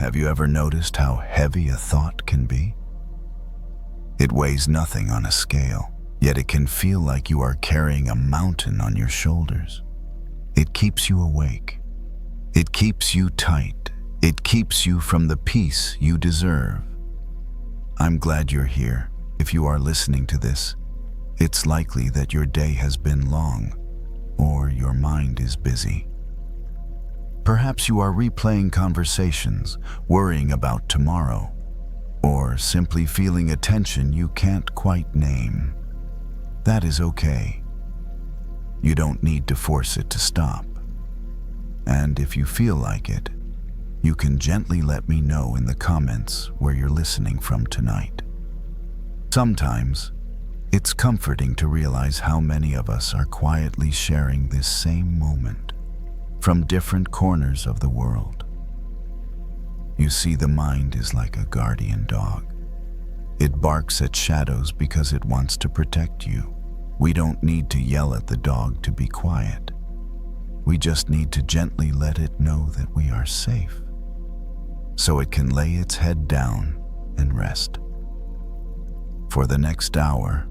Have you ever noticed how heavy a thought can be? It weighs nothing on a scale, yet it can feel like you are carrying a mountain on your shoulders. It keeps you awake. It keeps you tight. It keeps you from the peace you deserve. I'm glad you're here. If you are listening to this, it's likely that your day has been long, or your mind is busy. Perhaps you are replaying conversations, worrying about tomorrow, or simply feeling a tension you can't quite name. That is okay. You don't need to force it to stop. And if you feel like it, you can gently let me know in the comments where you're listening from tonight. Sometimes, it's comforting to realize how many of us are quietly sharing this same moment from different corners of the world. You see, the mind is like a guardian dog. It barks at shadows because it wants to protect you. We don't need to yell at the dog to be quiet. We just need to gently let it know that we are safe, so it can lay its head down and rest. For the next hour,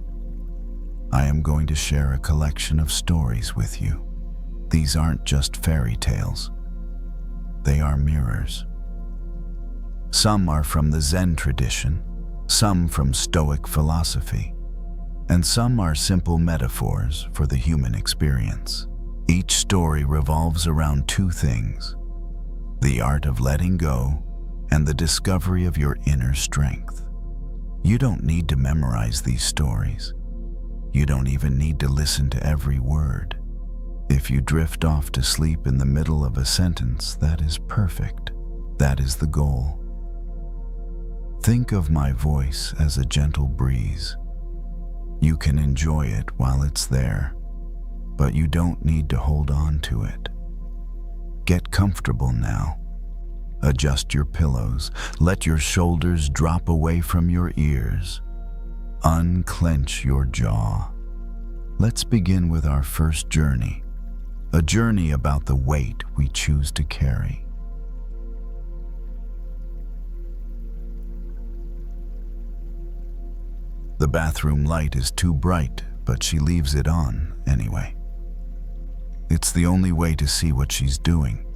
I am going to share a collection of stories with you. These aren't just fairy tales. They are mirrors. Some are from the Zen tradition, some from Stoic philosophy, and some are simple metaphors for the human experience. Each story revolves around two things: the art of letting go and the discovery of your inner strength. You don't need to memorize these stories. You don't even need to listen to every word. If you drift off to sleep in the middle of a sentence, that is perfect. That is the goal. Think of my voice as a gentle breeze. You can enjoy it while it's there, but you don't need to hold on to it. Get comfortable now. Adjust your pillows. Let your shoulders drop away from your ears. Unclench your jaw. Let's begin with our first journey, a journey about the weight we choose to carry. The bathroom light is too bright, but she leaves it on anyway. It's the only way to see what she's doing.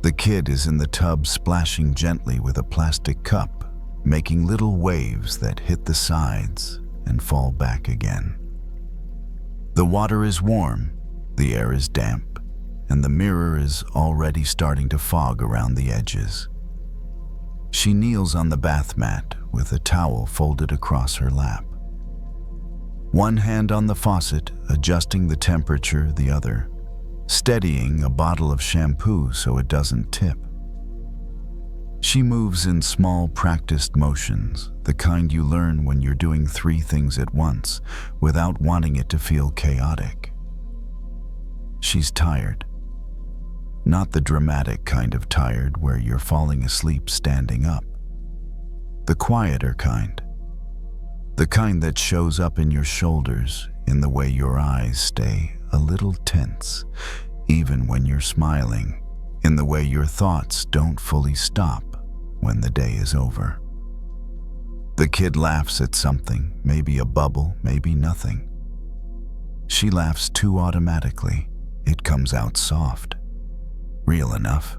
The kid is in the tub, splashing gently with a plastic cup, making little waves that hit the sides and fall back again. The water is warm, the air is damp, and the mirror is already starting to fog around the edges. She kneels on the bath mat with a towel folded across her lap. One hand on the faucet, adjusting the temperature, the other steadying a bottle of shampoo so it doesn't tip. She moves in small, practiced motions, the kind you learn when you're doing 3 things at once without wanting it to feel chaotic. She's tired. Not the dramatic kind of tired where you're falling asleep standing up. The quieter kind. The kind that shows up in your shoulders, in the way your eyes stay a little tense, even when you're smiling, in the way your thoughts don't fully stop when the day is over. The kid laughs at something, maybe a bubble, maybe nothing. She laughs too automatically. It comes out soft. Real enough.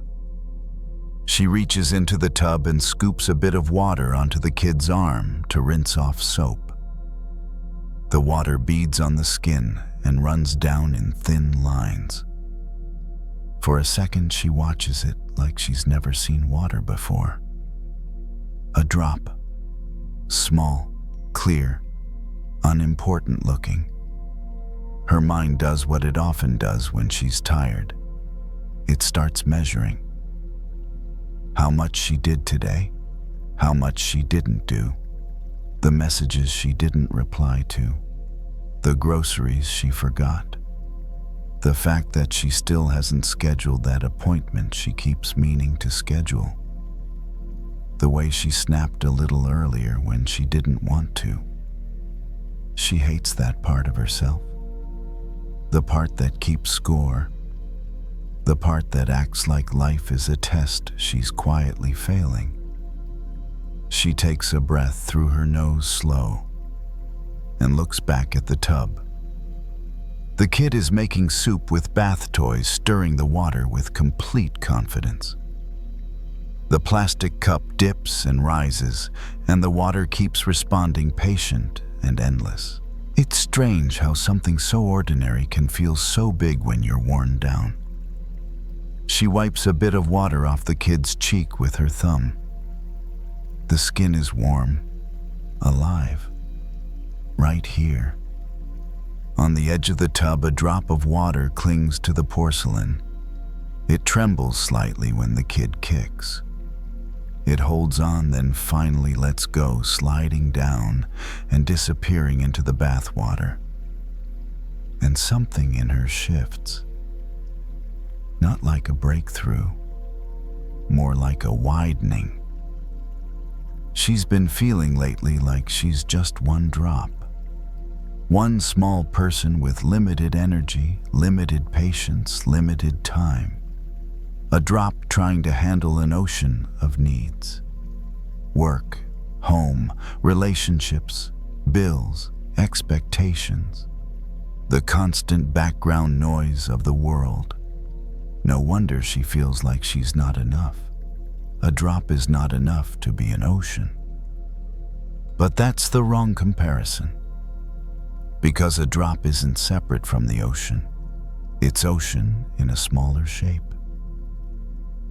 She reaches into the tub and scoops a bit of water onto the kid's arm to rinse off soap. The water beads on the skin and runs down in thin lines. For a second, she watches it like she's never seen water before. A drop. Small, clear, unimportant looking. Her mind does what it often does when she's tired. It starts measuring. How much she did today, how much she didn't do, the messages she didn't reply to, the groceries she forgot, the fact that she still hasn't scheduled that appointment she keeps meaning to schedule, the way she snapped a little earlier when she didn't want to. She hates that part of herself, the part that keeps score, the part that acts like life is a test she's quietly failing. She takes a breath through her nose slow and looks back at the tub. The kid is making soup with bath toys, stirring the water with complete confidence. The plastic cup dips and rises, and the water keeps responding, patient and endless. It's strange how something so ordinary can feel so big when you're worn down. She wipes a bit of water off the kid's cheek with her thumb. The skin is warm, alive, right here. On the edge of the tub, a drop of water clings to the porcelain. It trembles slightly when the kid kicks. It holds on, then finally lets go, sliding down and disappearing into the bath water. And something in her shifts. Not like a breakthrough, more like a widening. She's been feeling lately like she's just one drop. One small person with limited energy, limited patience, limited time. A drop trying to handle an ocean of needs. Work, home, relationships, bills, expectations. The constant background noise of the world. No wonder she feels like she's not enough. A drop is not enough to be an ocean. But that's the wrong comparison. Because a drop isn't separate from the ocean. It's ocean in a smaller shape.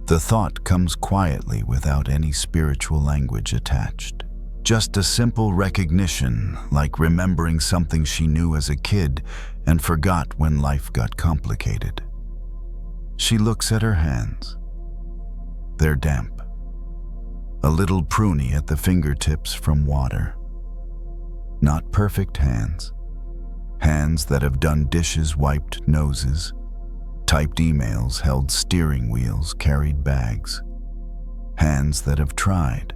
The thought comes quietly without any spiritual language attached. Just a simple recognition, like remembering something she knew as a kid and forgot when life got complicated. She looks at her hands. They're damp. A little pruny at the fingertips from water. Not perfect hands. Hands that have done dishes, wiped noses, typed emails, held steering wheels, carried bags. Hands that have tried.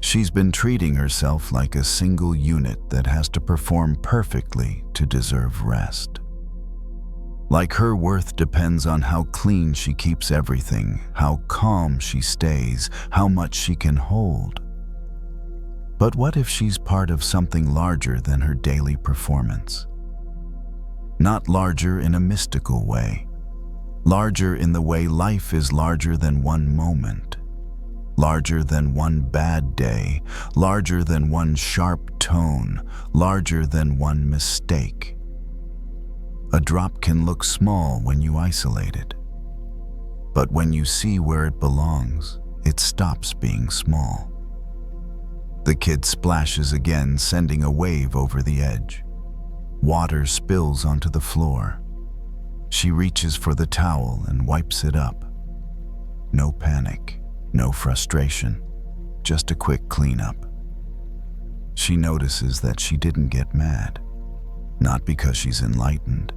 She's been treating herself like a single unit that has to perform perfectly to deserve rest. Like her worth depends on how clean she keeps everything, how calm she stays, how much she can hold. But what if she's part of something larger than her daily performance? Not larger in a mystical way. Larger in the way life is larger than one moment. Larger than one bad day. Larger than one sharp tone. Larger than one mistake. A drop can look small when you isolate it. But when you see where it belongs, it stops being small. The kid splashes again, sending a wave over the edge. Water spills onto the floor. She reaches for the towel and wipes it up. No panic, no frustration, just a quick cleanup. She notices that she didn't get mad, not because she's enlightened,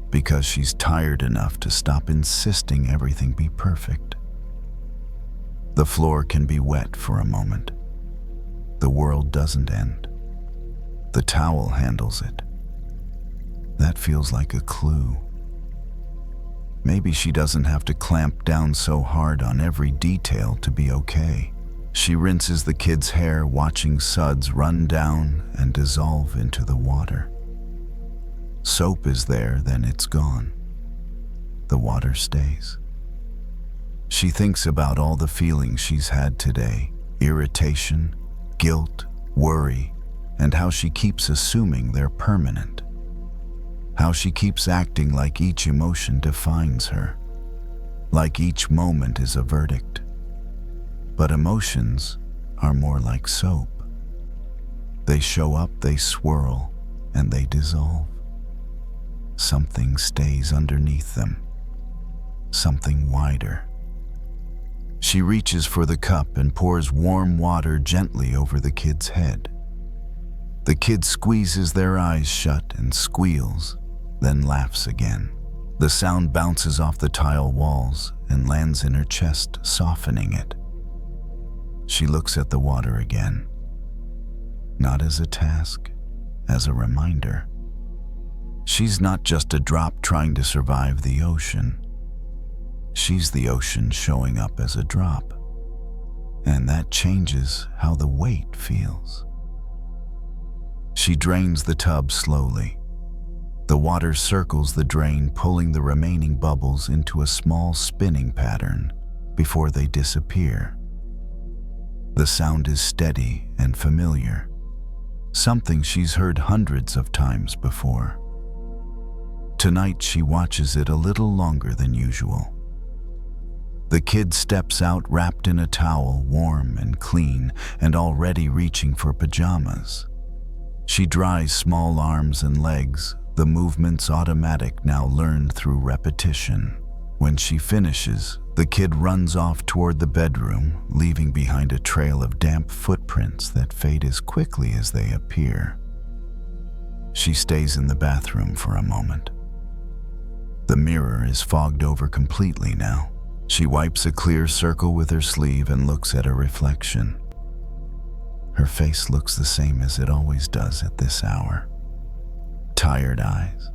because she's tired enough to stop insisting everything be perfect. The floor can be wet for a moment. The world doesn't end. The towel handles it. That feels like a clue. Maybe she doesn't have to clamp down so hard on every detail to be okay. She rinses the kid's hair, watching suds run down and dissolve into the water. Soap is there, then it's gone. The water stays. She thinks about all the feelings she's had today, irritation, guilt, worry, and how she keeps assuming they're permanent. How she keeps acting like each emotion defines her, like each moment is a verdict. But emotions are more like soap. They show up, they swirl, and they dissolve. Something stays underneath them, something wider. She reaches for the cup and pours warm water gently over the kid's head. The kid squeezes their eyes shut and squeals, then laughs again. The sound bounces off the tile walls and lands in her chest, softening it. She looks at the water again, not as a task, as a reminder. She's not just a drop trying to survive the ocean. She's the ocean showing up as a drop, and that changes how the weight feels. She drains the tub slowly. The water circles the drain, pulling the remaining bubbles into a small spinning pattern before they disappear. The sound is steady and familiar, something she's heard hundreds of times before. Tonight she watches it a little longer than usual. The kid steps out wrapped in a towel, warm and clean, and already reaching for pajamas. She dries small arms and legs, the movements automatic now learned through repetition. When she finishes, the kid runs off toward the bedroom, leaving behind a trail of damp footprints that fade as quickly as they appear. She stays in the bathroom for a moment. The mirror is fogged over completely now. She wipes a clear circle with her sleeve and looks at her reflection. Her face looks the same as it always does at this hour. Tired eyes,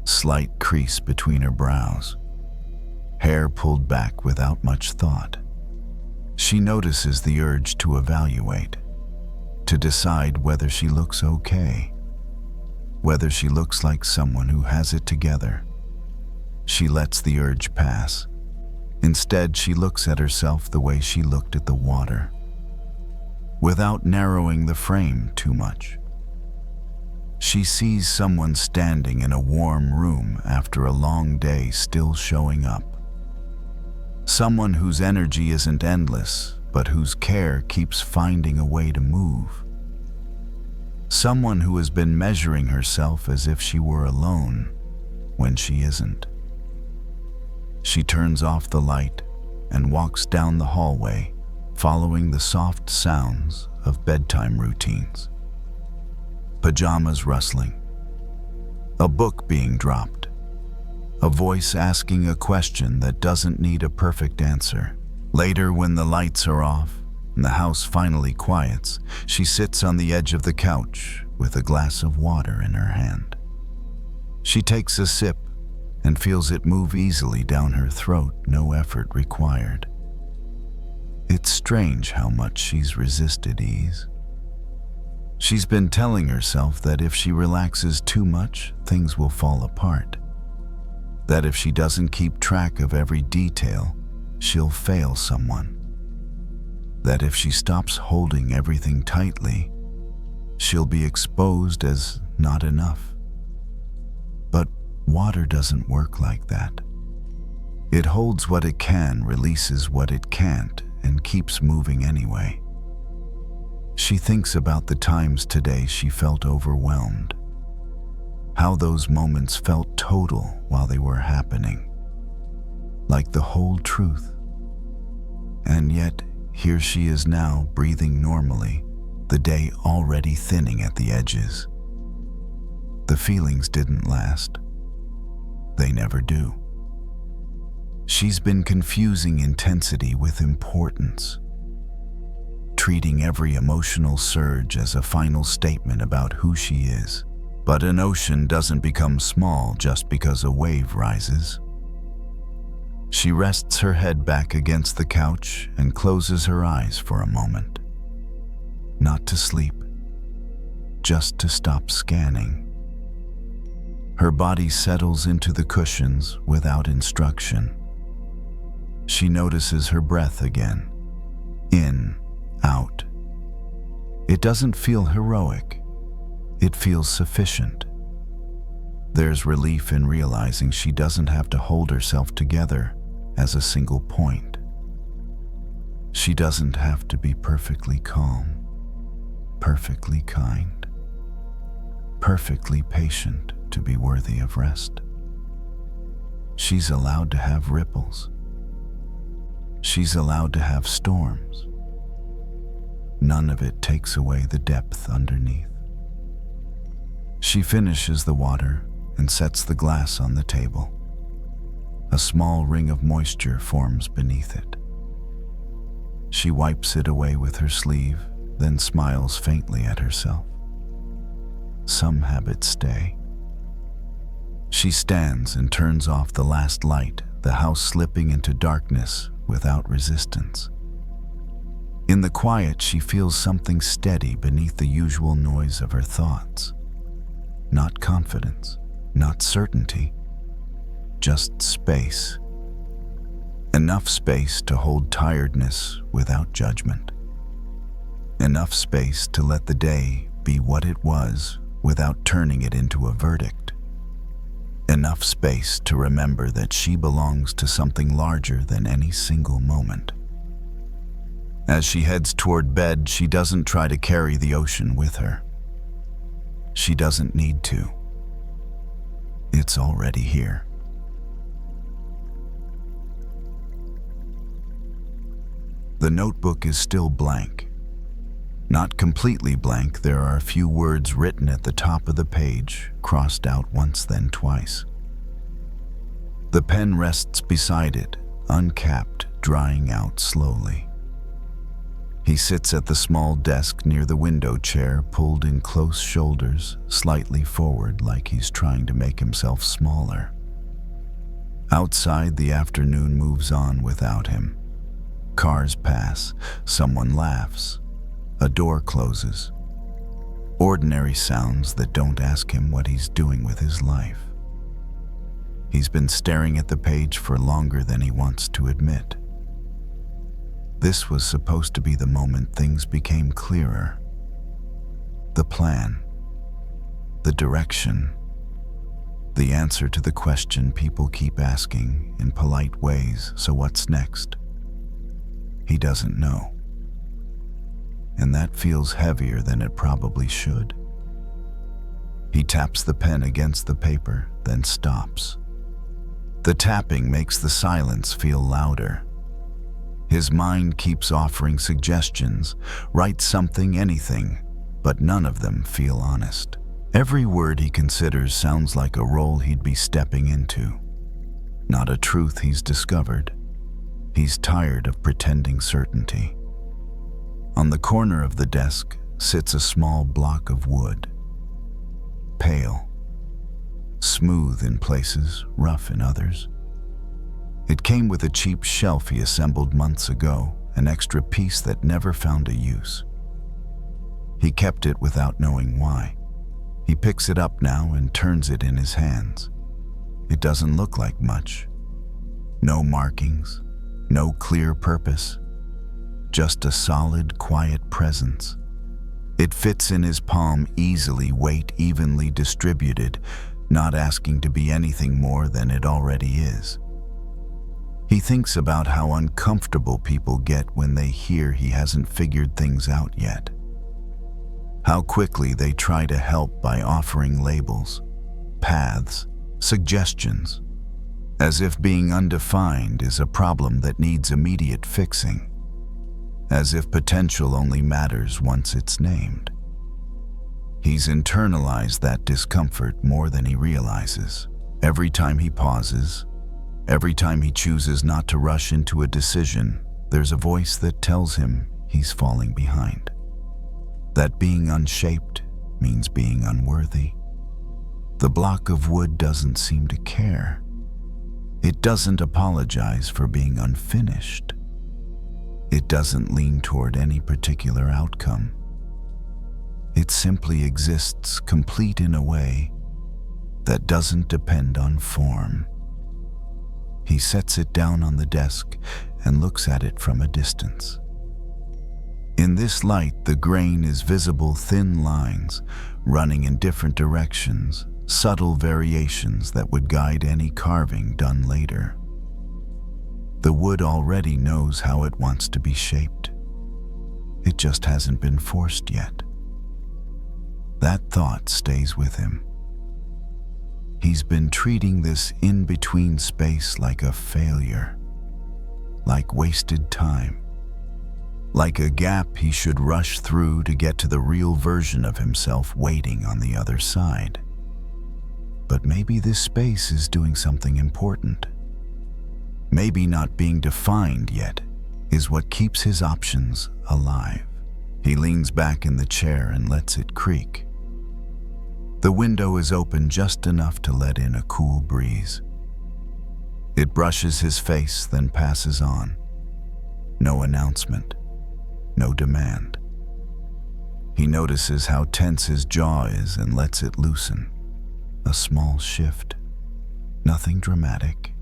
slight crease between her brows, hair pulled back without much thought. She notices the urge to evaluate, to decide whether she looks okay, whether she looks like someone who has it together. She lets the urge pass. Instead, she looks at herself the way she looked at the water, without narrowing the frame too much. She sees someone standing in a warm room after a long day still showing up. Someone whose energy isn't endless, but whose care keeps finding a way to move. Someone who has been measuring herself as if she were alone when she isn't. She turns off the light and walks down the hallway, following the soft sounds of bedtime routines. Pajamas rustling, a book being dropped, a voice asking a question that doesn't need a perfect answer. Later, when the lights are off and the house finally quiets, she sits on the edge of the couch with a glass of water in her hand. She takes a sip and feels it move easily down her throat, no effort required. It's strange how much she's resisted ease. She's been telling herself that if she relaxes too much, things will fall apart. That if she doesn't keep track of every detail, she'll fail someone. That if she stops holding everything tightly, she'll be exposed as not enough. But water doesn't work like that. It holds what it can, releases what it can't, and keeps moving anyway. She thinks about the times today she felt overwhelmed, how those moments felt total while they were happening, like the whole truth. And yet, here she is now, breathing normally, the day already thinning at the edges. The feelings didn't last. They never do. She's been confusing intensity with importance, treating every emotional surge as a final statement about who she is. But an ocean doesn't become small just because a wave rises. She rests her head back against the couch and closes her eyes for a moment. Not to sleep, just to stop scanning. Her body settles into the cushions without instruction. She notices her breath again. In, out. It doesn't feel heroic. It feels sufficient. There's relief in realizing she doesn't have to hold herself together as a single point. She doesn't have to be perfectly calm, perfectly kind, perfectly patient to be worthy of rest. She's allowed to have ripples. She's allowed to have storms. None of it takes away the depth underneath. She finishes the water and sets the glass on the table. A small ring of moisture forms beneath it. She wipes it away with her sleeve, then smiles faintly at herself. Some habits stay. She stands and turns off the last light the house slipping into darkness without resistance. In the quiet, she feels something steady beneath the usual noise of her thoughts. Not confidence, not certainty, just space. Enough space to hold tiredness without judgment. Enough space to let the day be what it was without turning it into a verdict. Enough space to remember that she belongs to something larger than any single moment. As she heads toward bed, she doesn't try to carry the ocean with her. She doesn't need to. It's already here. The notebook is still blank. Not completely blank, there are a few words written at the top of the page, crossed out once then twice. The pen rests beside it, uncapped, drying out slowly. He sits at the small desk near the window chair, pulled in close shoulders, slightly forward like he's trying to make himself smaller. Outside, the afternoon moves on without him. Cars pass, someone laughs, a door closes. Ordinary sounds that don't ask him what he's doing with his life. He's been staring at the page for longer than he wants to admit. This was supposed to be the moment things became clearer. The plan, the direction, the answer to the question people keep asking in polite ways, so what's next? He doesn't know. And that feels heavier than it probably should. He taps the pen against the paper, then stops. The tapping makes the silence feel louder. His mind keeps offering suggestions, write something, anything, but none of them feel honest. Every word he considers sounds like a role he'd be stepping into, not a truth he's discovered. He's tired of pretending certainty. On the corner of the desk sits a small block of wood. Pale, smooth in places, rough in others. It came with a cheap shelf he assembled months ago, an extra piece that never found a use. He kept it without knowing why. He picks it up now and turns it in his hands. It doesn't look like much. No markings, no clear purpose. Just a solid, quiet presence. It fits in his palm easily, weight evenly distributed, not asking to be anything more than it already is. He thinks about how uncomfortable people get when they hear he hasn't figured things out yet. How quickly they try to help by offering labels, paths, suggestions, as if being undefined is a problem that needs immediate fixing. As if potential only matters once it's named. He's internalized that discomfort more than he realizes. Every time he pauses, every time he chooses not to rush into a decision, there's a voice that tells him he's falling behind. That being unshaped means being unworthy. The block of wood doesn't seem to care. It doesn't apologize for being unfinished. It doesn't lean toward any particular outcome. It simply exists complete in a way that doesn't depend on form. He sets it down on the desk and looks at it from a distance. In this light, the grain is visible, thin lines running in different directions, subtle variations that would guide any carving done later. The wood already knows how it wants to be shaped. It just hasn't been forced yet. That thought stays with him. He's been treating this in-between space like a failure, like wasted time, like a gap he should rush through to get to the real version of himself waiting on the other side. But maybe this space is doing something important. Maybe not being defined yet is what keeps his options alive. He leans back in the chair and lets it creak. The window is open just enough to let in a cool breeze. It brushes his face, then passes on. No announcement, no demand. He notices how tense his jaw is and lets it loosen. A small shift, nothing dramatic.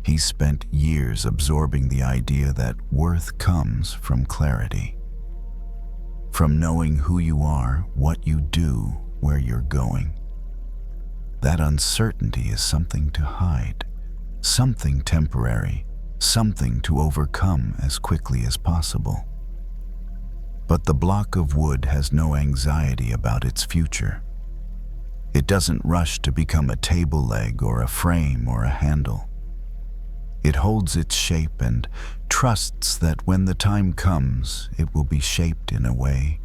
He's spent years absorbing the idea that worth comes from clarity. From knowing who you are, what you do, where you're going. That uncertainty is something to hide, something temporary, something to overcome as quickly as possible. But the block of wood has no anxiety about its future. It doesn't rush to become a table leg or a frame or a handle. It holds its shape and trusts that when the time comes, it will be shaped in a way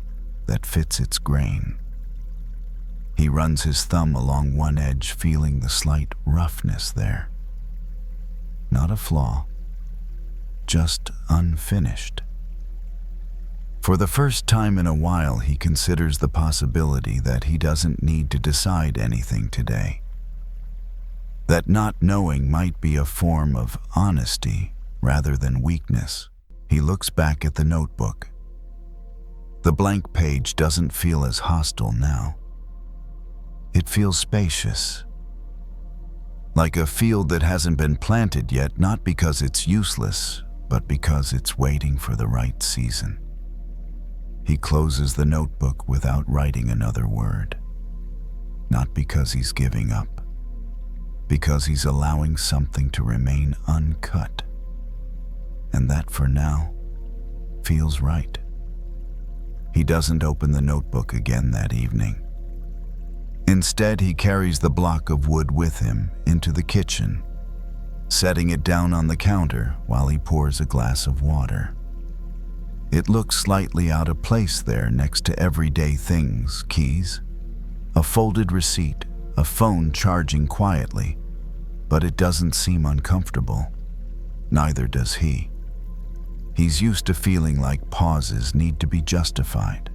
that fits its grain. He runs his thumb along one edge, feeling the slight roughness there. Not a flaw, just unfinished. For the first time in a while, he considers the possibility that he doesn't need to decide anything today. That not knowing might be a form of honesty rather than weakness. He looks back at the notebook. The blank page doesn't feel as hostile now. It feels spacious, like a field that hasn't been planted yet, not because it's useless, but because it's waiting for the right season. He closes the notebook without writing another word. Not because he's giving up, because he's allowing something to remain uncut. And that, for now, feels right. He doesn't open the notebook again that evening. Instead, he carries the block of wood with him into the kitchen, setting it down on the counter while he pours a glass of water. It looks slightly out of place there next to everyday things: keys, a folded receipt, a phone charging quietly, but it doesn't seem uncomfortable. Neither does he. He's used to feeling like pauses need to be justified,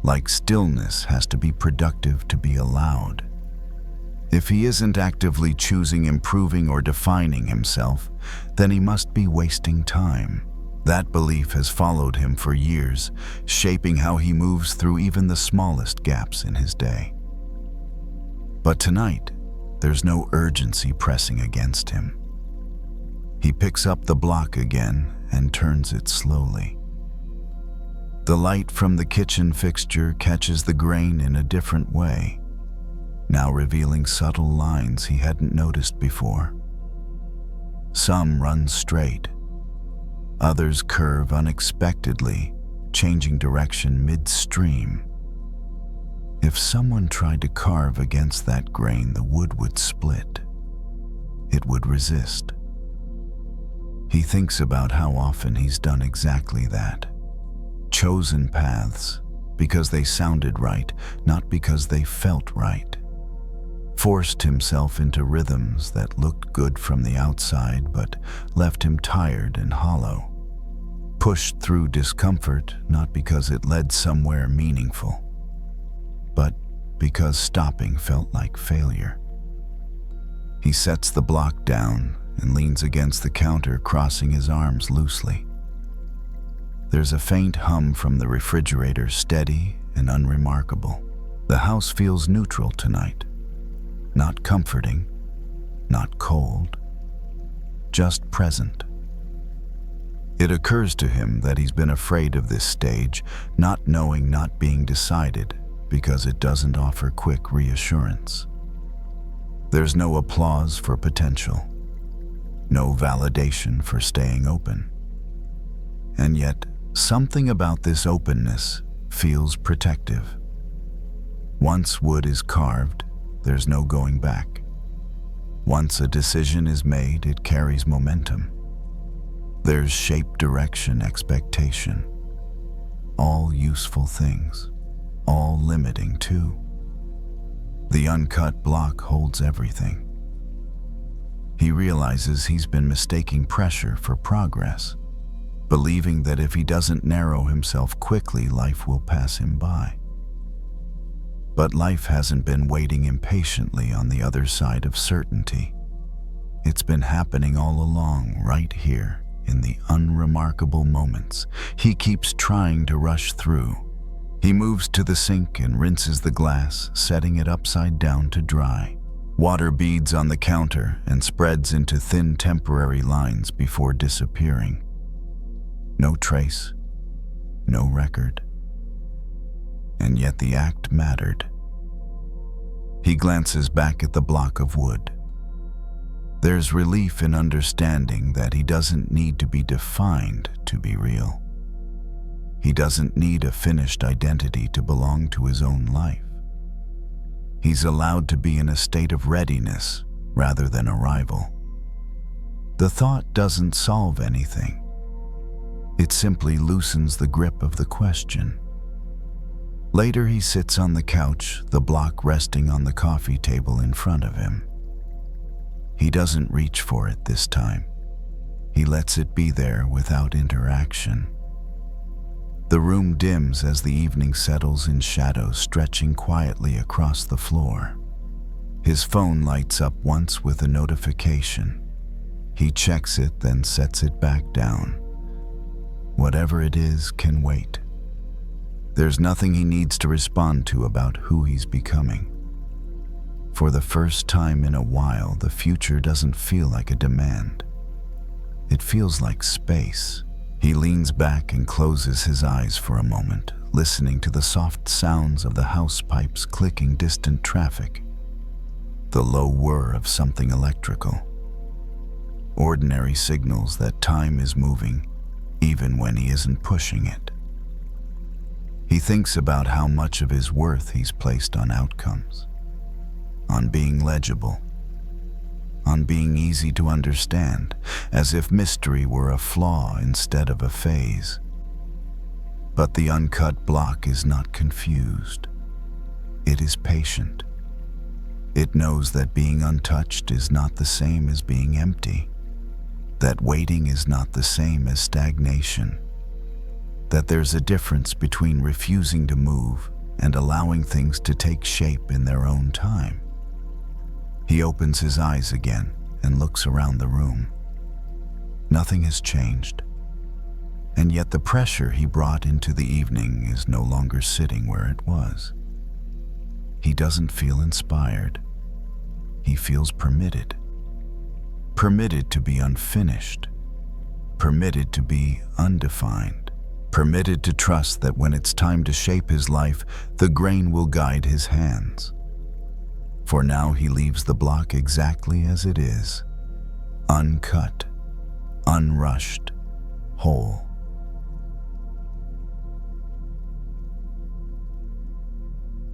like stillness has to be productive to be allowed. If he isn't actively choosing improving or defining himself, then he must be wasting time. That belief has followed him for years, shaping how he moves through even the smallest gaps in his day. But tonight, there's no urgency pressing against him. He picks up the block again and turns it slowly. The light from the kitchen fixture catches the grain in a different way, now revealing subtle lines he hadn't noticed before. Some run straight. Others curve unexpectedly, changing direction midstream. If someone tried to carve against that grain, the wood would split. It would resist. He thinks about how often he's done exactly that. Chosen paths because they sounded right, not because they felt right. Forced himself into rhythms that looked good from the outside but left him tired and hollow. Pushed through discomfort not because it led somewhere meaningful, but because stopping felt like failure. He sets the block down and leans against the counter, crossing his arms loosely. There's a faint hum from the refrigerator, steady and unremarkable. The house feels neutral tonight. Not comforting, not cold, just present. It occurs to him that he's been afraid of this stage, not knowing, not being decided, because it doesn't offer quick reassurance. There's no applause for potential, no validation for staying open. And yet, something about this openness feels protective. Once wood is carved, there's no going back. Once a decision is made, it carries momentum. There's shape, direction, expectation. All useful things, all limiting too. The uncut block holds everything. He realizes he's been mistaking pressure for progress, believing that if he doesn't narrow himself quickly, life will pass him by. But life hasn't been waiting impatiently on the other side of certainty. It's been happening all along, right here, in the unremarkable moments. He keeps trying to rush through. He moves to the sink and rinses the glass, setting it upside down to dry. Water beads on the counter and spreads into thin temporary lines before disappearing. No trace, no record. And yet the act mattered. He glances back at the block of wood. There's relief in understanding that he doesn't need to be defined to be real. He doesn't need a finished identity to belong to his own life. He's allowed to be in a state of readiness rather than arrival. The thought doesn't solve anything. It simply loosens the grip of the question. Later, he sits on the couch, the block resting on the coffee table in front of him. He doesn't reach for it this time. He lets it be there without interaction. The room dims as the evening settles in shadows stretching quietly across the floor. His phone lights up once with a notification. He checks it, then sets it back down. Whatever it is can wait. There's nothing he needs to respond to about who he's becoming. For the first time in a while, the future doesn't feel like a demand. It feels like space. He leans back and closes his eyes for a moment, listening to the soft sounds of the house pipes clicking distant traffic, the low whir of something electrical. Ordinary signals that time is moving, even when he isn't pushing it. He thinks about how much of his worth he's placed on outcomes, on being legible, on being easy to understand, as if mystery were a flaw instead of a phase. But the uncut block is not confused. It is patient. It knows that being untouched is not the same as being empty, that waiting is not the same as stagnation, that there's a difference between refusing to move and allowing things to take shape in their own time. He opens his eyes again and looks around the room. Nothing has changed, and yet the pressure he brought into the evening is no longer sitting where it was. He doesn't feel inspired. He feels permitted. Permitted to be unfinished. Permitted to be undefined. Permitted to trust that when it's time to shape his life, the grain will guide his hands. For now, he leaves the block exactly as it is, uncut, unrushed, whole.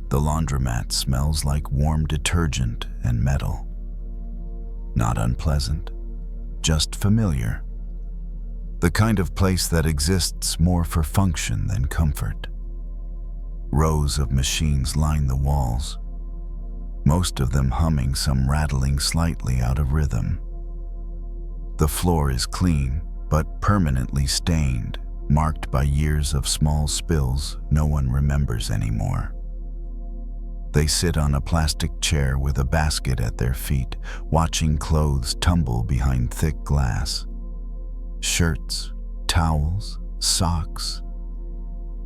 The laundromat smells like warm detergent and metal. Not unpleasant, just familiar. The kind of place that exists more for function than comfort. Rows of machines line the walls, most of them humming some rattling slightly out of rhythm. The floor is clean, but permanently stained, marked by years of small spills no one remembers anymore. They sit on a plastic chair with a basket at their feet, watching clothes tumble behind thick glass. Shirts, towels, socks,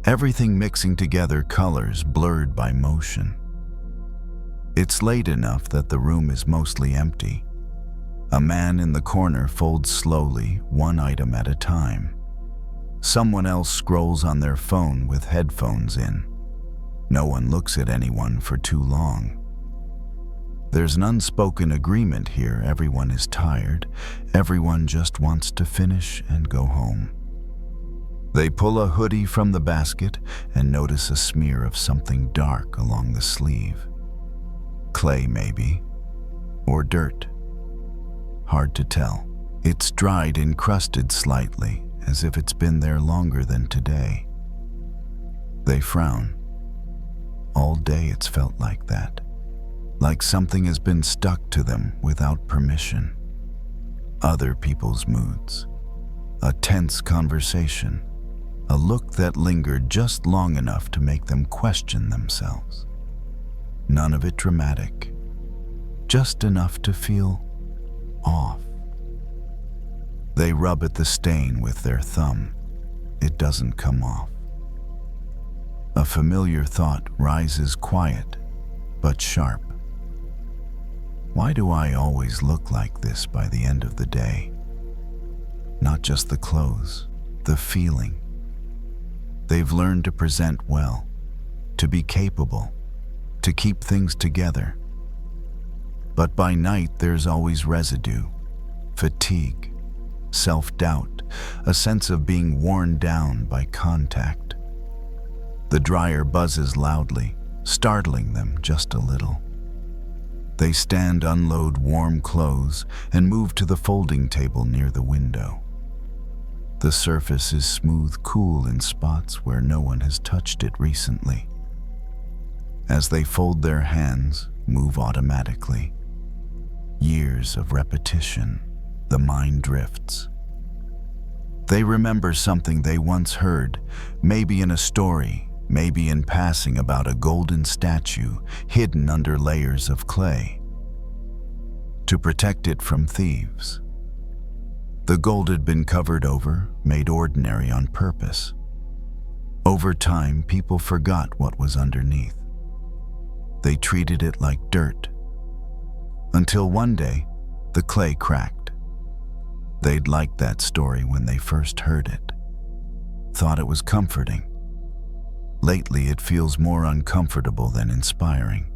everything mixing together, colors blurred by motion. It's late enough that the room is mostly empty. A man in the corner folds slowly, one item at a time. Someone else scrolls on their phone with headphones in. No one looks at anyone for too long. There's an unspoken agreement here. Everyone is tired. Everyone just wants to finish and go home. They pull a hoodie from the basket and notice a smear of something dark along the sleeve. Clay, maybe, or dirt. Hard to tell. It's dried, encrusted slightly, as if it's been there longer than today. They frown. All day it's felt like that, like something has been stuck to them without permission. Other people's moods, a tense conversation, a look that lingered just long enough to make them question themselves. None of it dramatic, just enough to feel off. They rub at the stain with their thumb. It doesn't come off. A familiar thought rises quiet, but sharp. Why do I always look like this by the end of the day? Not just the clothes, the feeling. They've learned to present well, to be capable, to keep things together. But by night there's always residue, fatigue, self-doubt, a sense of being worn down by contact. The dryer buzzes loudly, startling them just a little. They stand, unload warm clothes, and move to the folding table near the window. The surface is smooth, cool in spots where no one has touched it recently. As they fold their hands, move automatically. Years of repetition, the mind drifts. They remember something they once heard, maybe in a story, maybe in passing, about a golden statue hidden under layers of clay to protect it from thieves. The gold had been covered over, made ordinary on purpose. Over time, people forgot what was underneath. They treated it like dirt. Until one day, the clay cracked. They'd liked that story when they first heard it, thought it was comforting. Lately, it feels more uncomfortable than inspiring.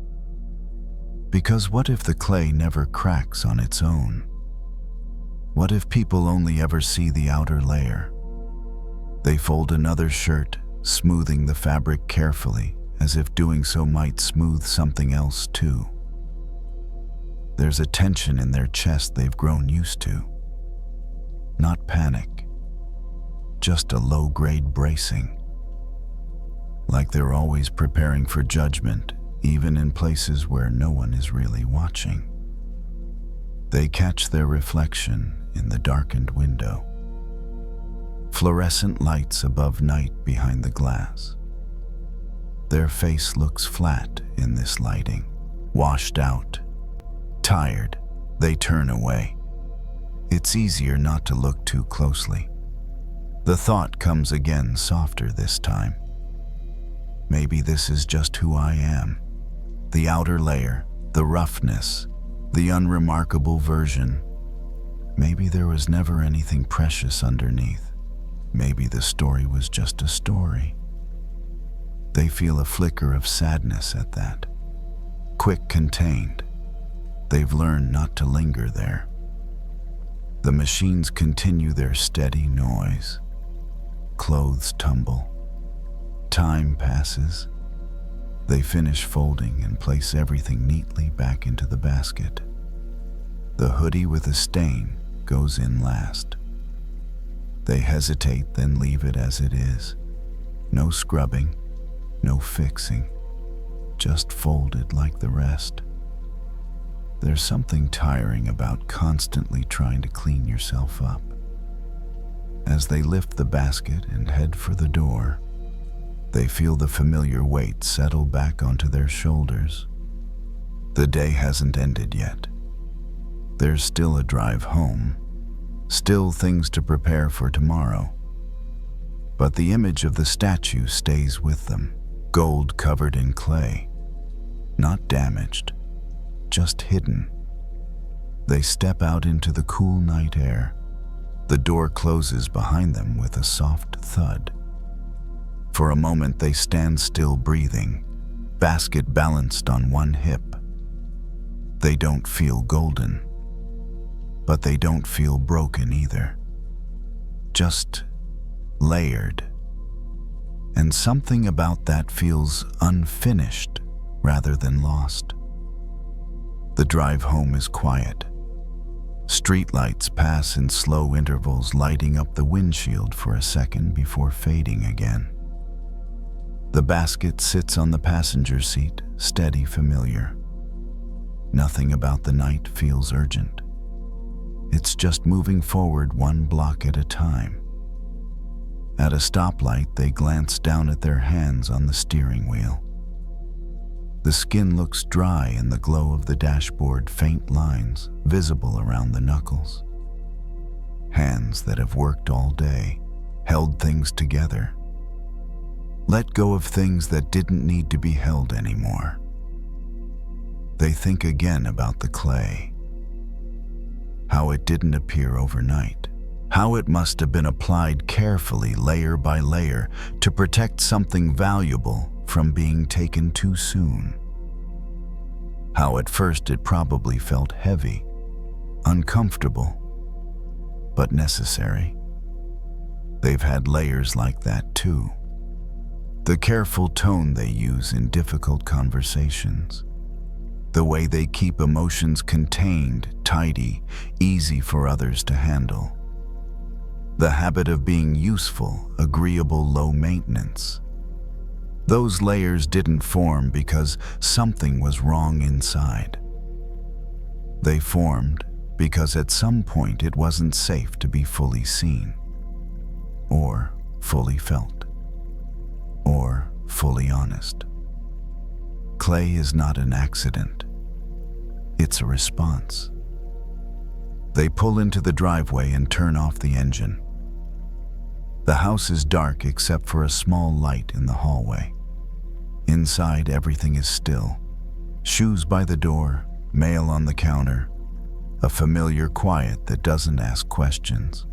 Because what if the clay never cracks on its own? What if people only ever see the outer layer? They fold another shirt, smoothing the fabric carefully, as if doing so might smooth something else too. There's a tension in their chest they've grown used to. Not panic, just a low-grade bracing. Like they're always preparing for judgment, even in places where no one is really watching. They catch their reflection in the darkened window. Fluorescent lights above night behind the glass. Their face looks flat in this lighting, washed out. Tired, they turn away. It's easier not to look too closely. The thought comes again, softer this time. Maybe this is just who I am. The outer layer, the roughness, the unremarkable version. Maybe there was never anything precious underneath. Maybe the story was just a story. They feel a flicker of sadness at that. Quick, contained. They've learned not to linger there. The machines continue their steady noise. Clothes tumble. Time passes. They finish folding and place everything neatly back into the basket. The hoodie with a stain goes in last. They hesitate, then leave it as it is. No scrubbing, no fixing, just folded like the rest. There's something tiring about constantly trying to clean yourself up. As they lift the basket and head for the door, they feel the familiar weight settle back onto their shoulders. The day hasn't ended yet. There's still a drive home, still things to prepare for tomorrow. But the image of the statue stays with them, gold covered in clay, not damaged, just hidden. They step out into the cool night air. The door closes behind them with a soft thud. For a moment they stand still, breathing, basket balanced on one hip. They don't feel golden, but they don't feel broken either. Just layered. And something about that feels unfinished rather than lost. The drive home is quiet. Streetlights pass in slow intervals, lighting up the windshield for a second before fading again. The basket sits on the passenger seat, steady, familiar. Nothing about the night feels urgent. It's just moving forward one block at a time. At a stoplight, they glance down at their hands on the steering wheel. The skin looks dry in the glow of the dashboard, faint lines visible around the knuckles. Hands that have worked all day, held things together. Let go of things that didn't need to be held anymore. They think again about the clay. How it didn't appear overnight. How it must have been applied carefully, layer by layer, to protect something valuable from being taken too soon. How at first it probably felt heavy, uncomfortable, but necessary. They've had layers like that too. The careful tone they use in difficult conversations. The way they keep emotions contained, tidy, easy for others to handle. The habit of being useful, agreeable, low maintenance. Those layers didn't form because something was wrong inside. They formed because at some point it wasn't safe to be fully seen, or fully felt, or fully honest. Clay is not an accident. It's a response. They pull into the driveway and turn off the engine. The house is dark except for a small light in the hallway. Inside, everything is still. Shoes by the door, mail on the counter, a familiar quiet that doesn't ask questions.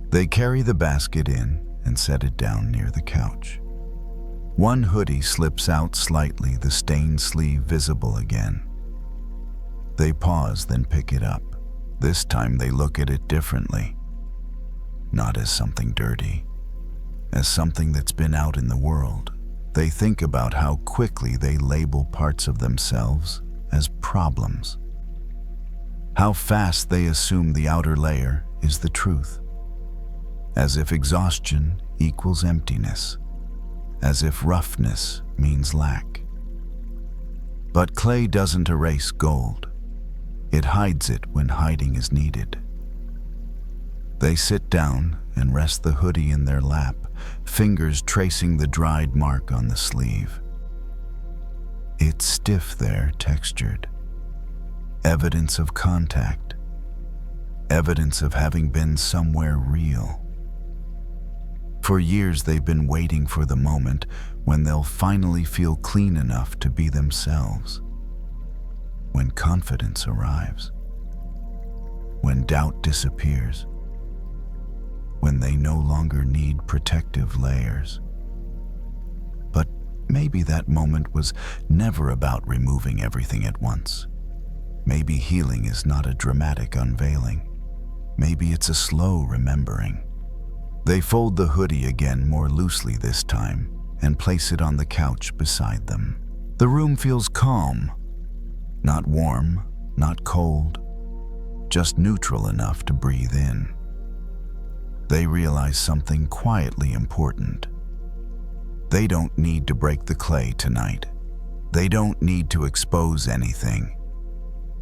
They carry the basket in and set it down near the couch. One hoodie slips out slightly, the stained sleeve visible again. They pause, then pick it up. This time they look at it differently. Not as something dirty, as something that's been out in the world. They think about how quickly they label parts of themselves as problems. How fast they assume the outer layer is the truth. As if exhaustion equals emptiness. As if roughness means lack. But clay doesn't erase gold. It hides it when hiding is needed. They sit down and rest the hoodie in their lap, fingers tracing the dried mark on the sleeve. It's stiff there, textured. Evidence of contact. Evidence of having been somewhere real. For years they've been waiting for the moment when they'll finally feel clean enough to be themselves. When confidence arrives. When doubt disappears. When they no longer need protective layers. But maybe that moment was never about removing everything at once. Maybe healing is not a dramatic unveiling. Maybe it's a slow remembering. They fold the hoodie again, more loosely this time, and place it on the couch beside them. The room feels calm. Not warm, not cold, just neutral enough to breathe in. They realize something quietly important. They don't need to break the clay tonight. They don't need to expose anything.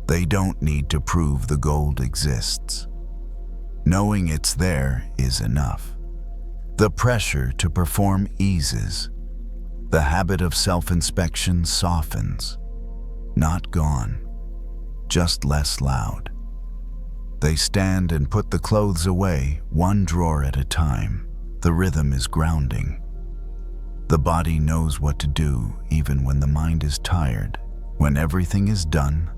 They don't need to prove the gold exists. Knowing it's there is enough. The pressure to perform eases. The habit of self-inspection softens. Not gone, just less loud. They stand and put the clothes away, one drawer at a time. The rhythm is grounding. The body knows what to do even when the mind is tired. When everything is done,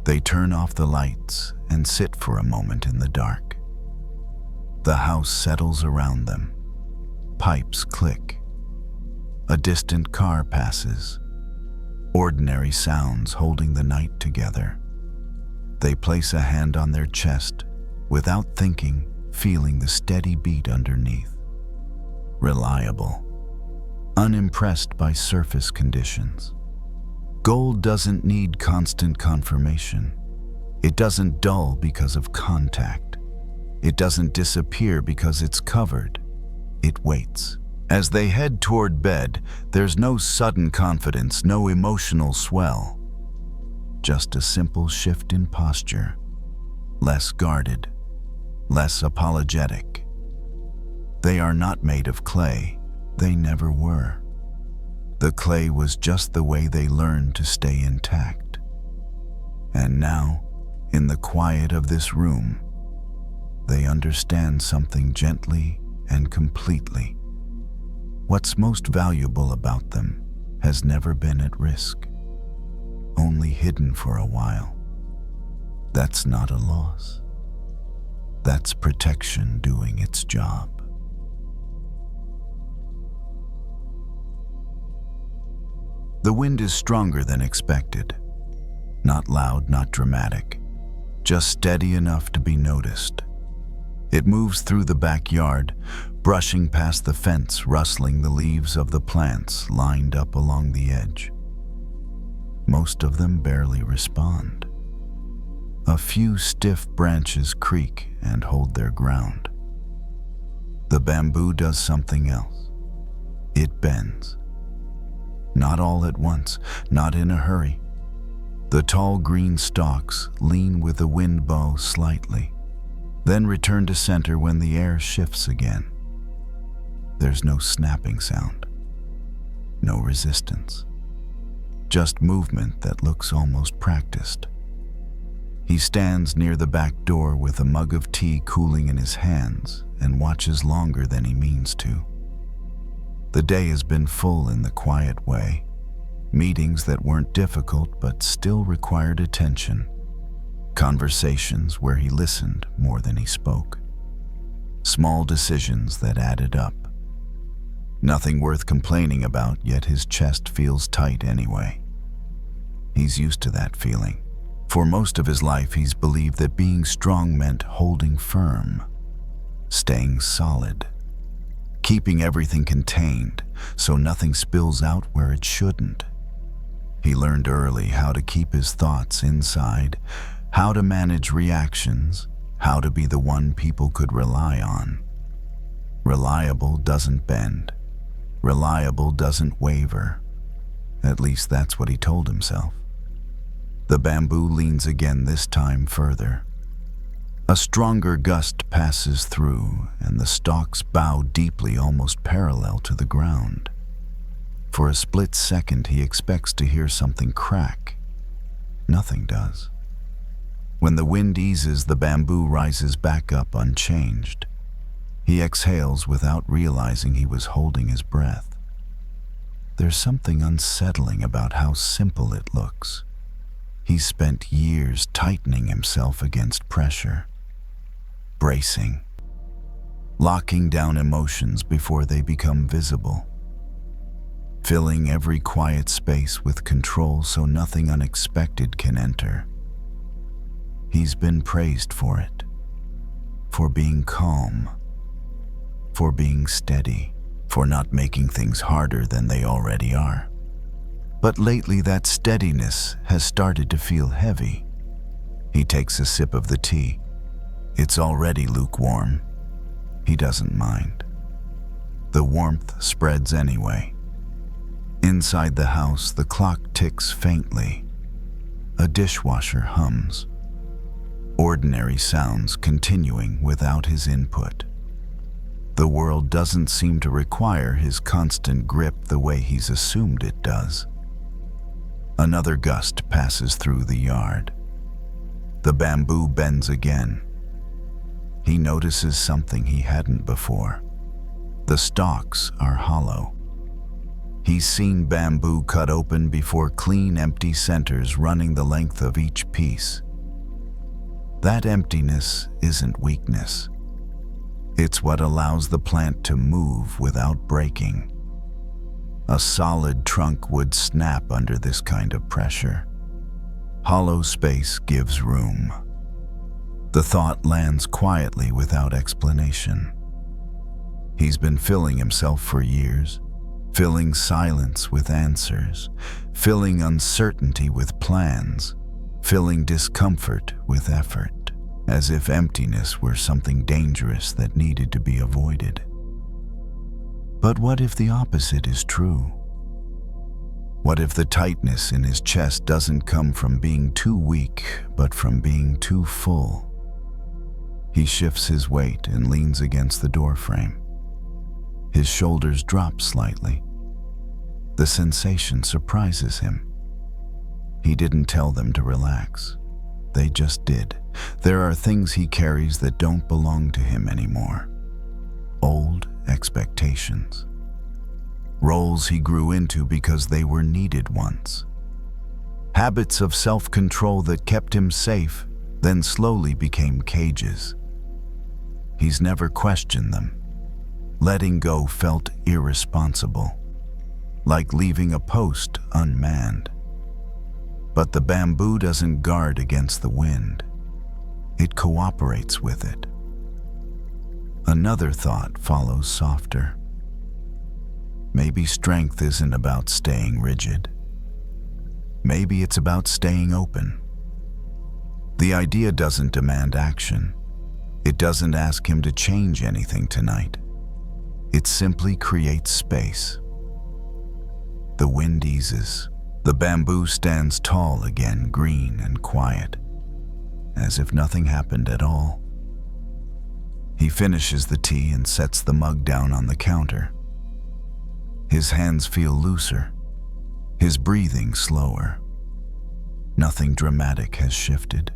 they turn off the lights and sit for a moment in the dark. The house settles around them. Pipes click. A distant car passes. Ordinary sounds holding the night together. They place a hand on their chest, without thinking, feeling the steady beat underneath. Reliable. Unimpressed by surface conditions. Gold doesn't need constant confirmation. It doesn't dull because of contact. It doesn't disappear because it's covered. It waits. As they head toward bed, there's no sudden confidence, no emotional swell. Just a simple shift in posture. Less guarded, less apologetic. They are not made of clay. They never were. The clay was just the way they learned to stay intact. And now, in the quiet of this room, they understand something gently and completely. What's most valuable about them has never been at risk, only hidden for a while. That's not a loss. That's protection doing its job. The wind is stronger than expected. Not loud, not dramatic, just steady enough to be noticed. It moves through the backyard, brushing past the fence, rustling the leaves of the plants lined up along the edge. Most of them barely respond. A few stiff branches creak and hold their ground. The bamboo does something else. It bends. Not all at once, not in a hurry. The tall green stalks lean with the wind bow slightly, then return to center when the air shifts again. There's no snapping sound, no resistance, just movement that looks almost practiced. He stands near the back door with a mug of tea cooling in his hands and watches longer than he means to. The day has been full in the quiet way. Meetings that weren't difficult but still required attention. Conversations where he listened more than he spoke. Small decisions that added up. Nothing worth complaining about, yet his chest feels tight anyway. He's used to that feeling. For most of his life, he's believed that being strong meant holding firm, staying solid, keeping everything contained so nothing spills out where it shouldn't. He learned early how to keep his thoughts inside, how to manage reactions, how to be the one people could rely on. Reliable doesn't bend. Reliable doesn't waver. At least that's what he told himself. The bamboo leans again, this time further. A stronger gust passes through, and the stalks bow deeply, almost parallel to the ground. For a split second, he expects to hear something crack. Nothing does. When the wind eases, the bamboo rises back up unchanged. He exhales without realizing he was holding his breath. There's something unsettling about how simple it looks. He's spent years tightening himself against pressure, bracing, locking down emotions before they become visible, filling every quiet space with control so nothing unexpected can enter. He's been praised for it, for being calm, for being steady, for not making things harder than they already are. But lately that steadiness has started to feel heavy. He takes a sip of the tea. It's already lukewarm. He doesn't mind. The warmth spreads anyway. Inside the house, the clock ticks faintly. A dishwasher hums. Ordinary sounds continuing without his input. The world doesn't seem to require his constant grip the way he's assumed it does. Another gust passes through the yard. The bamboo bends again. He notices something he hadn't before. The stalks are hollow. He's seen bamboo cut open before, clean, empty centers running the length of each piece. That emptiness isn't weakness. It's what allows the plant to move without breaking. A solid trunk would snap under this kind of pressure. Hollow space gives room. The thought lands quietly without explanation. He's been filling himself for years, filling silence with answers, filling uncertainty with plans, filling discomfort with effort, as if emptiness were something dangerous that needed to be avoided. But what if the opposite is true? What if the tightness in his chest doesn't come from being too weak, but from being too full? He shifts his weight and leans against the doorframe. His shoulders drop slightly. The sensation surprises him. He didn't tell them to relax. They just did. There are things he carries that don't belong to him anymore. Old expectations. Roles he grew into because they were needed once. Habits of self-control that kept him safe, then slowly became cages. He's never questioned them. Letting go felt irresponsible, like leaving a post unmanned. But the bamboo doesn't guard against the wind. It cooperates with it. Another thought follows softer. Maybe strength isn't about staying rigid. Maybe it's about staying open. The idea doesn't demand action. It doesn't ask him to change anything tonight. It simply creates space. The wind eases. The bamboo stands tall again, green and quiet, as if nothing happened at all. He finishes the tea and sets the mug down on the counter. His hands feel looser, his breathing slower. Nothing dramatic has shifted.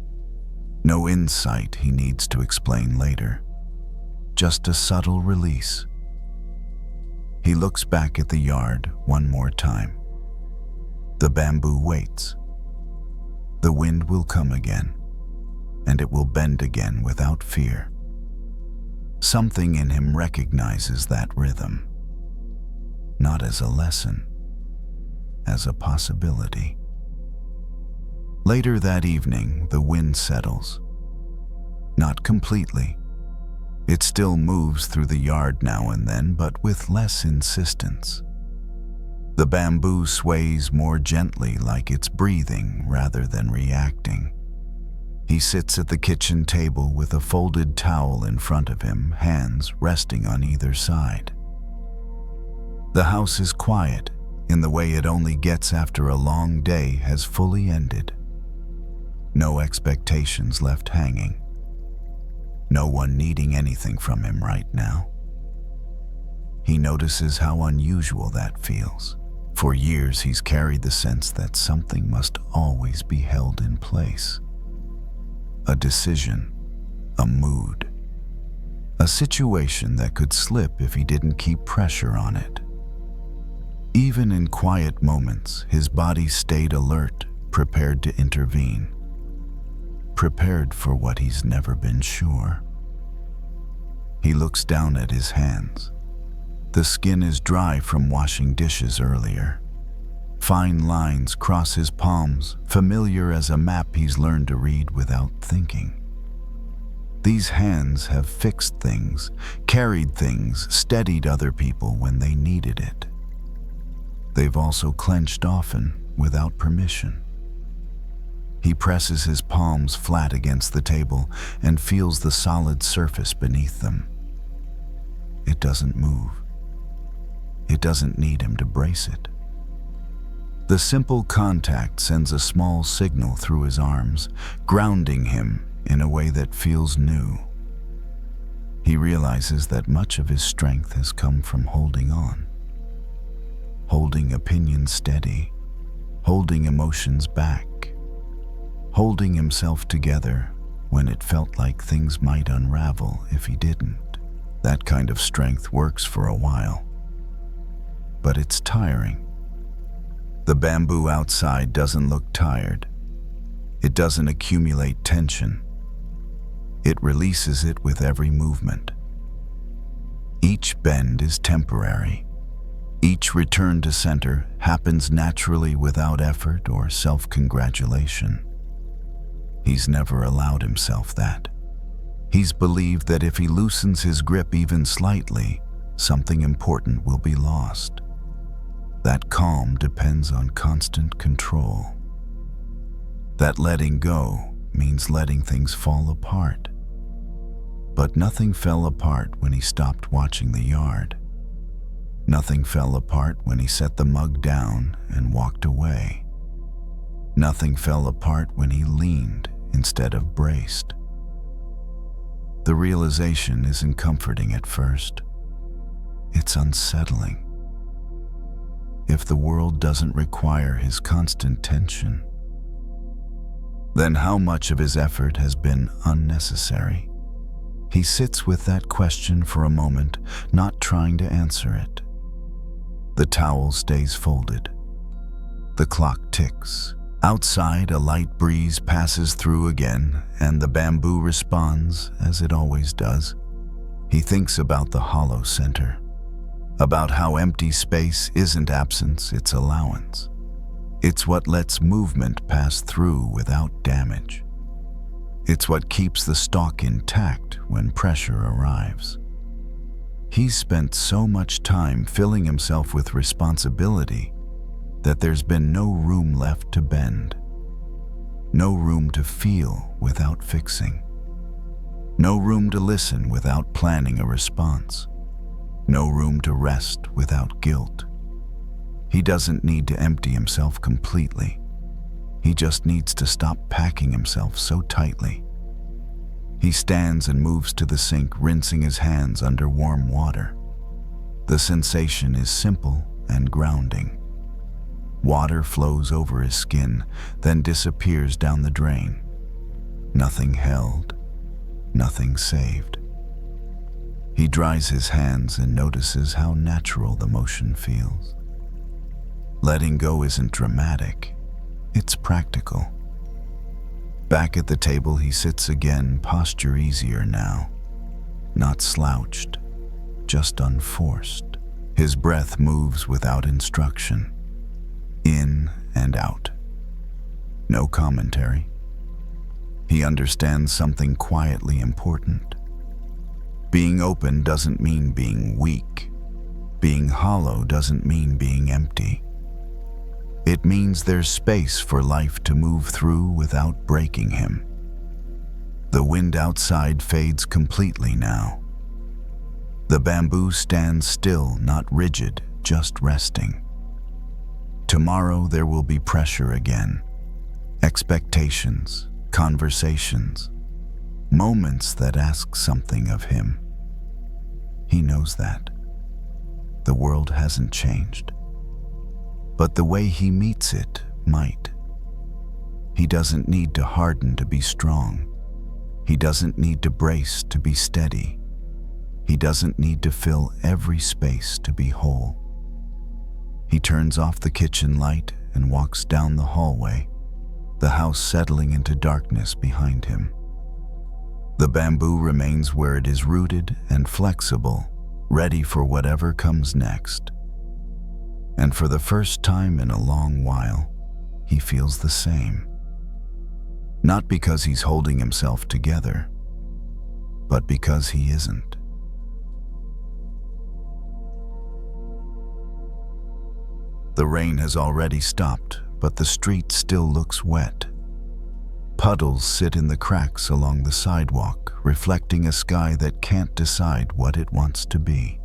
No insight he needs to explain later. Just a subtle release. He looks back at the yard one more time. The bamboo waits. The wind will come again, and it will bend again without fear. Something in him recognizes that rhythm, not as a lesson, as a possibility. Later that evening, the wind settles. Not completely. It still moves through the yard now and then, but with less insistence. The bamboo sways more gently, like it's breathing rather than reacting. He sits at the kitchen table with a folded towel in front of him, hands resting on either side. The house is quiet, in the way it only gets after a long day has fully ended. No expectations left hanging. No one needing anything from him right now. He notices how unusual that feels. For years, he's carried the sense that something must always be held in place. A decision, a mood, a situation that could slip if he didn't keep pressure on it. Even in quiet moments, his body stayed alert, prepared to intervene. Prepared for what he's never been sure. He looks down at his hands. The skin is dry from washing dishes earlier. Fine lines cross his palms, familiar as a map he's learned to read without thinking. These hands have fixed things, carried things, steadied other people when they needed it. They've also clenched often, without permission. He presses his palms flat against the table and feels the solid surface beneath them. It doesn't move. It doesn't need him to brace it. The simple contact sends a small signal through his arms, grounding him in a way that feels new. He realizes that much of his strength has come from holding on. Holding opinions steady, holding emotions back, holding himself together when it felt like things might unravel if he didn't. That kind of strength works for a while, but it's tiring. The bamboo outside doesn't look tired. It doesn't accumulate tension. It releases it with every movement. Each bend is temporary. Each return to center happens naturally without effort or self-congratulation. He's never allowed himself that. He's believed that if he loosens his grip even slightly, something important will be lost. That calm depends on constant control. That letting go means letting things fall apart. But nothing fell apart when he stopped watching the yard. Nothing fell apart when he set the mug down and walked away. Nothing fell apart when he leaned instead of braced. The realization isn't comforting at first. It's unsettling. if the world doesn't require his constant tension? Then how much of his effort has been unnecessary? He sits with that question for a moment, not trying to answer it. The towel stays folded. The clock ticks. Outside, a light breeze passes through again, and the bamboo responds as it always does. He thinks about the hollow center, about how empty space isn't absence, it's allowance. It's what lets movement pass through without damage. It's what keeps the stalk intact when pressure arrives. He's spent so much time filling himself with responsibility that there's been no room left to bend, no room to feel without fixing, no room to listen without planning a response, no room to rest without guilt. He doesn't need to empty himself completely. He just needs to stop packing himself so tightly. He stands and moves to the sink, rinsing his hands under warm water. The sensation is simple and grounding. Water flows over his skin, then disappears down the drain. Nothing held, nothing saved. He dries his hands and notices how natural the motion feels. Letting go isn't dramatic, it's practical. Back at the table he sits again, posture easier now. Not slouched, just unforced. His breath moves without instruction, in and out. No commentary. He understands something quietly important. Being open doesn't mean being weak. Being hollow doesn't mean being empty. It means there's space for life to move through without breaking him. The wind outside fades completely now. The bamboo stands still, not rigid, just resting. Tomorrow there will be pressure again. Expectations, conversations, moments that ask something of him. He knows that. The world hasn't changed. But the way he meets it might. He doesn't need to harden to be strong. He doesn't need to brace to be steady. He doesn't need to fill every space to be whole. He turns off the kitchen light and walks down the hallway, the house settling into darkness behind him. The bamboo remains where it is, rooted and flexible, ready for whatever comes next. And for the first time in a long while, he feels the same. Not because he's holding himself together, but because he isn't. The rain has already stopped, but the street still looks wet. Puddles sit in the cracks along the sidewalk, reflecting a sky that can't decide what it wants to be.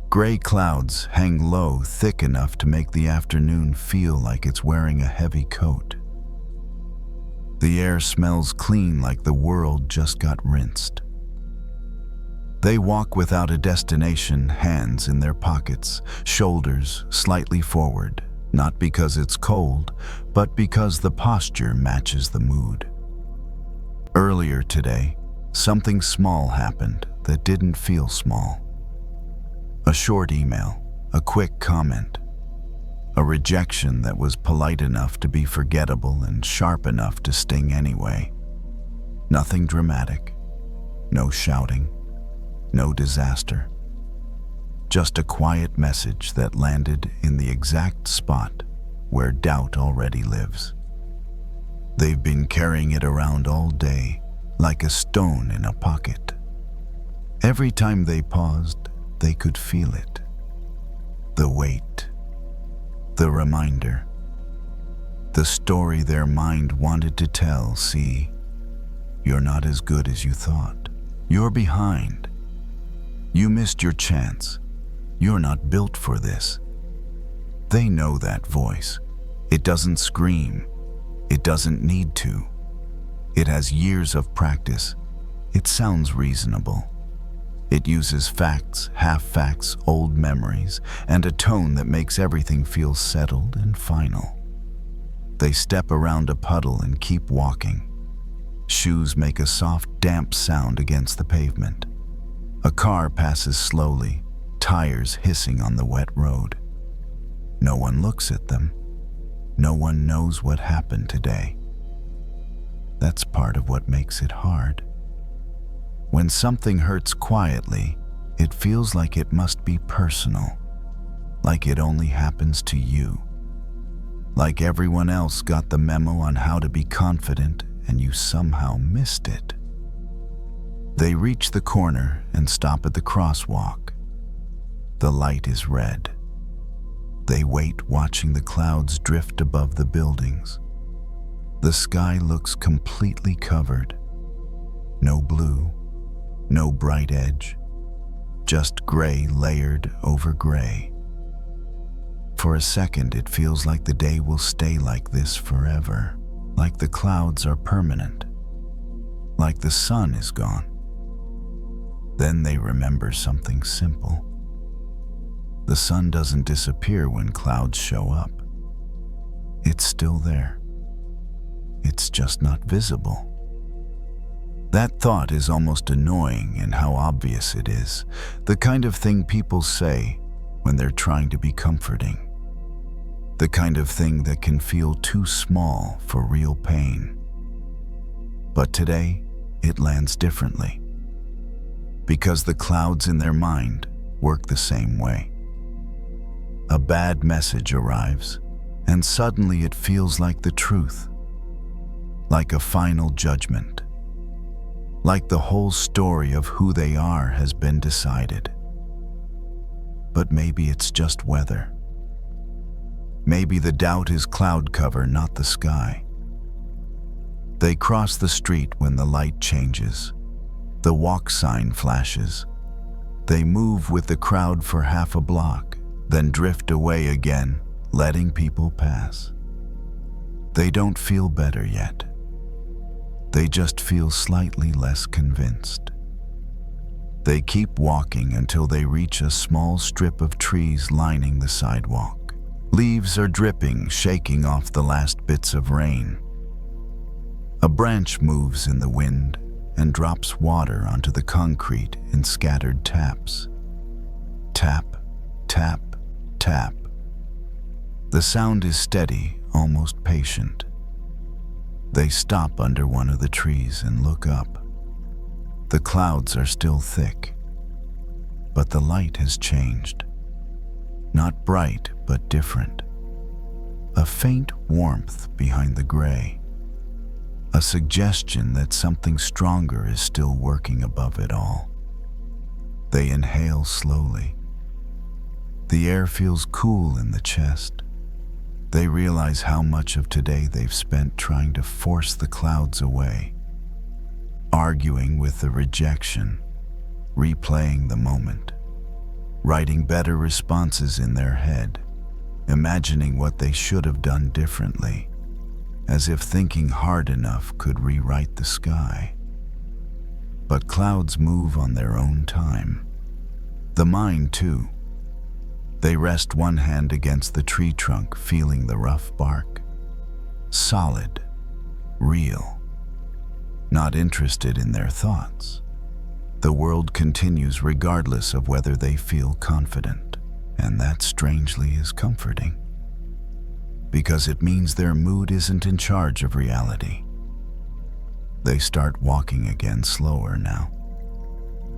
Gray clouds hang low, thick enough to make the afternoon feel like it's wearing a heavy coat. The air smells clean, like the world just got rinsed. They walk without a destination, hands in their pockets, shoulders slightly forward, not because it's cold, but because the posture matches the mood. Earlier today, something small happened that didn't feel small. A short email, a quick comment, a rejection that was polite enough to be forgettable and sharp enough to sting anyway. Nothing dramatic, no shouting, no disaster. Just a quiet message that landed in the exact spot where doubt already lives. They've been carrying it around all day, like a stone in a pocket. Every time they paused, they could feel it. The weight, the reminder, the story their mind wanted to tell. See, you're not as good as you thought. You're behind. You missed your chance. You're not built for this. They know that voice. It doesn't scream. It doesn't need to. It has years of practice. It sounds reasonable. It uses facts, half-facts, old memories, and a tone that makes everything feel settled and final. They step around a puddle and keep walking. Shoes make a soft, damp sound against the pavement. A car passes slowly, tires hissing on the wet road. No one looks at them. No one knows what happened today. That's part of what makes it hard. When something hurts quietly, it feels like it must be personal, like it only happens to you. Like everyone else got the memo on how to be confident and you somehow missed it. They reach the corner and stop at the crosswalk. The light is red. They wait, watching the clouds drift above the buildings. The sky looks completely covered. No blue, no bright edge, just gray layered over gray. For a second, it feels like the day will stay like this forever, like the clouds are permanent, like the sun is gone. Then they remember something simple. The sun doesn't disappear when clouds show up. It's still there. It's just not visible. That thought is almost annoying in how obvious it is, the kind of thing people say when they're trying to be comforting. The kind of thing that can feel too small for real pain. But today, it lands differently. Because the clouds in their mind work the same way. A bad message arrives, and suddenly it feels like the truth. Like a final judgment. Like the whole story of who they are has been decided. But maybe it's just weather. Maybe the doubt is cloud cover, not the sky. They cross the street when the light changes. The walk sign flashes. They move with the crowd for half a block, then drift away again, letting people pass. They don't feel better yet. They just feel slightly less convinced. They keep walking until they reach a small strip of trees lining the sidewalk. Leaves are dripping, shaking off the last bits of rain. A branch moves in the wind and drops water onto the concrete in scattered taps. Tap, tap, tap. The sound is steady, almost patient. They stop under one of the trees and look up. The clouds are still thick, but the light has changed. Not bright, but different. A faint warmth behind the gray. A suggestion that something stronger is still working above it all. They inhale slowly. The air feels cool in the chest. They realize how much of today they've spent trying to force the clouds away, arguing with the rejection, replaying the moment, writing better responses in their head, imagining what they should have done differently, as if thinking hard enough could rewrite the sky. But clouds move on their own time. The mind, too. They rest one hand against the tree trunk, feeling the rough bark. Solid, real, not interested in their thoughts. The world continues regardless of whether they feel confident, and that strangely is comforting. Because it means their mood isn't in charge of reality. They start walking again slower now,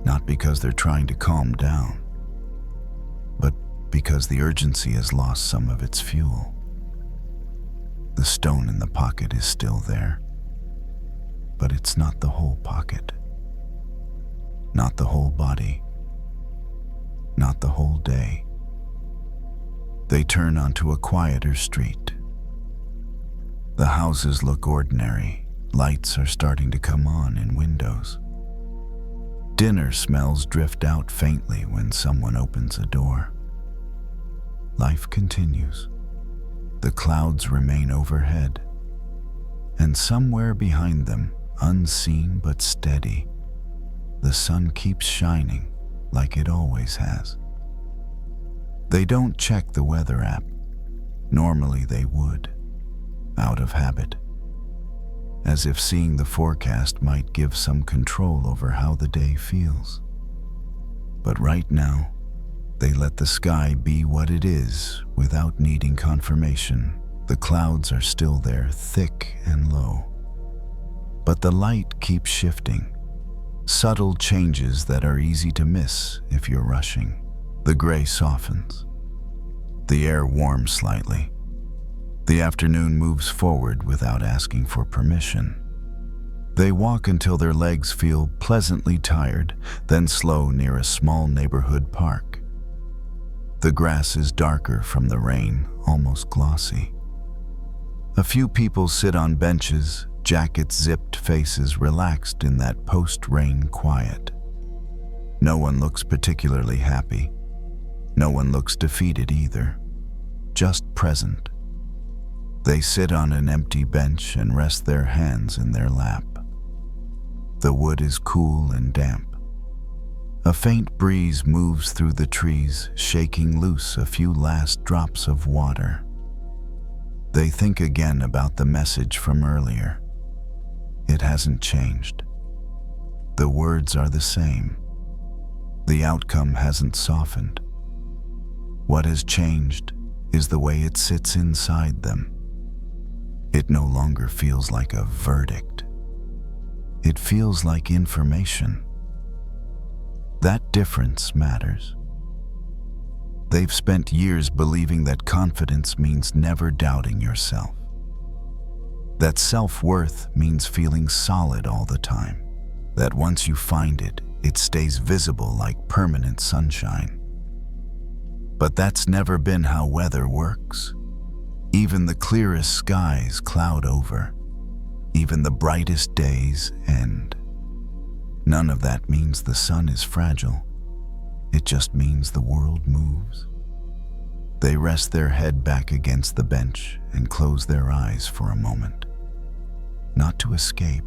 not because they're trying to calm down, but because the urgency has lost some of its fuel. The stone in the pocket is still there, but it's not the whole pocket, not the whole body, not the whole day. They turn onto a quieter street. The houses look ordinary. Lights are starting to come on in windows. Dinner smells drift out faintly when someone opens a door. Life continues. The clouds remain overhead. And somewhere behind them, unseen but steady, the sun keeps shining, like it always has. They don't check the weather app. Normally they would, out of habit, as if seeing the forecast might give some control over how the day feels. But right now, they let the sky be what it is without needing confirmation. The clouds are still there, thick and low. But the light keeps shifting. Subtle changes that are easy to miss if you're rushing. The gray softens. The air warms slightly. The afternoon moves forward without asking for permission. They walk until their legs feel pleasantly tired, then slow near a small neighborhood park. The grass is darker from the rain, almost glossy. A few people sit on benches, jackets zipped, faces relaxed in that post-rain quiet. No one looks particularly happy. No one looks defeated either, just present. They sit on an empty bench and rest their hands in their lap. The wood is cool and damp. A faint breeze moves through the trees, shaking loose a few last drops of water. They think again about the message from earlier. It hasn't changed. The words are the same. The outcome hasn't softened. What has changed is the way it sits inside them. It no longer feels like a verdict. It feels like information. That difference matters. They've spent years believing that confidence means never doubting yourself. That self-worth means feeling solid all the time. That once you find it, it stays visible like permanent sunshine. But that's never been how weather works. Even the clearest skies cloud over. Even the brightest days end. None of that means the sun is fragile. It just means the world moves. They rest their head back against the bench and close their eyes for a moment. Not to escape,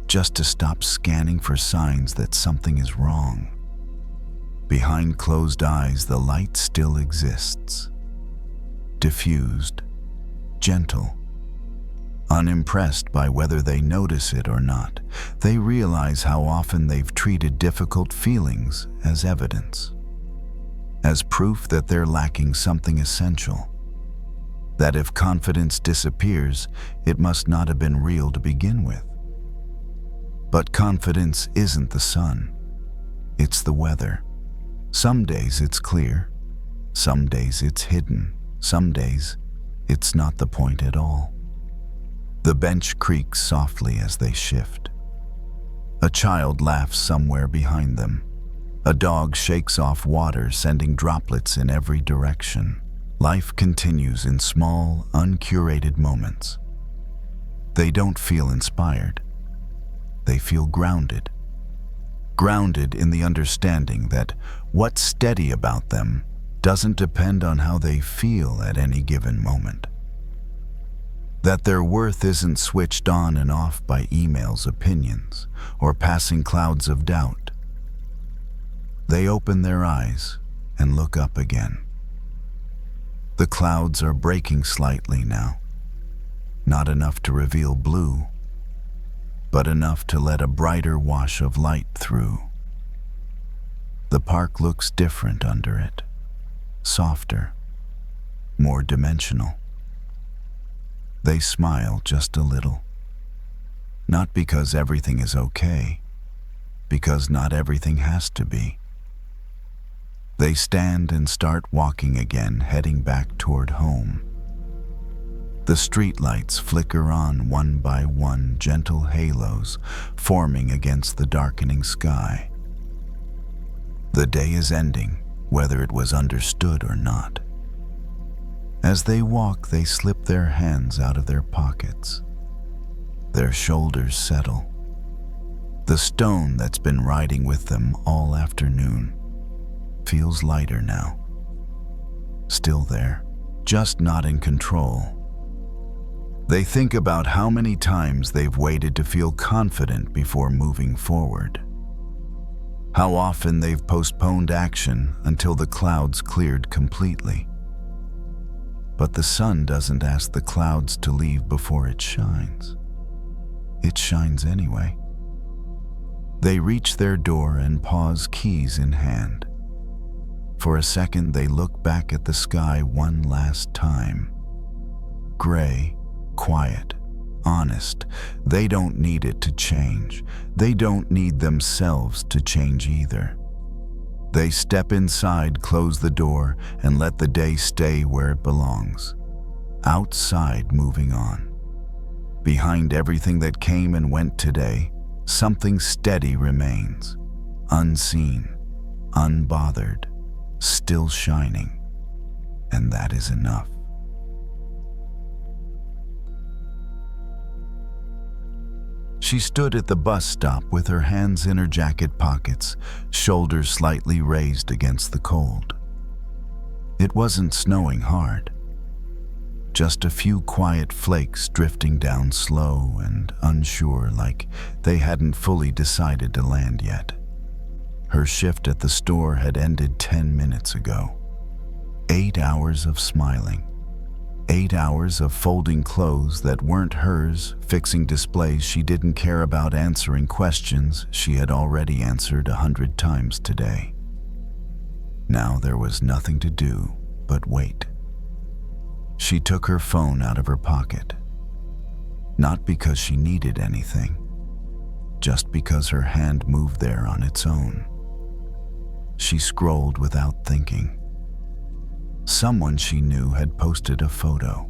just to stop scanning for signs that something is wrong. Behind closed eyes, the light still exists. Diffused, gentle. Unimpressed by whether they notice it or not, they realize how often they've treated difficult feelings as evidence, as proof that they're lacking something essential, that if confidence disappears, it must not have been real to begin with. But confidence isn't the sun, it's the weather. Some days it's clear, some days it's hidden, some days it's not the point at all. The bench creaks softly as they shift. A child laughs somewhere behind them. A dog shakes off water, sending droplets in every direction. Life continues in small, uncurated moments. They don't feel inspired. They feel grounded. Grounded in the understanding that what's steady about them doesn't depend on how they feel at any given moment. That their worth isn't switched on and off by emails, opinions, or passing clouds of doubt. They open their eyes and look up again. The clouds are breaking slightly now, not enough to reveal blue, but enough to let a brighter wash of light through. The park looks different under it, softer, more dimensional. They smile just a little. Not because everything is okay, because not everything has to be. They stand and start walking again, heading back toward home. The streetlights flicker on one by one, gentle halos forming against the darkening sky. The day is ending, whether it was understood or not. As they walk, they slip their hands out of their pockets. Their shoulders settle. The stone that's been riding with them all afternoon feels lighter now. Still there, just not in control. They think about how many times they've waited to feel confident before moving forward. How often they've postponed action until the clouds cleared completely. But the sun doesn't ask the clouds to leave before it shines. It shines anyway. They reach their door and pause, keys in hand. For a second, they look back at the sky one last time. Gray, quiet, honest. They don't need it to change. They don't need themselves to change either. They step inside, close the door, and let the day stay where it belongs. Outside, moving on. Behind everything that came and went today, something steady remains. Unseen, unbothered, still shining. And that is enough. She stood at the bus stop with her hands in her jacket pockets, shoulders slightly raised against the cold. It wasn't snowing hard. Just a few quiet flakes drifting down slow and unsure, like they hadn't fully decided to land yet. Her shift at the store had ended 10 minutes ago. 8 hours of smiling. 8 hours of folding clothes that weren't hers, fixing displays she didn't care about, answering questions she had already answered 100 times today. Now there was nothing to do but wait. She took her phone out of her pocket. Not because she needed anything, just because her hand moved there on its own. She scrolled without thinking. Someone she knew had posted a photo.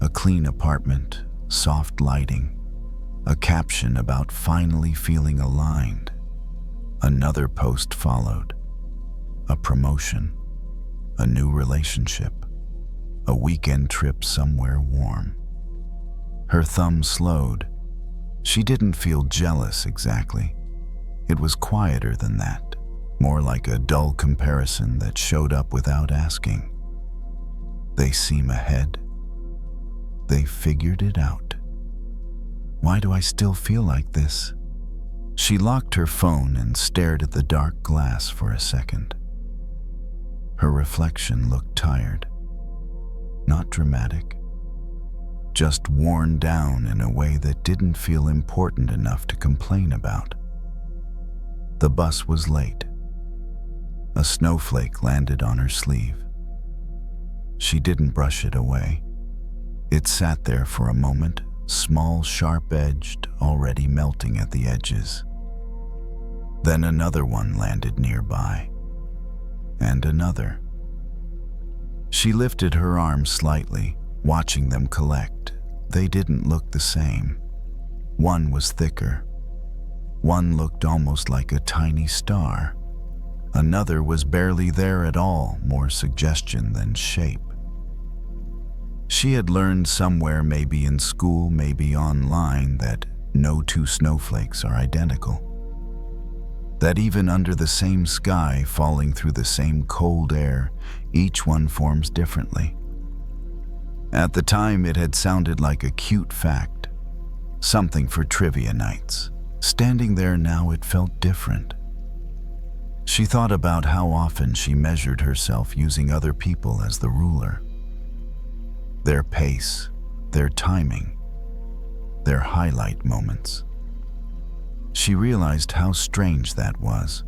A clean apartment, soft lighting, a caption about finally feeling aligned. Another post followed. A promotion, a new relationship, a weekend trip somewhere warm. Her thumb slowed. She didn't feel jealous exactly. It was quieter than that. More like a dull comparison that showed up without asking. They seem ahead. They figured it out. Why do I still feel like this? She locked her phone and stared at the dark glass for a second. Her reflection looked tired. Not dramatic. Just worn down in a way that didn't feel important enough to complain about. The bus was late. A snowflake landed on her sleeve. She didn't brush it away. It sat there for a moment, small, sharp-edged, already melting at the edges. Then another one landed nearby. And another. She lifted her arms slightly, watching them collect. They didn't look the same. One was thicker. One looked almost like a tiny star. Another was barely there at all, more suggestion than shape. She had learned somewhere, maybe in school, maybe online, that no two snowflakes are identical. That even under the same sky, falling through the same cold air, each one forms differently. At the time, it had sounded like a cute fact, something for trivia nights. Standing there now, it felt different. She thought about how often she measured herself using other people as the ruler. Their pace, their timing, their highlight moments. She realized how strange that was.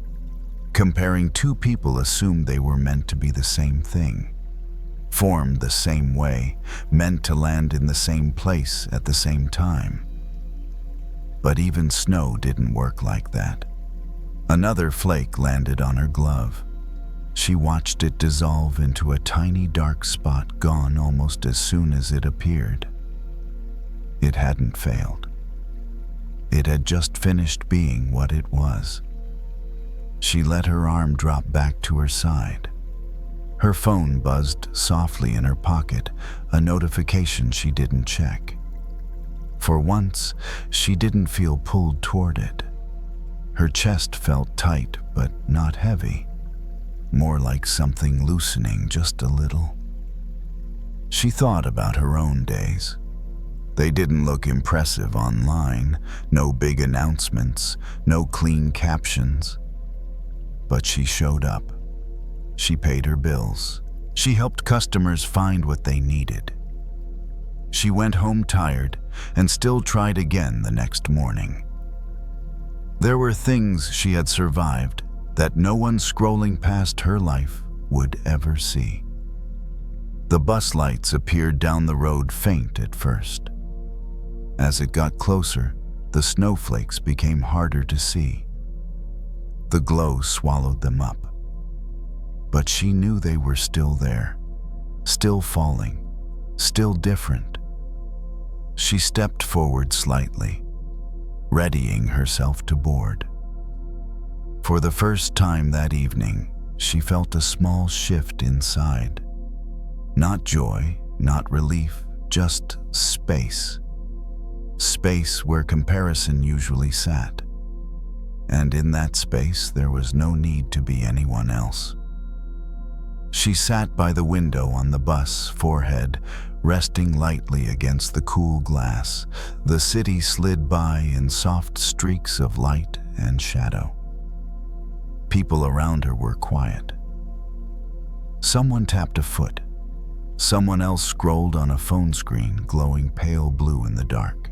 Comparing two people assumed they were meant to be the same thing, formed the same way, meant to land in the same place at the same time. But even snow didn't work like that. Another flake landed on her glove. She watched it dissolve into a tiny dark spot, gone almost as soon as it appeared. It hadn't failed. It had just finished being what it was. She let her arm drop back to her side. Her phone buzzed softly in her pocket, a notification she didn't check. For once, she didn't feel pulled toward it. Her chest felt tight, but not heavy. More like something loosening just a little. She thought about her own days. They didn't look impressive online, no big announcements, no clean captions. But she showed up. She paid her bills. She helped customers find what they needed. She went home tired and still tried again the next morning. There were things she had survived that no one scrolling past her life would ever see. The bus lights appeared down the road faint at first. As it got closer, the snowflakes became harder to see. The glow swallowed them up. But she knew they were still there, still falling, still different. She stepped forward slightly, readying herself to board. For the first time that evening, she felt a small shift inside. Not joy, not relief, just space. Space where comparison usually sat. And in that space, there was no need to be anyone else. She sat by the window on the bus, forehead resting lightly against the cool glass. The city slid by in soft streaks of light and shadow. People around her were quiet. Someone tapped a foot. Someone else scrolled on a phone screen, glowing pale blue in the dark.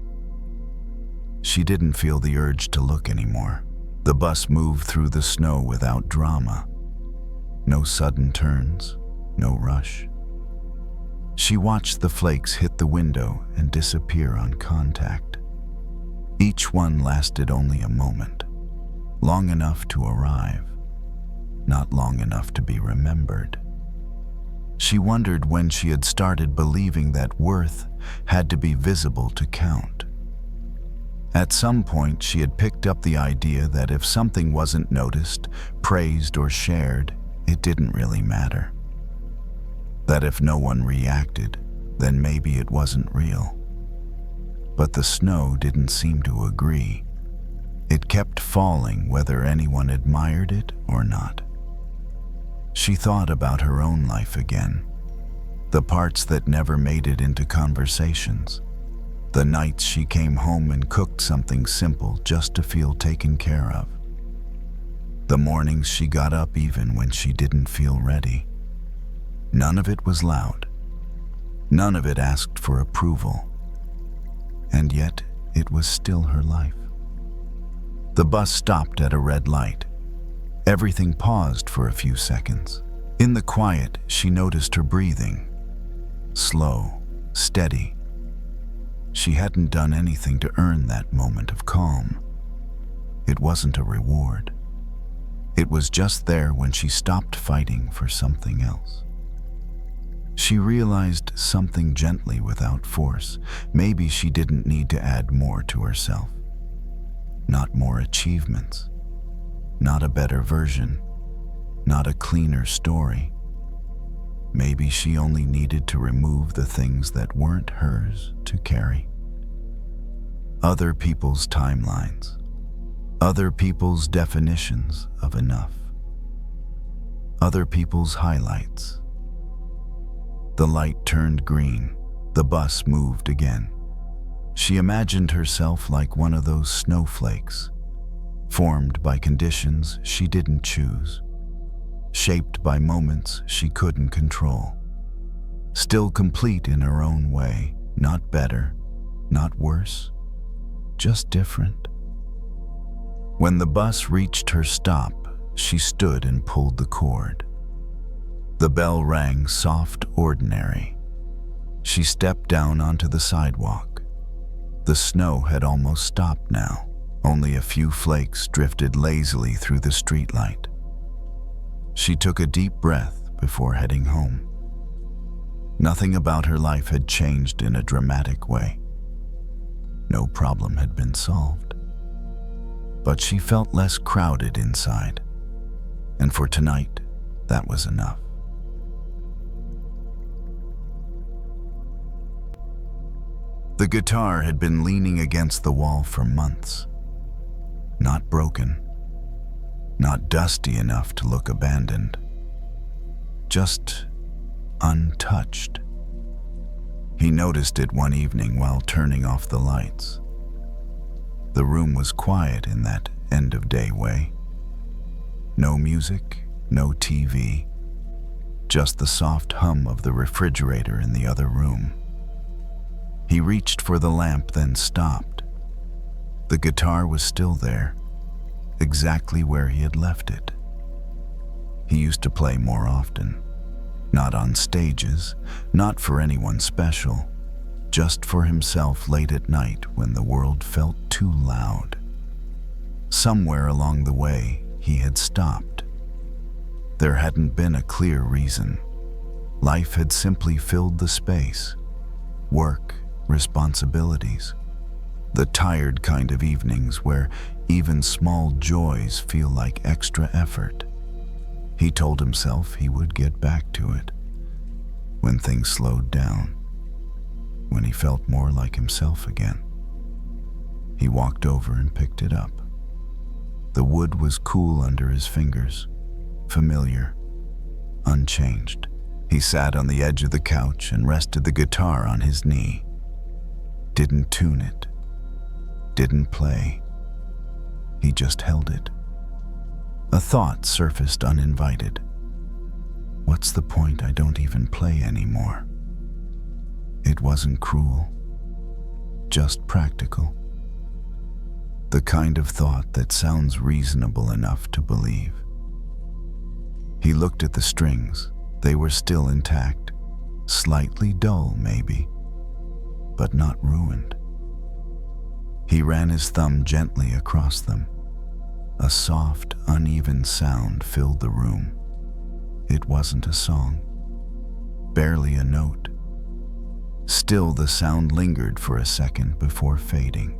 She didn't feel the urge to look anymore. The bus moved through the snow without drama. No sudden turns, no rush. She watched the flakes hit the window and disappear on contact. Each one lasted only a moment, long enough to arrive, not long enough to be remembered. She wondered when she had started believing that worth had to be visible to count. At some point, she had picked up the idea that if something wasn't noticed, praised, or shared, it didn't really matter. That if no one reacted, then maybe it wasn't real. But the snow didn't seem to agree. It kept falling whether anyone admired it or not. She thought about her own life again, the parts that never made it into conversations, the nights she came home and cooked something simple just to feel taken care of, the mornings she got up even when she didn't feel ready. None of it was loud. None of it asked for approval. And yet, it was still her life. The bus stopped at a red light. Everything paused for a few seconds. In the quiet, she noticed her breathing. Slow, steady. She hadn't done anything to earn that moment of calm. It wasn't a reward. It was just there when she stopped fighting for something else. She realized something gently without force. Maybe she didn't need to add more to herself. Not more achievements. Not a better version. Not a cleaner story. Maybe she only needed to remove the things that weren't hers to carry. Other people's timelines. Other people's definitions of enough. Other people's highlights. The light turned green. The bus moved again. She imagined herself like one of those snowflakes, formed by conditions she didn't choose, shaped by moments she couldn't control, still complete in her own way, not better, not worse, just different. When the bus reached her stop, she stood and pulled the cord. The bell rang soft, ordinary. She stepped down onto the sidewalk. The snow had almost stopped now. Only a few flakes drifted lazily through the streetlight. She took a deep breath before heading home. Nothing about her life had changed in a dramatic way. No problem had been solved. But she felt less crowded inside. And for tonight, that was enough. The guitar had been leaning against the wall for months. Not broken. Not dusty enough to look abandoned. Just untouched. He noticed it one evening while turning off the lights. The room was quiet in that end-of-day way. No music, no TV, just the soft hum of the refrigerator in the other room. He reached for the lamp, then stopped. The guitar was still there, exactly where he had left it. He used to play more often, not on stages, not for anyone special, just for himself late at night when the world felt too loud. Somewhere along the way, he had stopped. There hadn't been a clear reason. Life had simply filled the space. Work, responsibilities. The tired kind of evenings where even small joys feel like extra effort. He told himself he would get back to it when things slowed down, when he felt more like himself again. He walked over and picked it up. The wood was cool under his fingers, familiar, unchanged. He sat on the edge of the couch and rested the guitar on his knee. Didn't tune it, didn't play. He just held it. A thought surfaced uninvited. What's the point? I don't even play anymore. It wasn't cruel, just practical. The kind of thought that sounds reasonable enough to believe. He looked at the strings. They were still intact, slightly dull maybe, but not ruined. He ran his thumb gently across them. A soft, uneven sound filled the room. It wasn't a song, barely a note. Still, the sound lingered for a second before fading.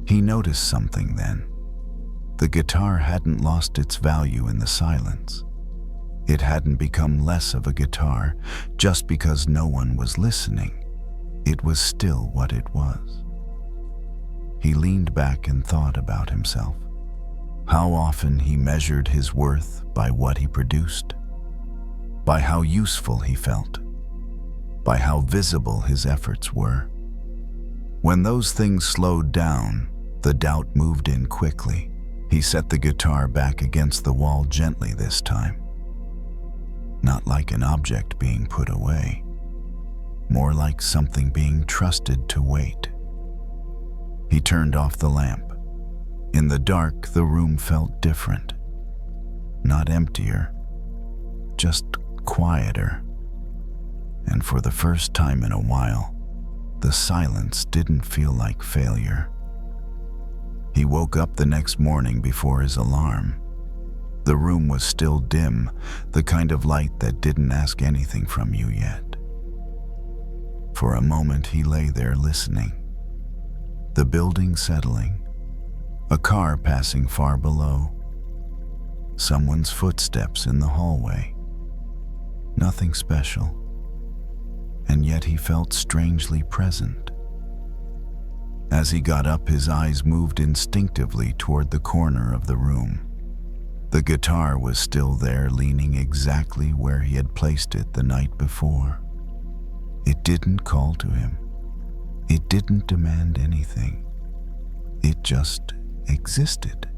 He noticed something then. The guitar hadn't lost its value in the silence. It hadn't become less of a guitar just because no one was listening. It was still what it was. He leaned back and thought about himself. How often he measured his worth by what he produced, by how useful he felt, by how visible his efforts were. When those things slowed down, the doubt moved in quickly. He set the guitar back against the wall gently this time. Not like an object being put away, more like something being trusted to wait. He turned off the lamp. In the dark, the room felt different. Not emptier, just quieter. And for the first time in a while, the silence didn't feel like failure. He woke up the next morning before his alarm. The room was still dim, the kind of light that didn't ask anything from you yet. For a moment, he lay there listening. The building settling. A car passing far below. Someone's footsteps in the hallway. Nothing special. And yet he felt strangely present. As he got up, his eyes moved instinctively toward the corner of the room. The guitar was still there, leaning exactly where he had placed it the night before. It didn't call to him. It didn't demand anything. It just existed.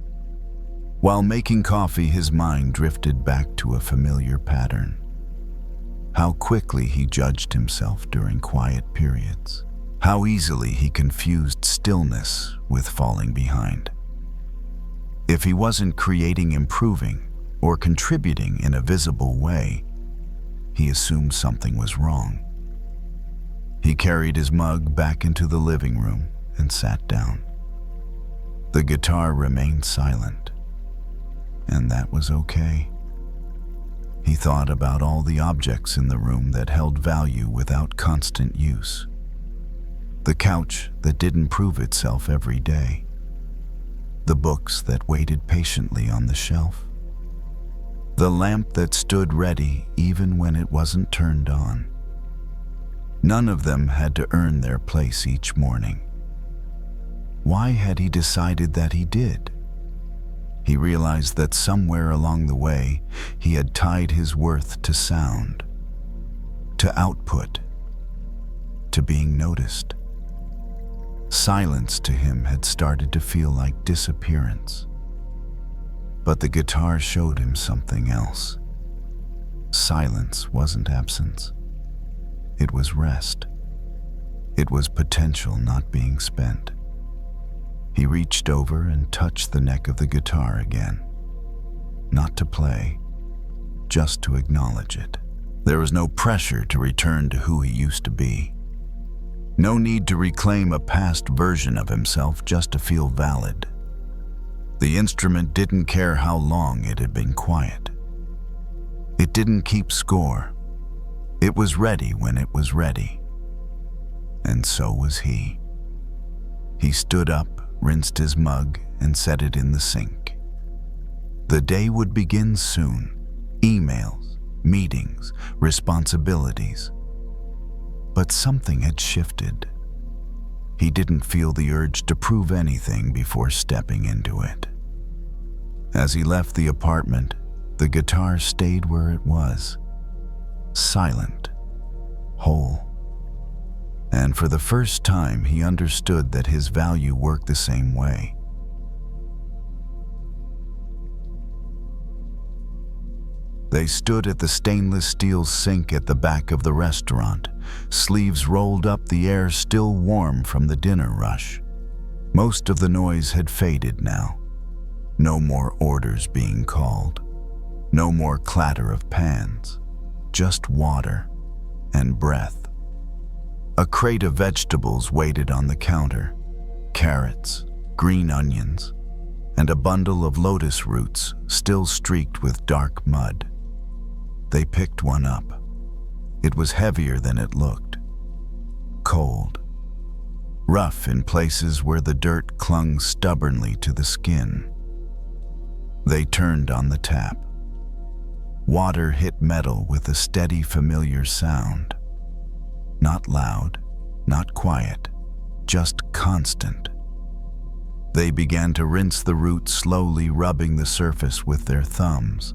While making coffee, his mind drifted back to a familiar pattern. How quickly he judged himself during quiet periods. How easily he confused stillness with falling behind. If he wasn't creating, improving, or contributing in a visible way, he assumed something was wrong. He carried his mug back into the living room and sat down. The guitar remained silent, and that was okay. He thought about all the objects in the room that held value without constant use. The couch that didn't prove itself every day. The books that waited patiently on the shelf. The lamp that stood ready even when it wasn't turned on. None of them had to earn their place each morning. Why had he decided that he did? He realized that somewhere along the way, he had tied his worth to sound, to output, to being noticed. Silence to him had started to feel like disappearance. But the guitar showed him something else. Silence wasn't absence. It was rest. It was potential not being spent. He reached over and touched the neck of the guitar again. Not to play, just to acknowledge it. There was no pressure to return to who he used to be. No need to reclaim a past version of himself just to feel valid. The instrument didn't care how long it had been quiet. It didn't keep score. It was ready when it was ready. And so was he. He stood up, rinsed his mug, and set it in the sink. The day would begin soon. Emails, meetings, responsibilities. But something had shifted. He didn't feel the urge to prove anything before stepping into it. As he left the apartment, the guitar stayed where it was, silent, whole. And for the first time, he understood that his value worked the same way. They stood at the stainless steel sink at the back of the restaurant, sleeves rolled up, the air still warm from the dinner rush. Most of the noise had faded now. No more orders being called. No more clatter of pans. Just water and breath. A crate of vegetables waited on the counter. Carrots, green onions, and a bundle of lotus roots still streaked with dark mud. They picked one up. It was heavier than it looked. Cold. Rough in places where the dirt clung stubbornly to the skin. They turned on the tap. Water hit metal with a steady, familiar sound. Not loud, not quiet, just constant. They began to rinse the root, slowly rubbing the surface with their thumbs.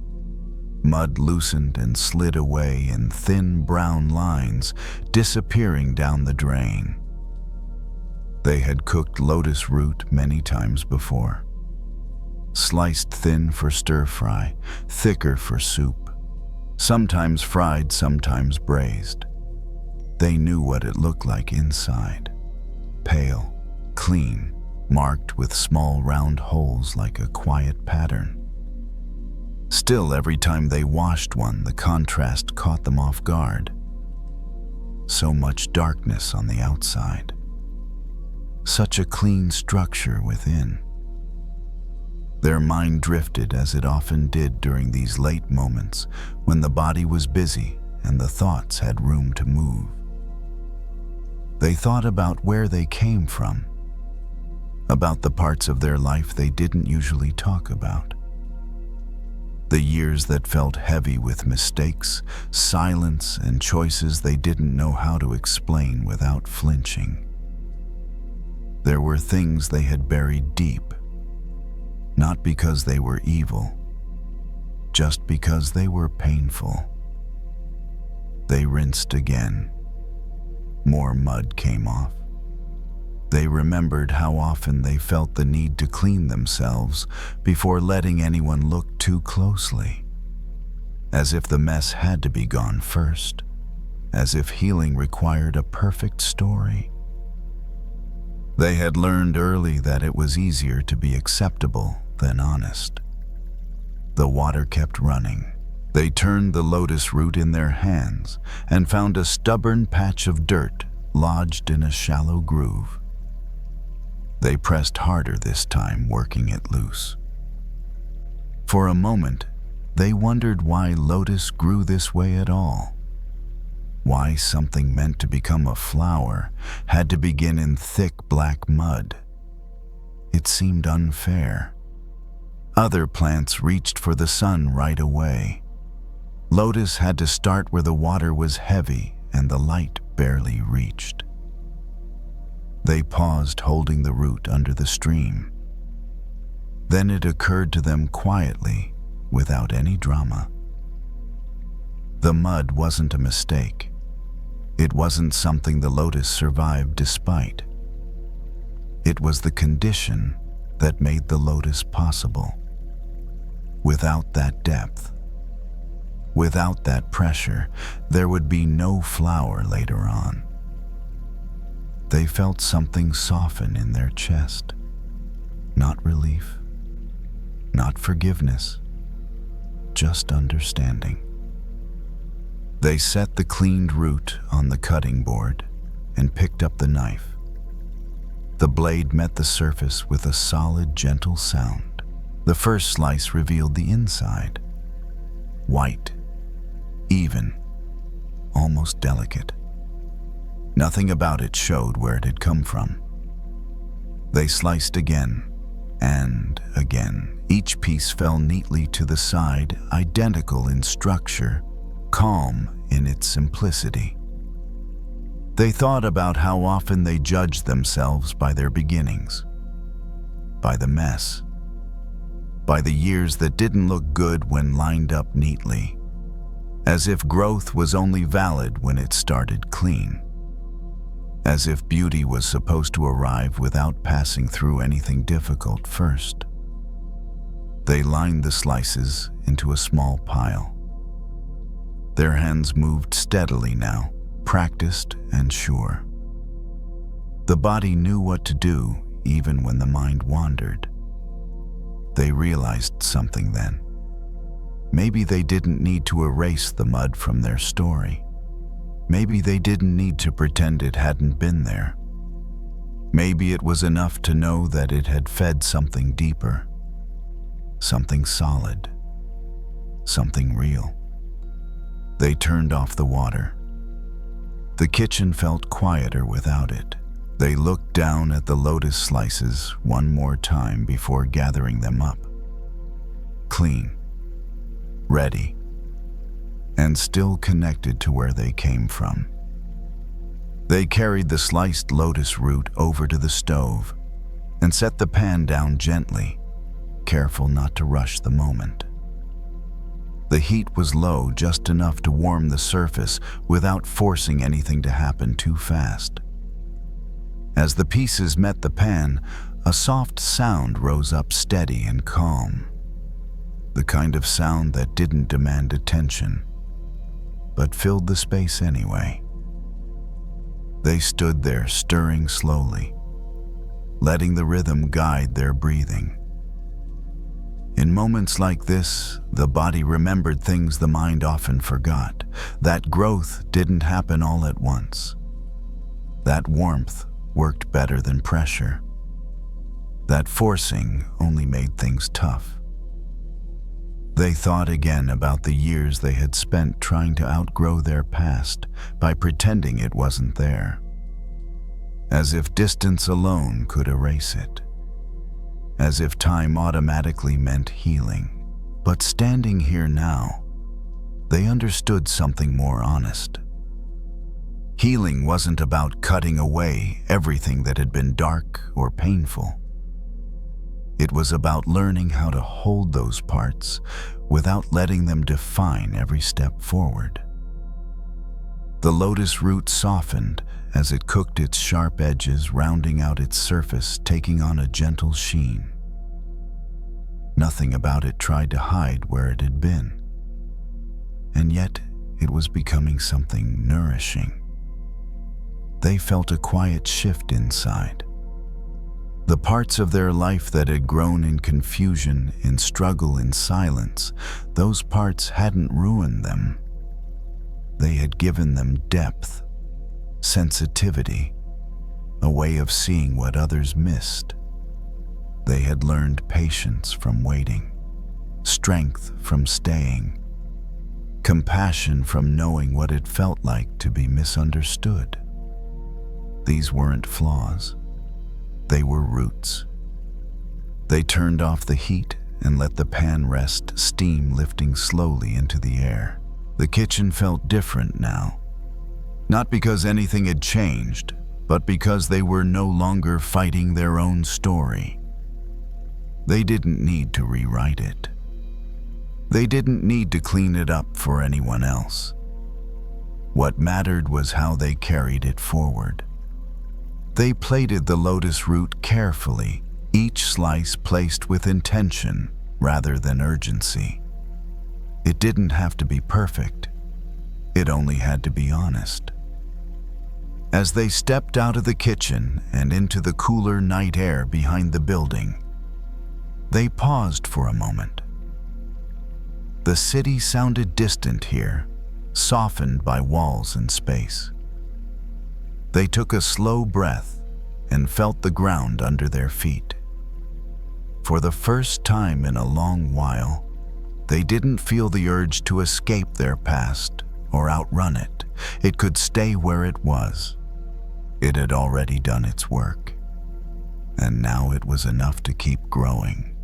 Mud loosened and slid away in thin brown lines, disappearing down the drain. They had cooked lotus root many times before. Sliced thin for stir-fry, thicker for soup. Sometimes fried, sometimes braised. They knew what it looked like inside. Pale, clean, marked with small round holes like a quiet pattern. Still, every time they washed one, the contrast caught them off guard. So much darkness on the outside. Such a clean structure within. Their mind drifted, as it often did during these late moments when the body was busy and the thoughts had room to move. They thought about where they came from, about the parts of their life they didn't usually talk about. The years that felt heavy with mistakes, silence, and choices they didn't know how to explain without flinching. There were things they had buried deep, not because they were evil, just because they were painful. They rinsed again. More mud came off. They remembered how often they felt the need to clean themselves before letting anyone look too closely. As if the mess had to be gone first. As if healing required a perfect story. They had learned early that it was easier to be acceptable than honest. The water kept running. They turned the lotus root in their hands and found a stubborn patch of dirt lodged in a shallow groove. They pressed harder this time, working it loose. For a moment, they wondered why lotus grew this way at all. Why something meant to become a flower had to begin in thick black mud. It seemed unfair. Other plants reached for the sun right away. Lotus had to start where the water was heavy and the light barely reached. They paused, holding the root under the stream. Then it occurred to them quietly, without any drama. The mud wasn't a mistake. It wasn't something the lotus survived despite. It was the condition that made the lotus possible. Without that depth, without that pressure, there would be no flower later on. They felt something soften in their chest. Not relief, not forgiveness, just understanding. They set the cleaned root on the cutting board and picked up the knife. The blade met the surface with a solid, gentle sound. The first slice revealed the inside. White, even, almost delicate. Nothing about it showed where it had come from. They sliced again and again. Each piece fell neatly to the side, identical in structure, calm in its simplicity. They thought about how often they judged themselves by their beginnings, by the mess, by the years that didn't look good when lined up neatly, as if growth was only valid when it started clean, as if beauty was supposed to arrive without passing through anything difficult first. They lined the slices into a small pile. Their hands moved steadily now, practiced and sure. The body knew what to do even when the mind wandered. They realized something then. Maybe they didn't need to erase the mud from their story. Maybe they didn't need to pretend it hadn't been there. Maybe it was enough to know that it had fed something deeper, something solid, something real. They turned off the water. The kitchen felt quieter without it. They looked down at the lotus slices one more time before gathering them up. Clean, ready, and still connected to where they came from. They carried the sliced lotus root over to the stove and set the pan down gently, careful not to rush the moment. The heat was low, just enough to warm the surface without forcing anything to happen too fast. As the pieces met the pan, a soft sound rose up, steady and calm. The kind of sound that didn't demand attention, but filled the space anyway. They stood there, stirring slowly, letting the rhythm guide their breathing. In moments like this, the body remembered things the mind often forgot. That growth didn't happen all at once. That warmth worked better than pressure. That forcing only made things tough. They thought again about the years they had spent trying to outgrow their past by pretending it wasn't there, as if distance alone could erase it, as if time automatically meant healing. But standing here now, they understood something more honest. Healing wasn't about cutting away everything that had been dark or painful. It was about learning how to hold those parts without letting them define every step forward. The lotus root softened as it cooked its sharp edges, rounding out its surface, taking on a gentle sheen. Nothing about it tried to hide where it had been. And yet, it was becoming something nourishing. They felt a quiet shift inside. The parts of their life that had grown in confusion, in struggle, in silence, those parts hadn't ruined them. They had given them depth, sensitivity, a way of seeing what others missed. They had learned patience from waiting, strength from staying, compassion from knowing what it felt like to be misunderstood. These weren't flaws. They were roots. They turned off the heat and let the pan rest, steam lifting slowly into the air. The kitchen felt different now. Not because anything had changed, but because they were no longer fighting their own story. They didn't need to rewrite it. They didn't need to clean it up for anyone else. What mattered was how they carried it forward. They plated the lotus root carefully, each slice placed with intention, rather than urgency. It didn't have to be perfect. It only had to be honest. As they stepped out of the kitchen and into the cooler night air behind the building, they paused for a moment. The city sounded distant here, softened by walls and space. They took a slow breath and felt the ground under their feet. For the first time in a long while, they didn't feel the urge to escape their past or outrun it. It could stay where it was. It had already done its work, and now it was enough to keep growing.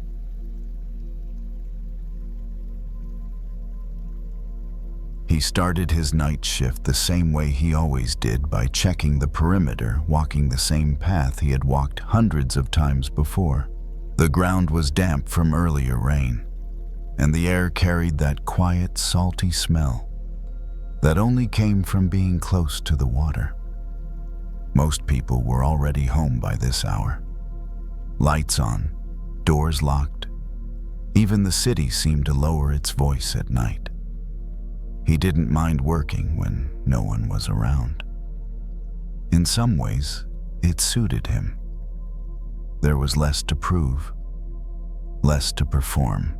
He started his night shift the same way he always did, by checking the perimeter, walking the same path he had walked hundreds of times before. The ground was damp from earlier rain, and the air carried that quiet, salty smell that only came from being close to the water. Most people were already home by this hour. Lights on, doors locked. Even the city seemed to lower its voice at night. He didn't mind working when no one was around. In some ways, it suited him. There was less to prove, less to perform.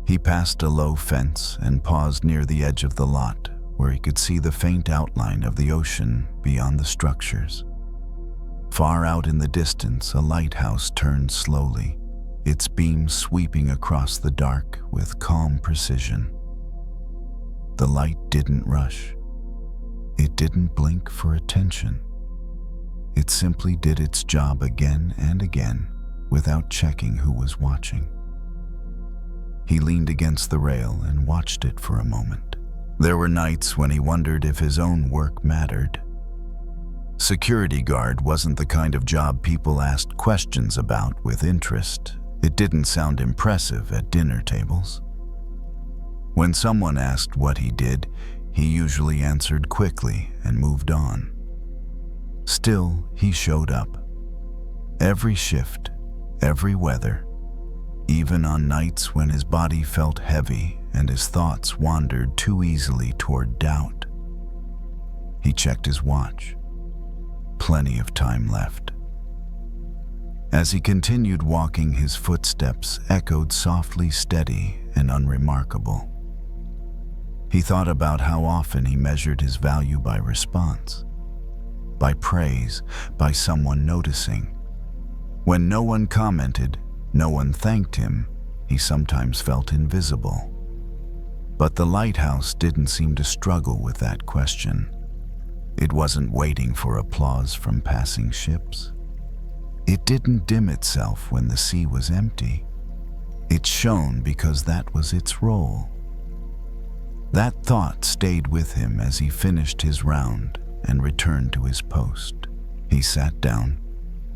He passed a low fence and paused near the edge of the lot, where he could see the faint outline of the ocean beyond the structures. Far out in the distance, a lighthouse turned slowly, its beams sweeping across the dark with calm precision. The light didn't rush. It didn't blink for attention. It simply did its job again and again without checking who was watching. He leaned against the rail and watched it for a moment. There were nights when he wondered if his own work mattered. Security guard wasn't the kind of job people asked questions about with interest. It didn't sound impressive at dinner tables. When someone asked what he did, he usually answered quickly and moved on. Still, he showed up. Every shift, every weather, even on nights when his body felt heavy and his thoughts wandered too easily toward doubt. He checked his watch. Plenty of time left. As he continued walking, his footsteps echoed softly, steady and unremarkable. He thought about how often he measured his value by response, by praise, by someone noticing. When no one commented, no one thanked him, he sometimes felt invisible. But the lighthouse didn't seem to struggle with that question. It wasn't waiting for applause from passing ships. It didn't dim itself when the sea was empty. It shone because that was its role. That thought stayed with him as he finished his round and returned to his post. He sat down,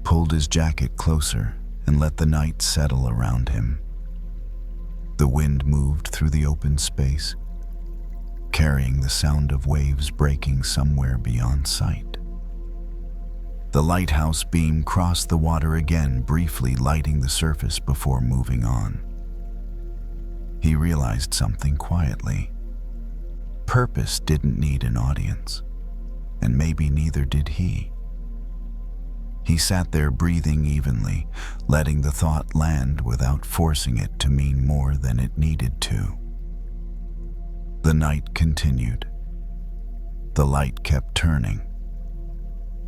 pulled his jacket closer, and let the night settle around him. The wind moved through the open space, carrying the sound of waves breaking somewhere beyond sight. The lighthouse beam crossed the water again, briefly lighting the surface before moving on. He realized something quietly. Purpose didn't need an audience, and maybe neither did he. He sat there breathing evenly, letting the thought land without forcing it to mean more than it needed to. The night continued. The light kept turning.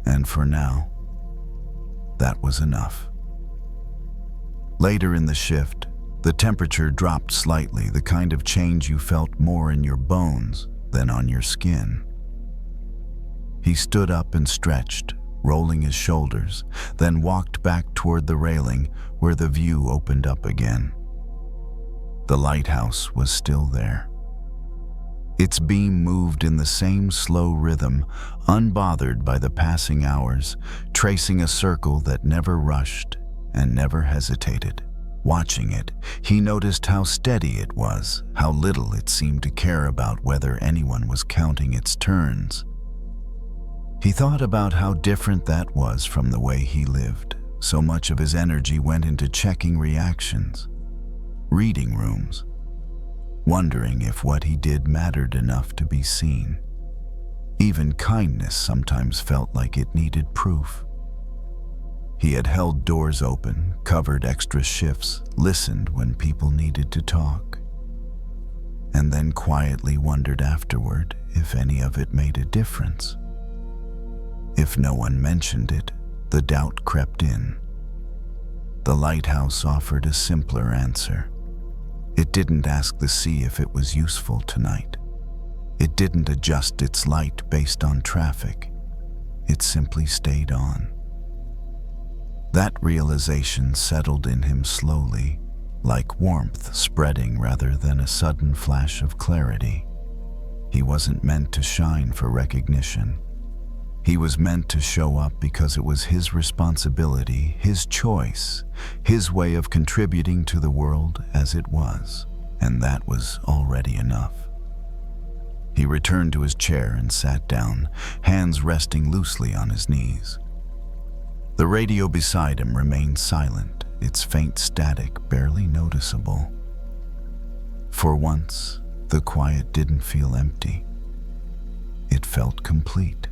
And for now, that was enough. Later in the shift, the temperature dropped slightly, the kind of change you felt more in your bones than on your skin. He stood up and stretched, rolling his shoulders, then walked back toward the railing where the view opened up again. The lighthouse was still there. Its beam moved in the same slow rhythm, unbothered by the passing hours, tracing a circle that never rushed and never hesitated. Watching it, he noticed how steady it was, how little it seemed to care about whether anyone was counting its turns. He thought about how different that was from the way he lived. So much of his energy went into checking reactions, reading rooms, wondering if what he did mattered enough to be seen. Even kindness sometimes felt like it needed proof. He had held doors open, covered extra shifts, listened when people needed to talk, and then quietly wondered afterward if any of it made a difference. If no one mentioned it, the doubt crept in. The lighthouse offered a simpler answer. It didn't ask the sea if it was useful tonight. It didn't adjust its light based on traffic. It simply stayed on. That realization settled in him slowly, like warmth spreading rather than a sudden flash of clarity. He wasn't meant to shine for recognition. He was meant to show up because it was his responsibility, his choice, his way of contributing to the world as it was, and that was already enough. He returned to his chair and sat down, hands resting loosely on his knees. The radio beside him remained silent, its faint static barely noticeable. For once, the quiet didn't feel empty. It felt complete.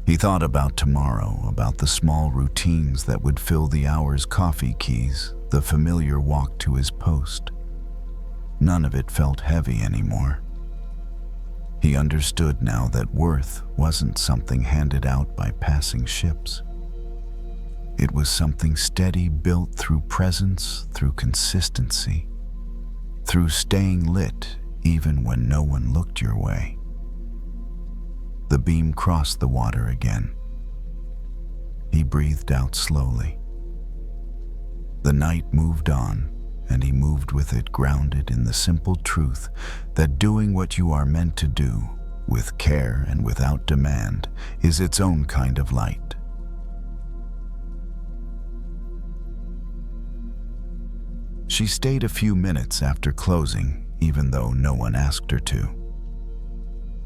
He thought about tomorrow, about the small routines that would fill the hour's coffee keys, the familiar walk to his post. None of it felt heavy anymore. He understood now that worth wasn't something handed out by passing ships. It was something steady, built through presence, through consistency, through staying lit even when no one looked your way. The beam crossed the water again. He breathed out slowly. The night moved on, and he moved with it, grounded in the simple truth that doing what you are meant to do, with care and without demand, is its own kind of light. She stayed a few minutes after closing, even though no one asked her to.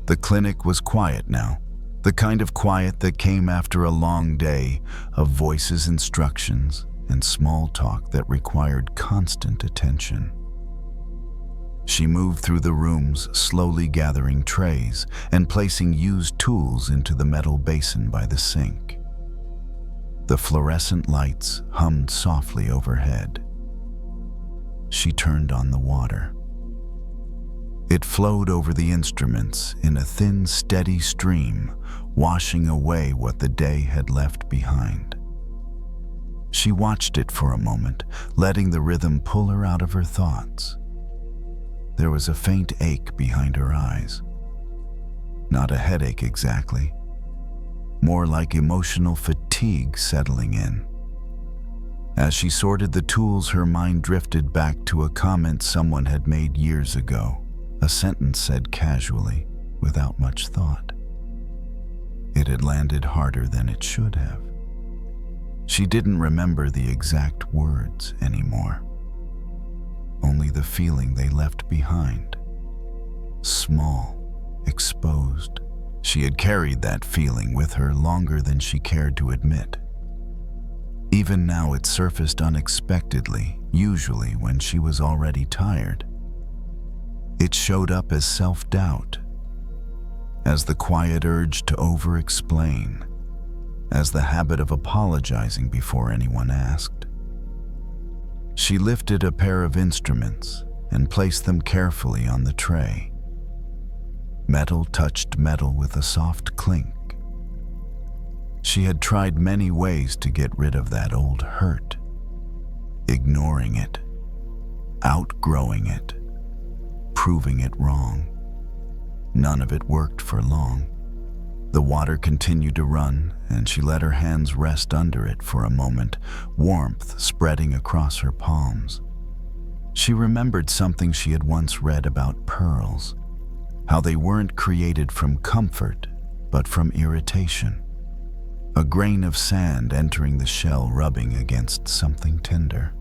The clinic was quiet now, the kind of quiet that came after a long day of voices, instructions, and small talk that required constant attention. She moved through the rooms, slowly gathering trays and placing used tools into the metal basin by the sink. The fluorescent lights hummed softly overhead. She turned on the water. It flowed over the instruments in a thin, steady stream, washing away what the day had left behind. She watched it for a moment, letting the rhythm pull her out of her thoughts. There was a faint ache behind her eyes. Not a headache exactly, more like emotional fatigue settling in. As she sorted the tools, her mind drifted back to a comment someone had made years ago, a sentence said casually, without much thought. It had landed harder than it should have. She didn't remember the exact words anymore, only the feeling they left behind. Small, exposed. She had carried that feeling with her longer than she cared to admit. Even now it surfaced unexpectedly, usually when she was already tired. It showed up as self-doubt, as the quiet urge to over-explain, as the habit of apologizing before anyone asked. She lifted a pair of instruments and placed them carefully on the tray. Metal touched metal with a soft clink. She had tried many ways to get rid of that old hurt, ignoring it, outgrowing it, proving it wrong. None of it worked for long. The water continued to run, and she let her hands rest under it for a moment, warmth spreading across her palms. She remembered something she had once read about pearls, how they weren't created from comfort, but from irritation. A grain of sand entering the shell, rubbing against something tender.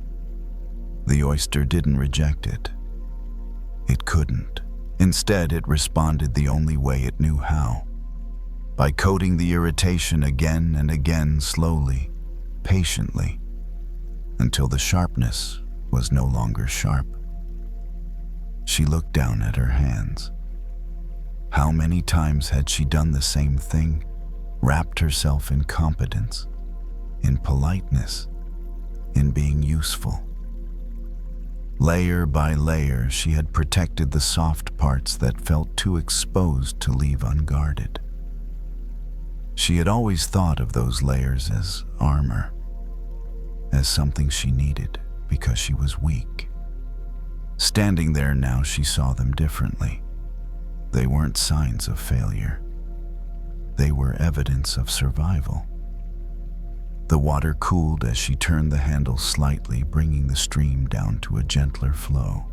The oyster didn't reject it. It couldn't. Instead, it responded the only way it knew how, by coating the irritation again and again, slowly, patiently, until the sharpness was no longer sharp. She looked down at her hands. How many times had she done the same thing, wrapped herself in competence, in politeness, in being useful? Layer by layer, she had protected the soft parts that felt too exposed to leave unguarded. She had always thought of those layers as armor, as something she needed because she was weak. Standing there now, she saw them differently. They weren't signs of failure. They were evidence of survival. The water cooled as she turned the handle slightly, bringing the stream down to a gentler flow.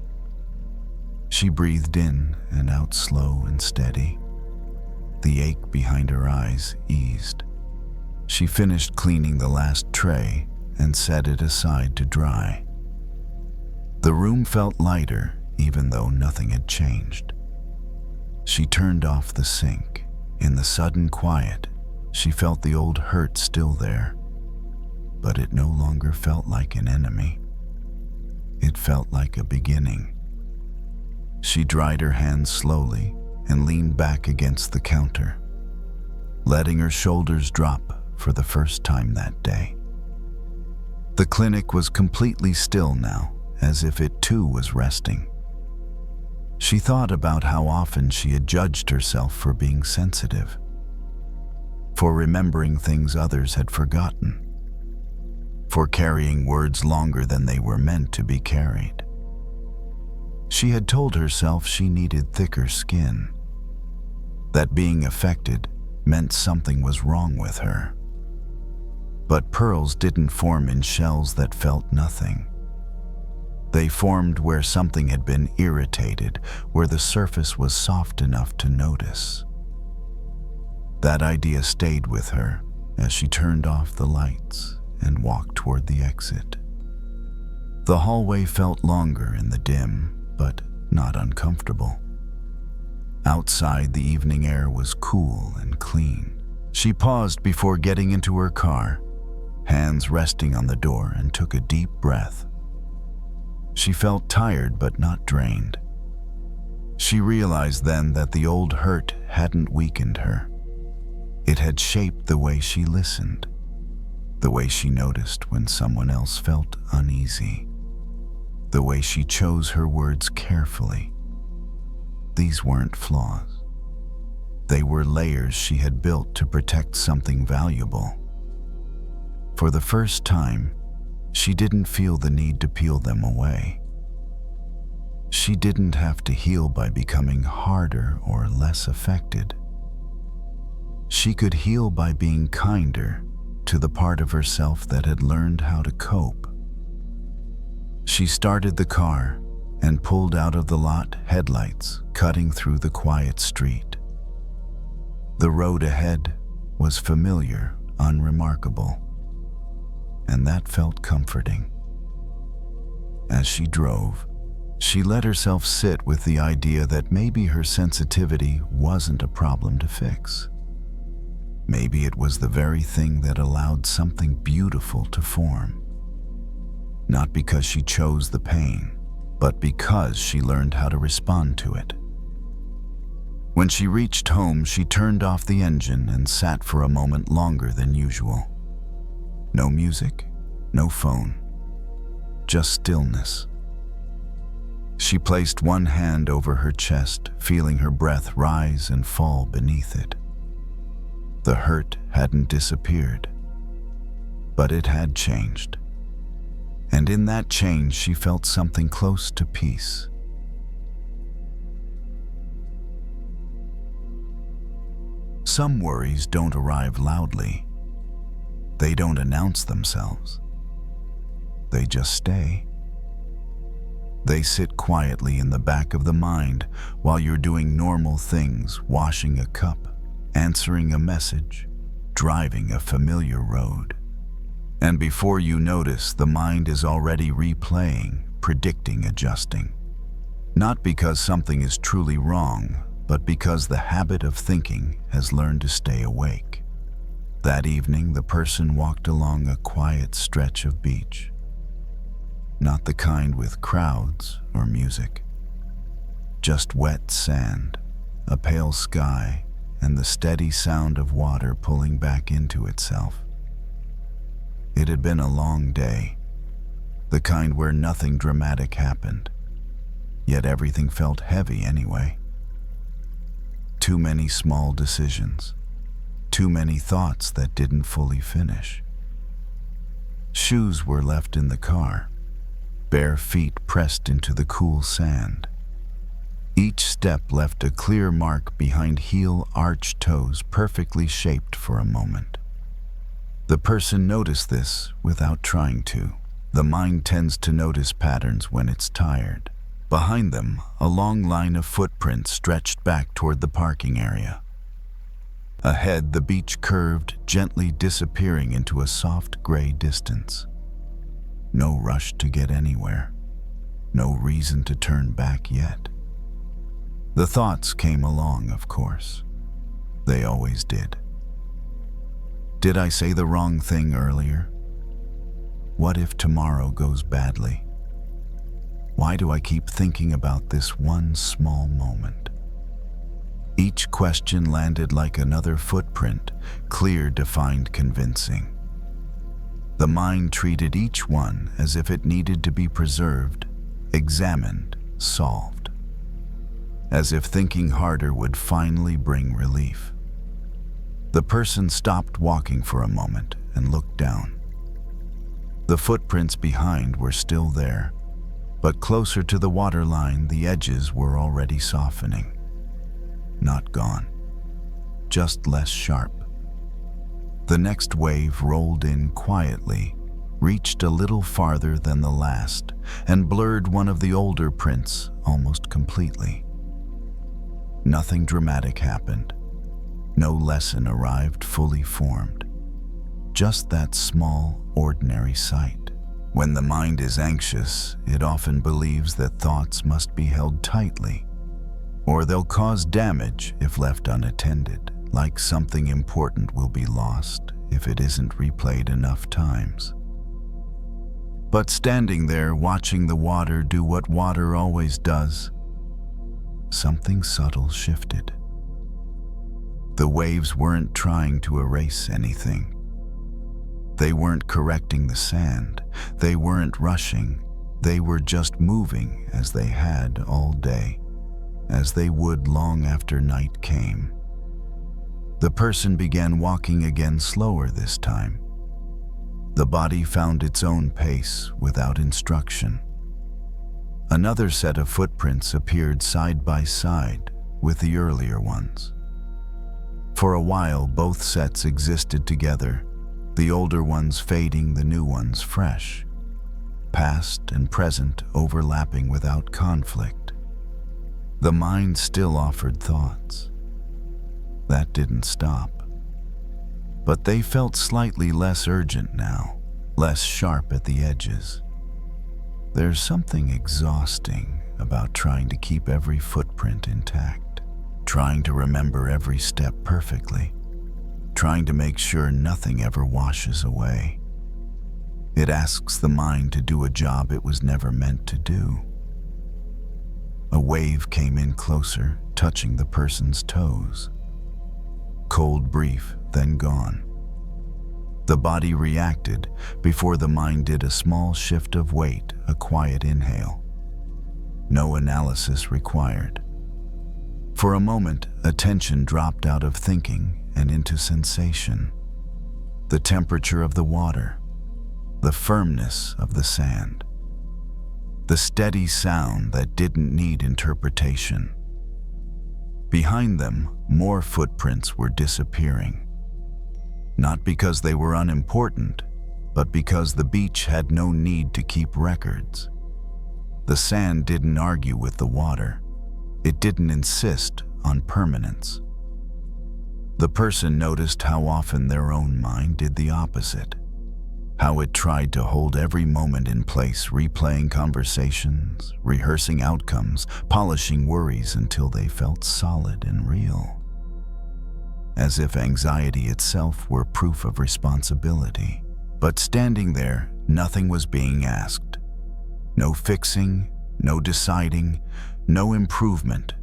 She breathed in and out slow and steady. The ache behind her eyes eased. She finished cleaning the last tray and set it aside to dry. The room felt lighter, even though nothing had changed. She turned off the sink. In the sudden quiet, she felt the old hurt still there, but it no longer felt like an enemy. It felt like a beginning. She dried her hands slowly and leaned back against the counter, letting her shoulders drop for the first time that day. The clinic was completely still now, as if it too was resting. She thought about how often she had judged herself for being sensitive, for remembering things others had forgotten, for carrying words longer than they were meant to be carried. She had told herself she needed thicker skin, that being affected meant something was wrong with her. But pearls didn't form in shells that felt nothing. They formed where something had been irritated, where the surface was soft enough to notice. That idea stayed with her as she turned off the lights and walked toward the exit. The hallway felt longer in the dim, but not uncomfortable. Outside, the evening air was cool and clean. She paused before getting into her car, hands resting on the door, and took a deep breath. She felt tired but not drained. She realized then that the old hurt hadn't weakened her. It had shaped the way she listened, the way she noticed when someone else felt uneasy, the way she chose her words carefully. These weren't flaws. They were layers she had built to protect something valuable. For the first time, she didn't feel the need to peel them away. She didn't have to heal by becoming harder or less affected. She could heal by being kinder to the part of herself that had learned how to cope. She started the car and pulled out of the lot, headlights cutting through the quiet street. The road ahead was familiar, unremarkable, and that felt comforting. As she drove, she let herself sit with the idea that maybe her sensitivity wasn't a problem to fix. Maybe it was the very thing that allowed something beautiful to form. Not because she chose the pain, but because she learned how to respond to it. When she reached home, she turned off the engine and sat for a moment longer than usual. No music, no phone, just stillness. She placed one hand over her chest, feeling her breath rise and fall beneath it. The hurt hadn't disappeared, but it had changed. And in that change, she felt something close to peace. Some worries don't arrive loudly. They don't announce themselves. They just stay. They sit quietly in the back of the mind while you're doing normal things, washing a cup, answering a message, driving a familiar road. And before you notice, the mind is already replaying, predicting, adjusting. Not because something is truly wrong, but because the habit of thinking has learned to stay awake. That evening, the person walked along a quiet stretch of beach. not the kind with crowds or music. Just wet sand, a pale sky, and the steady sound of water pulling back into itself. It had been a long day, the kind where nothing dramatic happened, yet everything felt heavy anyway. Too many small decisions, too many thoughts that didn't fully finish. Shoes were left in the car, bare feet pressed into the cool sand. Each step left a clear mark behind heel-arched toes perfectly shaped for a moment. The person noticed this without trying to. The mind tends to notice patterns when it's tired. Behind them, a long line of footprints stretched back toward the parking area. Ahead, the beach curved, gently disappearing into a soft gray distance. No rush to get anywhere. No reason to turn back yet. The thoughts came along, of course. They always did. Did I say the wrong thing earlier? What if tomorrow goes badly? Why do I keep thinking about this one small moment? Each question landed like another footprint, clear, defined, convincing. The mind treated each one as if it needed to be preserved, examined, solved. As if thinking harder would finally bring relief. The person stopped walking for a moment and looked down. The footprints behind were still there, but closer to the waterline, the edges were already softening. Not gone, just less sharp. The next wave rolled in quietly, reached a little farther than the last, and blurred one of the older prints almost completely. Nothing dramatic happened. No lesson arrived fully formed. Just that small, ordinary sight. When the mind is anxious, it often believes that thoughts must be held tightly, or they'll cause damage if left unattended, like something important will be lost if it isn't replayed enough times. But standing there watching the water do what water always does, something subtle shifted. The waves weren't trying to erase anything. They weren't correcting the sand. They weren't rushing. They were just moving as they had all day, as they would long after night came. The person began walking again, slower this time. The body found its own pace without instruction. Another set of footprints appeared side by side with the earlier ones. For a while, both sets existed together, the older ones fading, the new ones fresh, past and present overlapping without conflict. The mind still offered thoughts. That didn't stop. But they felt slightly less urgent now, less sharp at the edges. There's something exhausting about trying to keep every footprint intact, trying to remember every step perfectly, trying to make sure nothing ever washes away. It asks the mind to do a job it was never meant to do. A wave came in closer, touching the person's toes. Cold, brief, then gone. The body reacted before the mind did a small shift of weight, a quiet inhale. No analysis required. For a moment, attention dropped out of thinking and into sensation. The temperature of the water, the firmness of the sand, the steady sound that didn't need interpretation. Behind them, more footprints were disappearing. Not because they were unimportant, but because the beach had no need to keep records. The sand didn't argue with the water. It didn't insist on permanence. The person noticed how often their own mind did the opposite, how it tried to hold every moment in place, replaying conversations, rehearsing outcomes, polishing worries until they felt solid and real. As if anxiety itself were proof of responsibility. But standing there, nothing was being asked. No fixing, no deciding, no improvement.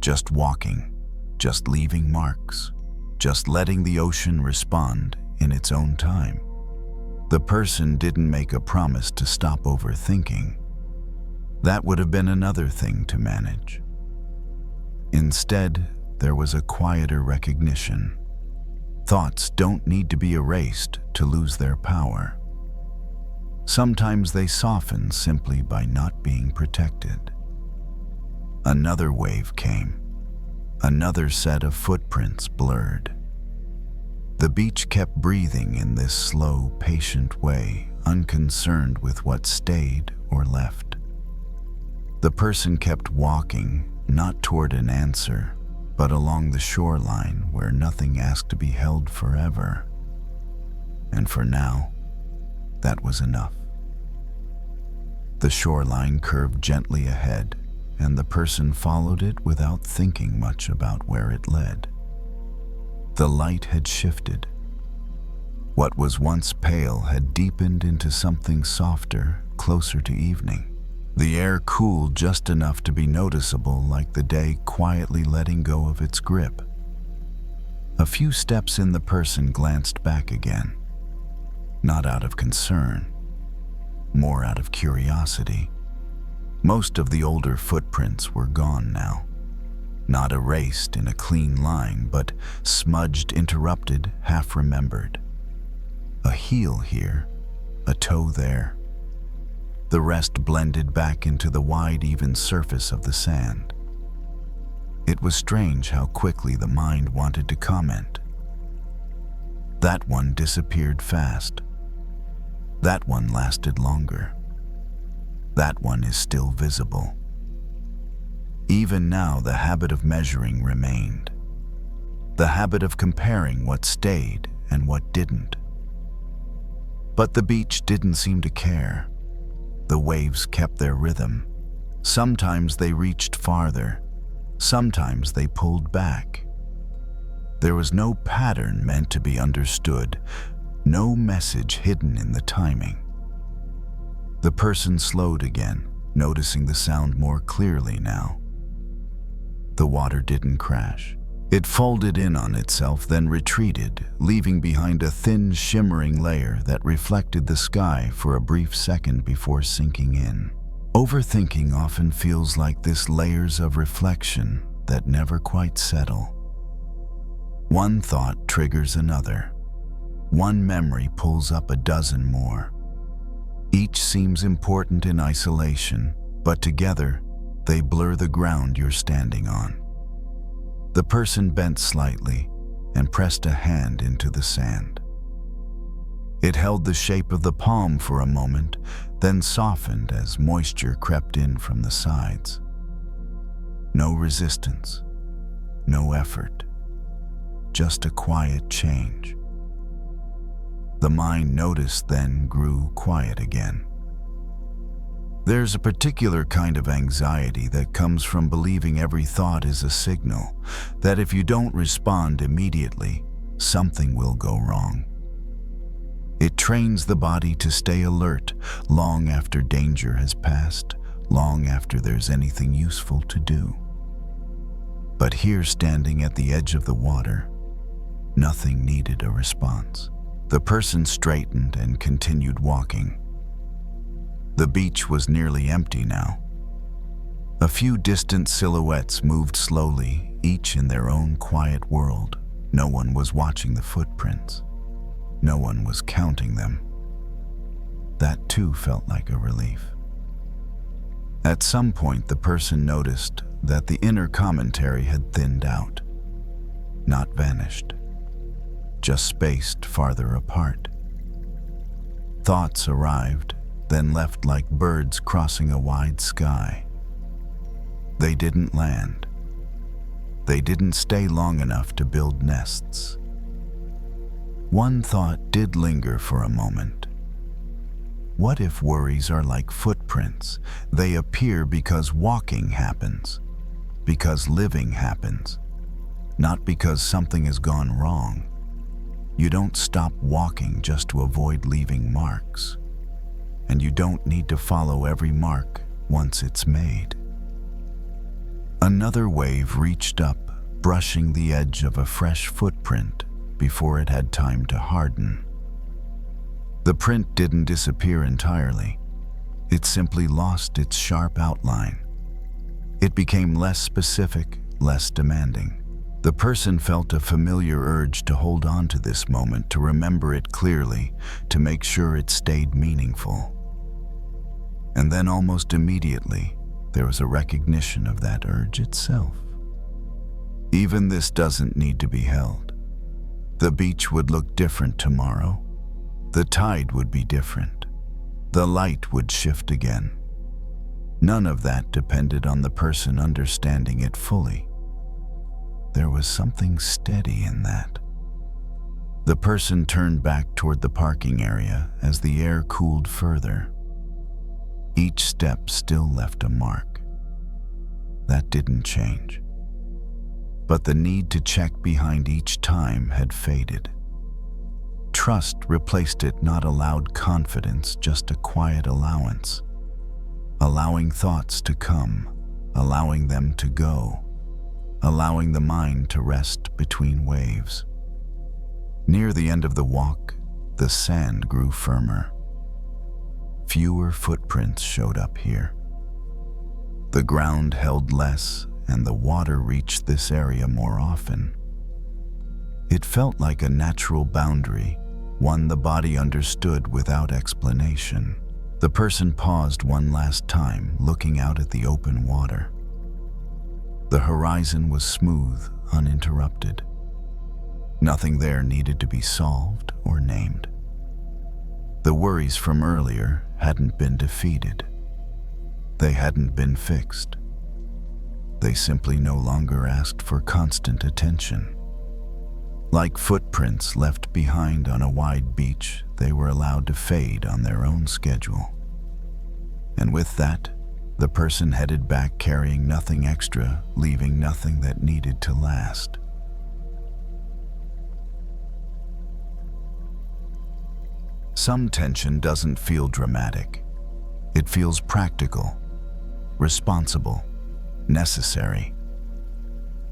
Just walking, just leaving marks, just letting the ocean respond in its own time. The person didn't make a promise to stop overthinking. That would have been another thing to manage. Instead, there was a quieter recognition. Thoughts don't need to be erased to lose their power. Sometimes they soften simply by not being protected. Another wave came. Another set of footprints blurred. The beach kept breathing in this slow, patient way, unconcerned with what stayed or left. The person kept walking, not toward an answer, but along the shoreline where nothing asked to be held forever. And for now, that was enough. The shoreline curved gently ahead, and the person followed it without thinking much about where it led. The light had shifted. What was once pale had deepened into something softer, closer to evening. The air cooled just enough to be noticeable, like the day quietly letting go of its grip. A few steps in, the person glanced back again. Not out of concern, more out of curiosity. Most of the older footprints were gone now. Not erased in a clean line, but smudged, interrupted, half-remembered. A heel here, a toe there. The rest blended back into the wide, even surface of the sand. It was strange how quickly the mind wanted to comment. That one disappeared fast. That one lasted longer. That one is still visible. Even now, the habit of measuring remained. The habit of comparing what stayed and what didn't. But the beach didn't seem to care. The waves kept their rhythm. Sometimes they reached farther. Sometimes they pulled back. There was no pattern meant to be understood, no message hidden in the timing. The person slowed again, noticing the sound more clearly now. The water didn't crash. It folded in on itself, then retreated, leaving behind a thin, shimmering layer that reflected the sky for a brief second before sinking in. Overthinking often feels like this: layers of reflection that never quite settle. One thought triggers another. One memory pulls up a dozen more. Each seems important in isolation, but together, they blur the ground you're standing on. The person bent slightly and pressed a hand into the sand. It held the shape of the palm for a moment, then softened as moisture crept in from the sides. No resistance, no effort, just a quiet change. The mind noticed, then grew quiet again. There's a particular kind of anxiety that comes from believing every thought is a signal, that if you don't respond immediately, something will go wrong. It trains the body to stay alert long after danger has passed, long after there's anything useful to do. But here, standing at the edge of the water, nothing needed a response. The person straightened and continued walking. The beach was nearly empty now. A few distant silhouettes moved slowly, each in their own quiet world. No one was watching the footprints. No one was counting them. That too felt like a relief. At some point, the person noticed that the inner commentary had thinned out, not vanished, just spaced farther apart. Thoughts arrived, then left like birds crossing a wide sky. They didn't land. They didn't stay long enough to build nests. One thought did linger for a moment. What if worries are like footprints? They appear because walking happens, because living happens, not because something has gone wrong. You don't stop walking just to avoid leaving marks. and you don't need to follow every mark once it's made. Another wave reached up, brushing the edge of a fresh footprint before it had time to harden. The print didn't disappear entirely. It simply lost its sharp outline. It became less specific, less demanding. The person felt a familiar urge to hold on to this moment, to remember it clearly, to make sure it stayed meaningful. And then almost immediately, there was a recognition of that urge itself. Even this doesn't need to be held. The beach would look different tomorrow. The tide would be different. The light would shift again. None of that depended on the person understanding it fully. There was something steady in that. The person turned back toward the parking area as the air cooled further. Each step still left a mark. That didn't change. But the need to check behind each time had faded. Trust replaced it, not a loud confidence, just a quiet allowance. Allowing thoughts to come, allowing them to go, allowing the mind to rest between waves. Near the end of the walk, the sand grew firmer. Fewer footprints showed up here. The ground held less, and the water reached this area more often. It felt like a natural boundary, one the body understood without explanation. The person paused one last time, looking out at the open water. The horizon was smooth, uninterrupted. Nothing there needed to be solved or named. The worries from earlier hadn't been defeated. They hadn't been fixed. They simply no longer asked for constant attention. Like footprints left behind on a wide beach, they were allowed to fade on their own schedule. And with that, the person headed back carrying nothing extra, leaving nothing that needed to last. Some tension doesn't feel dramatic. It feels practical, responsible, necessary.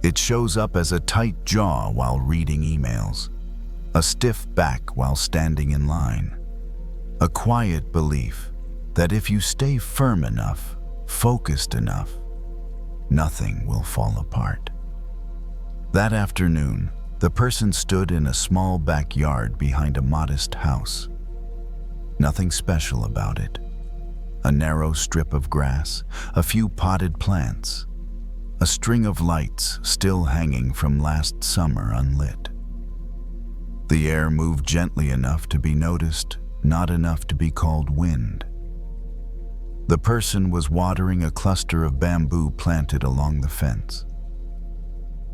It shows up as a tight jaw while reading emails, a stiff back while standing in line, a quiet belief that if you stay firm enough, focused enough, nothing will fall apart. That afternoon, the person stood in a small backyard behind a modest house. Nothing special about it. A narrow strip of grass, a few potted plants, a string of lights still hanging from last summer unlit. The air moved gently enough to be noticed, not enough to be called wind. The person was watering a cluster of bamboo planted along the fence.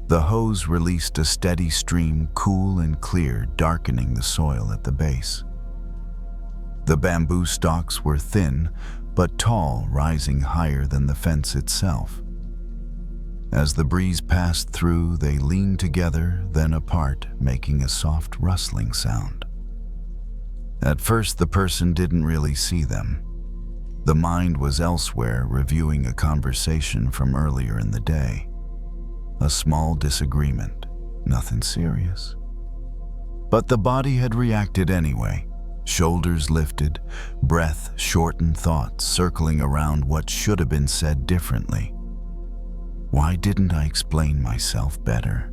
The hose released a steady stream, cool and clear, darkening the soil at the base. The bamboo stalks were thin, but tall, rising higher than the fence itself. As the breeze passed through, they leaned together, then apart, making a soft rustling sound. At first, the person didn't really see them. The mind was elsewhere, reviewing a conversation from earlier in the day. A small disagreement, nothing serious. But the body had reacted anyway. Shoulders lifted, breath shortened, thoughts circling around what should have been said differently. Why didn't I explain myself better?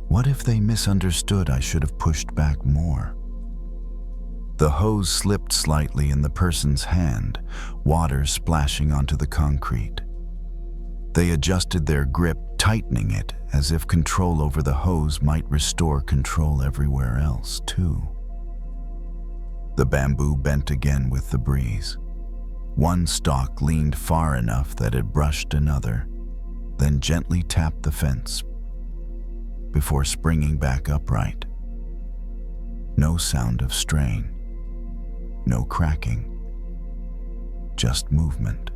What if they misunderstood? I should have pushed back more. The hose slipped slightly in the person's hand, water splashing onto the concrete. They adjusted their grip, tightening it, as if control over the hose might restore control everywhere else, too. The bamboo bent again with the breeze. One stalk leaned far enough that it brushed another, then gently tapped the fence before springing back upright. No sound of strain, no cracking, just movement.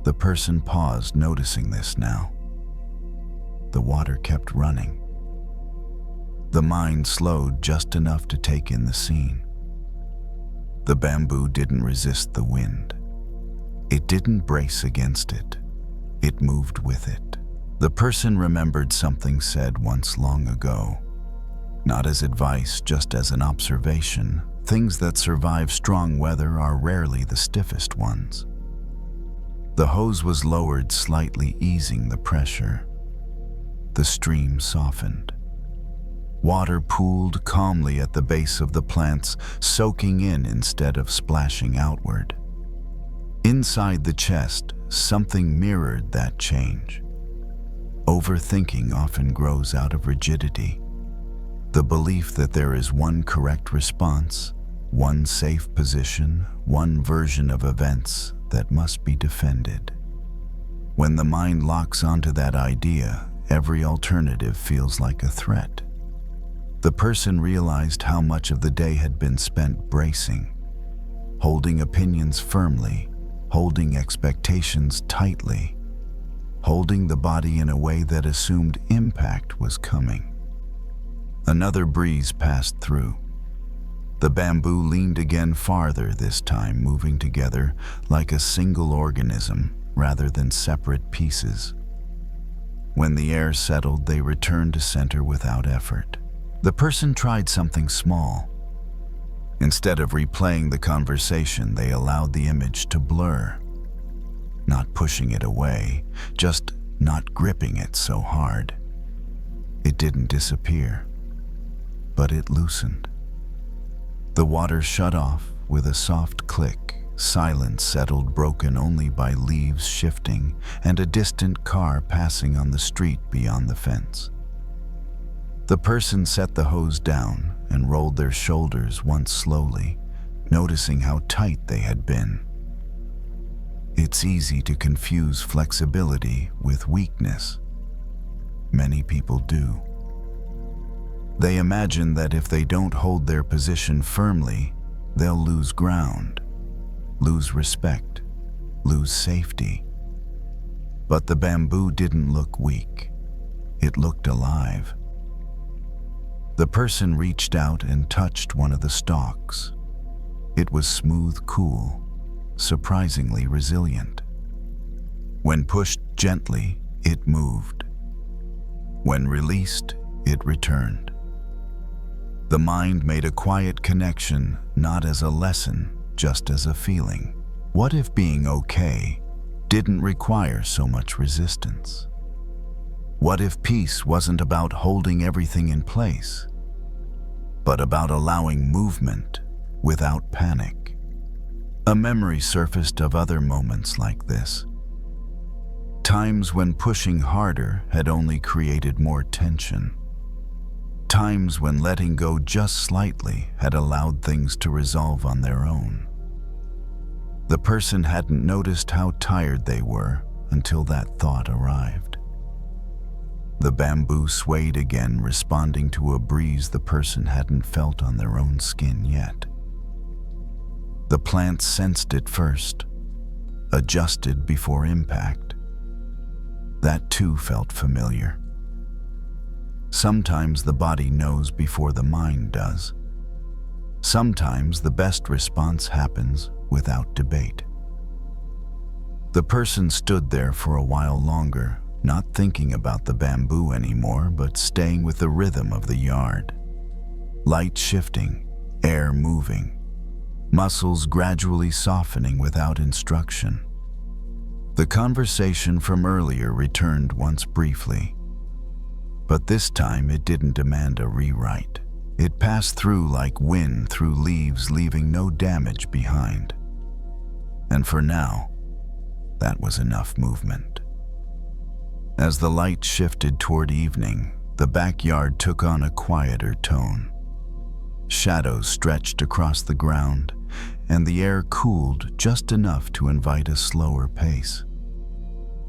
The person paused, noticing this now. The water kept running. The mind slowed just enough to take in the scene. The bamboo didn't resist the wind. It didn't brace against it. It moved with it. The person remembered something said once long ago. Not as advice, just as an observation. Things that survive strong weather are rarely the stiffest ones. The hose was lowered slightly, easing the pressure. The stream softened. Water pooled calmly at the base of the plants, soaking in instead of splashing outward. Inside the chest, something mirrored that change. Overthinking often grows out of rigidity. The belief that there is one correct response, one safe position, one version of events that must be defended. When the mind locks onto that idea, every alternative feels like a threat. The person realized how much of the day had been spent bracing, holding opinions firmly, holding expectations tightly, holding the body in a way that assumed impact was coming. Another breeze passed through. The bamboo leaned again farther, this time moving together like a single organism rather than separate pieces. When the air settled, they returned to center without effort. The person tried something small. Instead of replaying the conversation, they allowed the image to blur. Not pushing it away, just not gripping it so hard. It didn't disappear, but it loosened. The water shut off with a soft click. Silence settled, broken only by leaves shifting and a distant car passing on the street beyond the fence. The person set the hose down and rolled their shoulders once slowly, noticing how tight they had been. It's easy to confuse flexibility with weakness. Many people do. They imagine that if they don't hold their position firmly, they'll lose ground, lose respect, lose safety. But the bamboo didn't look weak. It looked alive. The person reached out and touched one of the stalks. It was smooth, cool, surprisingly resilient. When pushed gently, it moved. When released, it returned. The mind made a quiet connection, not as a lesson, just as a feeling. What if being okay didn't require so much resistance? What if peace wasn't about holding everything in place, but about allowing movement without panic? A memory surfaced of other moments like this. Times when pushing harder had only created more tension. Times when letting go just slightly had allowed things to resolve on their own. The person hadn't noticed how tired they were until that thought arrived. The bamboo swayed again, responding to a breeze the person hadn't felt on their own skin yet. The plants sensed it first, adjusted before impact. That too felt familiar. Sometimes the body knows before the mind does. Sometimes the best response happens without debate. The person stood there for a while longer, not thinking about the bamboo anymore, but staying with the rhythm of the yard. Light shifting, air moving, muscles gradually softening without instruction. The conversation from earlier returned once briefly, but this time it didn't demand a rewrite. It passed through like wind through leaves, leaving no damage behind. And for now, that was enough movement. As the light shifted toward evening, the backyard took on a quieter tone. Shadows stretched across the ground, and the air cooled just enough to invite a slower pace.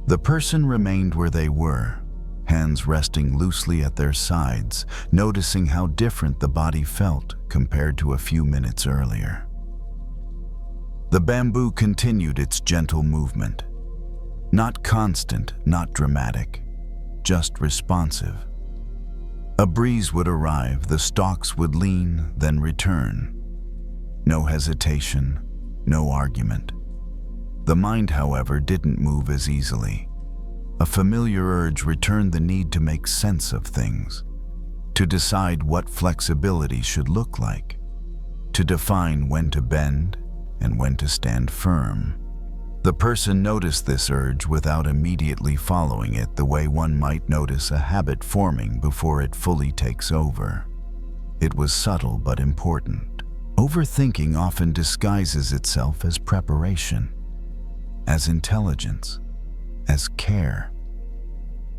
The person remained where they were, hands resting loosely at their sides, noticing how different the body felt compared to a few minutes earlier. The bamboo continued its gentle movement. Not constant, not dramatic, just responsive. A breeze would arrive, the stalks would lean, then return. No hesitation, no argument. The mind, however, didn't move as easily. A familiar urge returned the need to make sense of things, to decide what flexibility should look like, to define when to bend and when to stand firm. The person noticed this urge without immediately following it the way one might notice a habit forming before it fully takes over. It was subtle but important. Overthinking often disguises itself as preparation, as intelligence, as care.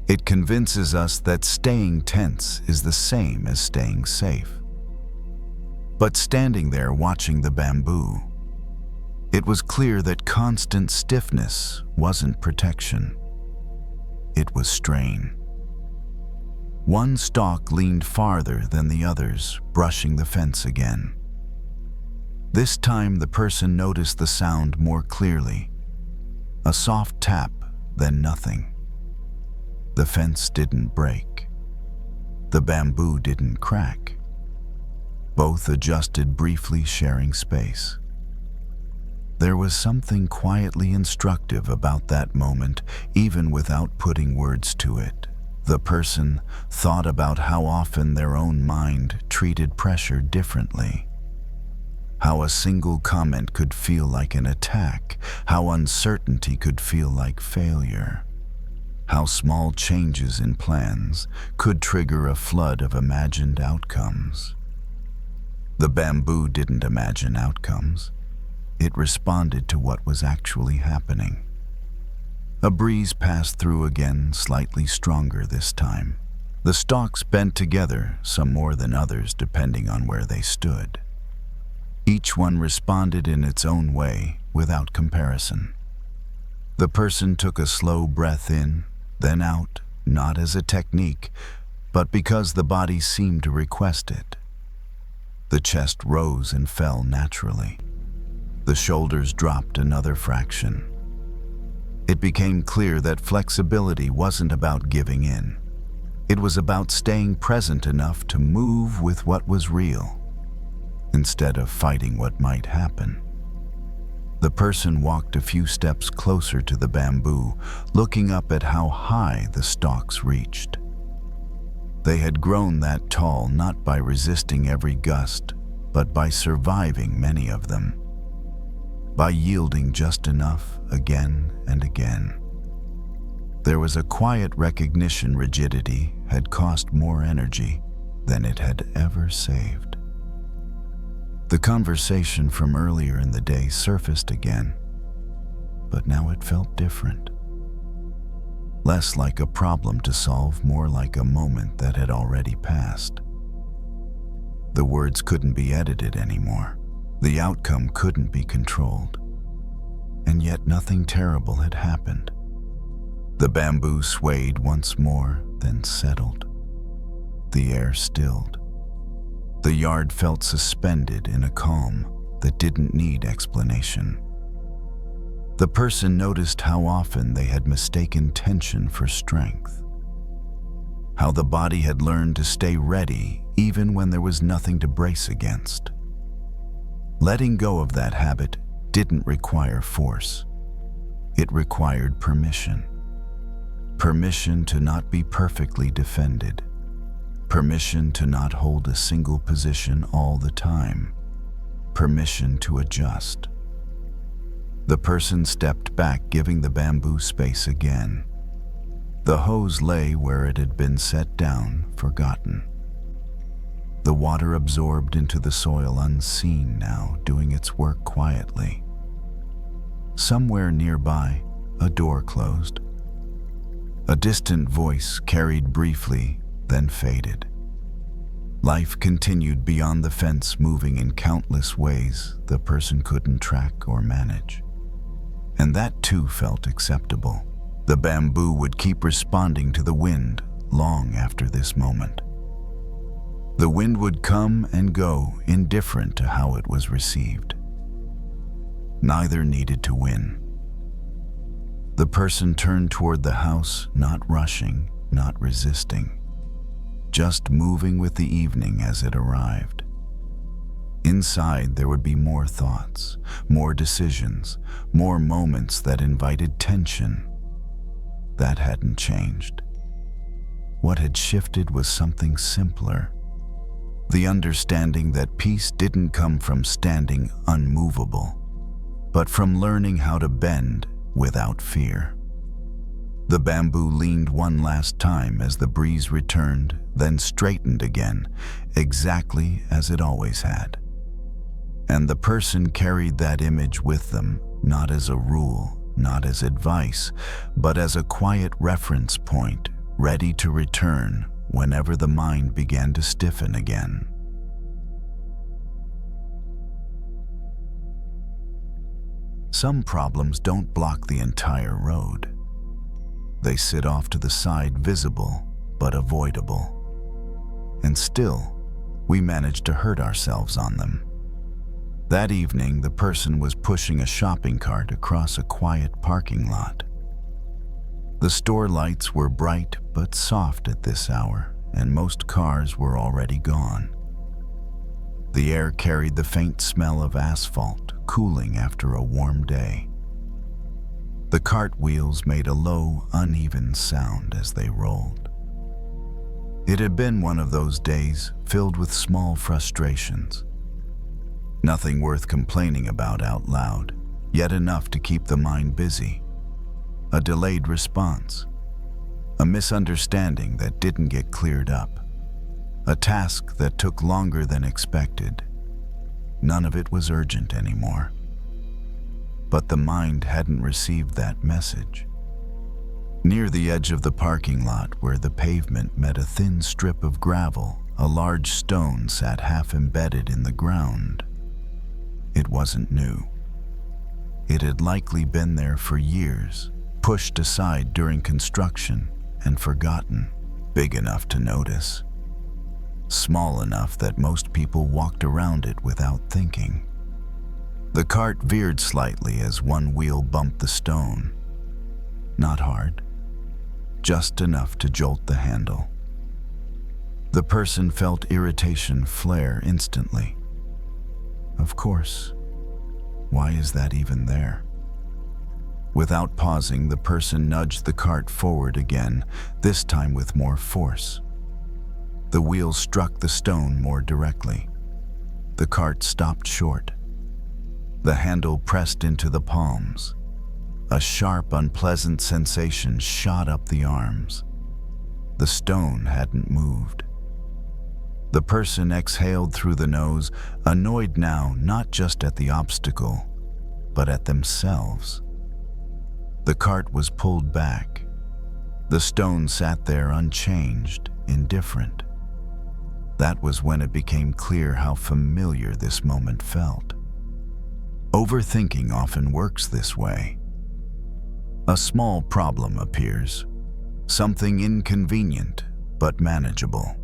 It convinces us that staying tense is the same as staying safe. But standing there watching the bamboo, it was clear that constant stiffness wasn't protection. It was strain. One stalk leaned farther than the others, brushing the fence again. This time the person noticed the sound more clearly. A soft tap, then nothing. The fence didn't break. The bamboo didn't crack. Both adjusted briefly, sharing space. There was something quietly instructive about that moment, even without putting words to it. The person thought about how often their own mind treated pressure differently. How a single comment could feel like an attack, how uncertainty could feel like failure, how small changes in plans could trigger a flood of imagined outcomes. The bamboo didn't imagine outcomes. It responded to what was actually happening. A breeze passed through again, slightly stronger this time. The stalks bent together, some more than others depending on where they stood. Each one responded in its own way, without comparison. The person took a slow breath in, then out, not as a technique, but because the body seemed to request it. The chest rose and fell naturally. The shoulders dropped another fraction. It became clear that flexibility wasn't about giving in. It was about staying present enough to move with what was real, instead of fighting what might happen. The person walked a few steps closer to the bamboo, looking up at how high the stalks reached. They had grown that tall not by resisting every gust, but by surviving many of them. By yielding just enough again and again. There was a quiet recognition rigidity had cost more energy than it had ever saved. The conversation from earlier in the day surfaced again, but now it felt different. Less like a problem to solve, more like a moment that had already passed. The words couldn't be edited anymore. The outcome couldn't be controlled. And yet nothing terrible had happened. The bamboo swayed once more, then settled. The air stilled. The yard felt suspended in a calm that didn't need explanation. The person noticed how often they had mistaken tension for strength. How the body had learned to stay ready even when there was nothing to brace against. Letting go of that habit didn't require force. It required permission. Permission to not be perfectly defended. Permission to not hold a single position all the time. Permission to adjust. The person stepped back, giving the bamboo space again. The hose lay where it had been set down, forgotten. The water absorbed into the soil unseen now, doing its work quietly. Somewhere nearby, a door closed. A distant voice carried briefly, then faded. Life continued beyond the fence, moving in countless ways the person couldn't track or manage. And that too felt acceptable. The bamboo would keep responding to the wind long after this moment. The wind would come and go, indifferent to how it was received. Neither needed to win. The person turned toward the house, not rushing, not resisting, just moving with the evening as it arrived. Inside, there would be more thoughts, more decisions, more moments that invited tension. That hadn't changed. What had shifted was something simpler. The understanding that peace didn't come from standing unmovable, but from learning how to bend without fear. The bamboo leaned one last time as the breeze returned, then straightened again, exactly as it always had. And the person carried that image with them, not as a rule, not as advice, but as a quiet reference point, ready to return whenever the mind began to stiffen again. Some problems don't block the entire road. They sit off to the side, visible but avoidable. And still, we manage to hurt ourselves on them. That evening, the person was pushing a shopping cart across a quiet parking lot. The store lights were bright but soft at this hour, and most cars were already gone. The air carried the faint smell of asphalt, cooling after a warm day. The cart wheels made a low, uneven sound as they rolled. It had been one of those days filled with small frustrations. Nothing worth complaining about out loud, yet enough to keep the mind busy. A delayed response. A misunderstanding that didn't get cleared up. A task that took longer than expected. None of it was urgent anymore. But the mind hadn't received that message. Near the edge of the parking lot, where the pavement met a thin strip of gravel, a large stone sat half embedded in the ground. It wasn't new. It had likely been there for years, pushed aside during construction and forgotten, big enough to notice. Small enough that most people walked around it without thinking. The cart veered slightly as one wheel bumped the stone. Not hard, just enough to jolt the handle. The person felt irritation flare instantly. Of course. Why is that even there? Without pausing, the person nudged the cart forward again, this time with more force. The wheel struck the stone more directly. The cart stopped short. The handle pressed into the palms. A sharp, unpleasant sensation shot up the arms. The stone hadn't moved. The person exhaled through the nose, annoyed now not just at the obstacle, but at themselves. The cart was pulled back. The stone sat there unchanged, indifferent. That was when it became clear how familiar this moment felt. Overthinking often works this way. A small problem appears, something inconvenient but manageable.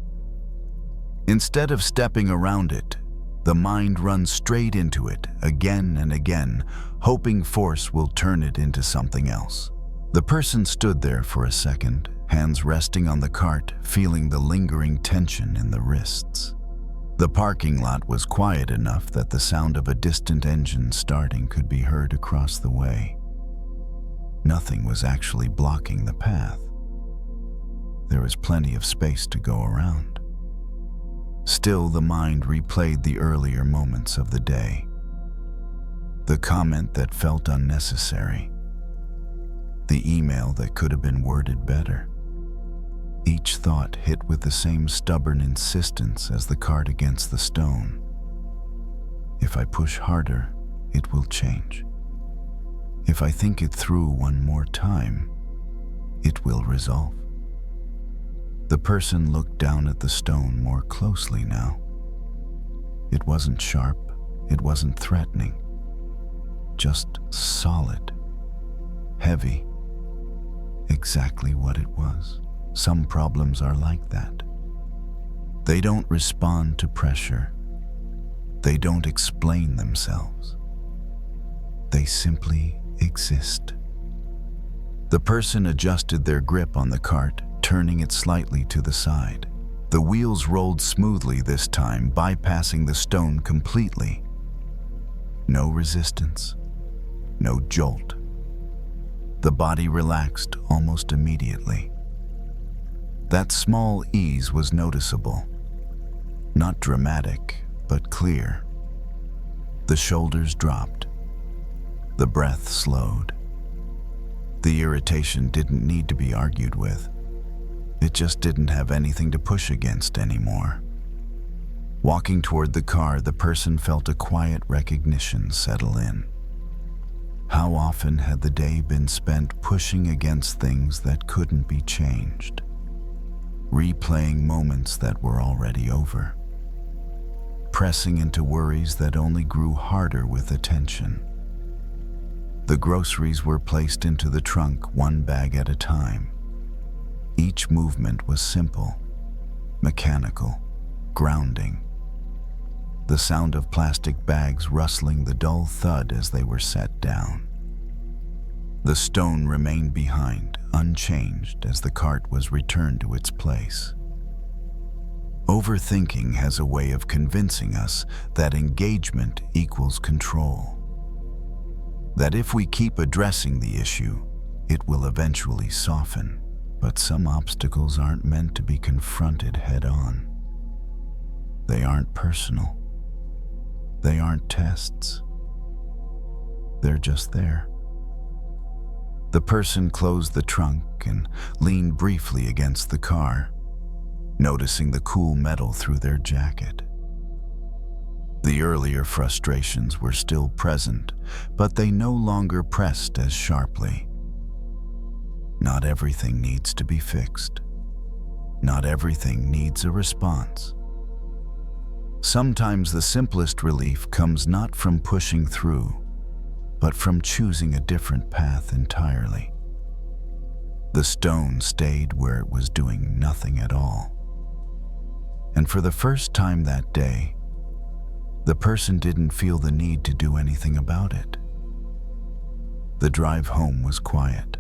Instead of stepping around it, the mind runs straight into it again and again, hoping force will turn it into something else. The person stood there for a second, hands resting on the cart, feeling the lingering tension in the wrists. The parking lot was quiet enough that the sound of a distant engine starting could be heard across the way. Nothing was actually blocking the path. There was plenty of space to go around. Still, the mind replayed the earlier moments of the day. The comment that felt unnecessary. The email that could have been worded better. Each thought hit with the same stubborn insistence as the cart against the stone. If I push harder, it will change. If I think it through one more time, it will resolve. The person looked down at the stone more closely now. It wasn't sharp, it wasn't threatening. Just solid, heavy, exactly what it was. Some problems are like that. They don't respond to pressure. They don't explain themselves. They simply exist. The person adjusted their grip on the cart, turning it slightly to the side. The wheels rolled smoothly this time, bypassing the stone completely. No resistance, no jolt. The body relaxed almost immediately. That small ease was noticeable. Not dramatic, but clear. The shoulders dropped. The breath slowed. The irritation didn't need to be argued with. It just didn't have anything to push against anymore. Walking toward the car, the person felt a quiet recognition settle in. How often had the day been spent pushing against things that couldn't be changed, replaying moments that were already over, pressing into worries that only grew harder with attention. The groceries were placed into the trunk, one bag at a time. Each movement was simple, mechanical, grounding. The sound of plastic bags rustling, the dull thud as they were set down. The stone remained behind, unchanged, as the cart was returned to its place. Overthinking has a way of convincing us that engagement equals control. That if we keep addressing the issue, it will eventually soften. But some obstacles aren't meant to be confronted head-on. They aren't personal. They aren't tests. They're just there. The person closed the trunk and leaned briefly against the car, noticing the cool metal through their jacket. The earlier frustrations were still present, but they no longer pressed as sharply. Not everything needs to be fixed. Not everything needs a response. Sometimes the simplest relief comes not from pushing through, but from choosing a different path entirely. The stone stayed where it was doing nothing at all. And for the first time that day, the person didn't feel the need to do anything about it. The drive home was quiet.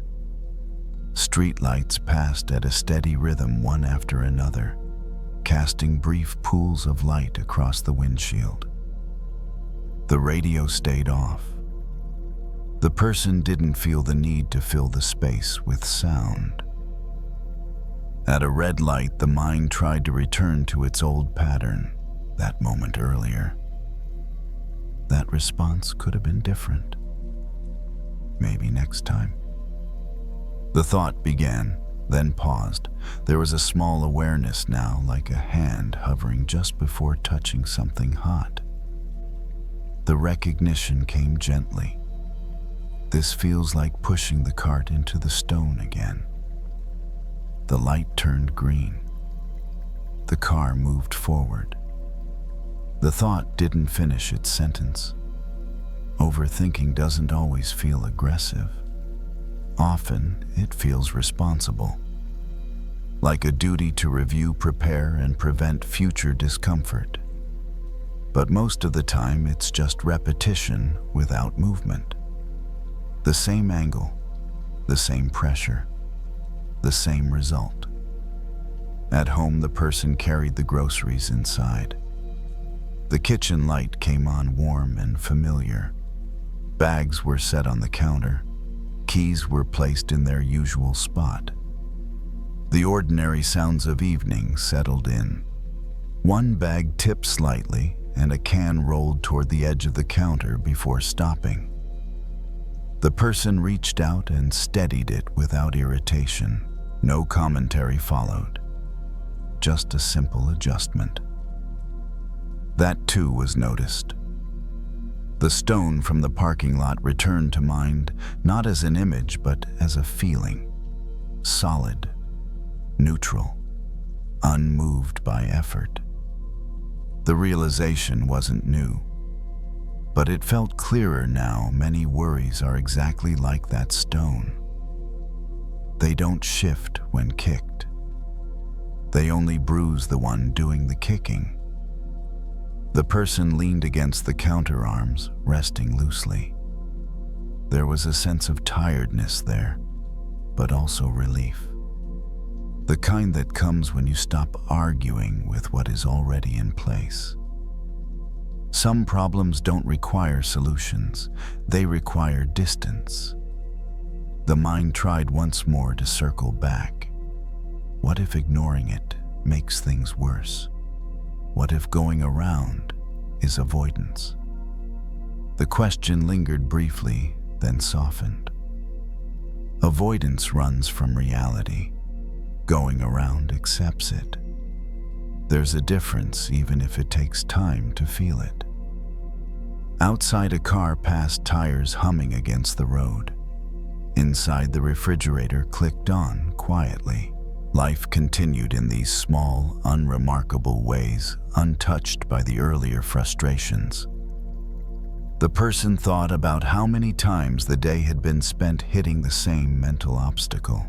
Streetlights passed at a steady rhythm, one after another, casting brief pools of light across the windshield. The radio stayed off. The person didn't feel the need to fill the space with sound. At a red light, the mind tried to return to its old pattern, that moment earlier. That response could have been different. Maybe next time. The thought began, then paused. There was a small awareness now, like a hand hovering just before touching something hot. The recognition came gently. This feels like pushing the cart into the stone again. The light turned green. The car moved forward. The thought didn't finish its sentence. Overthinking doesn't always feel aggressive. Often, it feels responsible, like a duty to review, prepare, and prevent future discomfort. But most of the time, it's just repetition without movement. The same angle, the same pressure, the same result. At home, the person carried the groceries inside. The kitchen light came on warm and familiar. Bags were set on the counter. Keys were placed in their usual spot. The ordinary sounds of evening settled in. One bag tipped slightly, and a can rolled toward the edge of the counter before stopping. The person reached out and steadied it without irritation. No commentary followed. Just a simple adjustment. That too was noticed. The stone from the parking lot returned to mind, not as an image, but as a feeling. Solid, neutral, unmoved by effort. The realization wasn't new, but it felt clearer now. Many worries are exactly like that stone. They don't shift when kicked. They only bruise the one doing the kicking. The person leaned against the counter arms, resting loosely. There was a sense of tiredness there, but also relief. The kind that comes when you stop arguing with what is already in place. Some problems don't require solutions, they require distance. The mind tried once more to circle back. What if ignoring it makes things worse? What if going around is avoidance? The question lingered briefly, then softened. Avoidance runs from reality. Going around accepts it. There's a difference even if it takes time to feel it. Outside, a car passed, tires humming against the road. Inside, the refrigerator clicked on quietly. Life continued in these small, unremarkable ways, untouched by the earlier frustrations. The person thought about how many times the day had been spent hitting the same mental obstacle,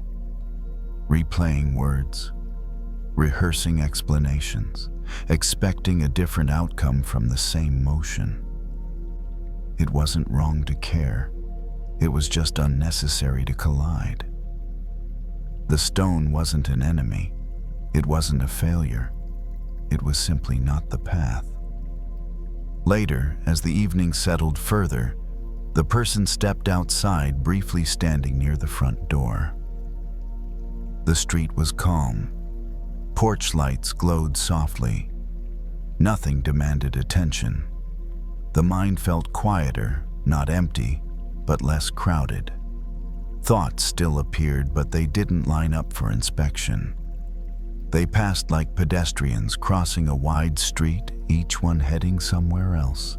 replaying words, rehearsing explanations, expecting a different outcome from the same motion. It wasn't wrong to care. It was just unnecessary to collide. The stone wasn't an enemy. It wasn't a failure. It was simply not the path. Later, as the evening settled further, the person stepped outside, briefly standing near the front door. The street was calm. Porch lights glowed softly. Nothing demanded attention. The mind felt quieter, not empty, but less crowded. Thoughts still appeared, but they didn't line up for inspection. They passed like pedestrians crossing a wide street, each one heading somewhere else.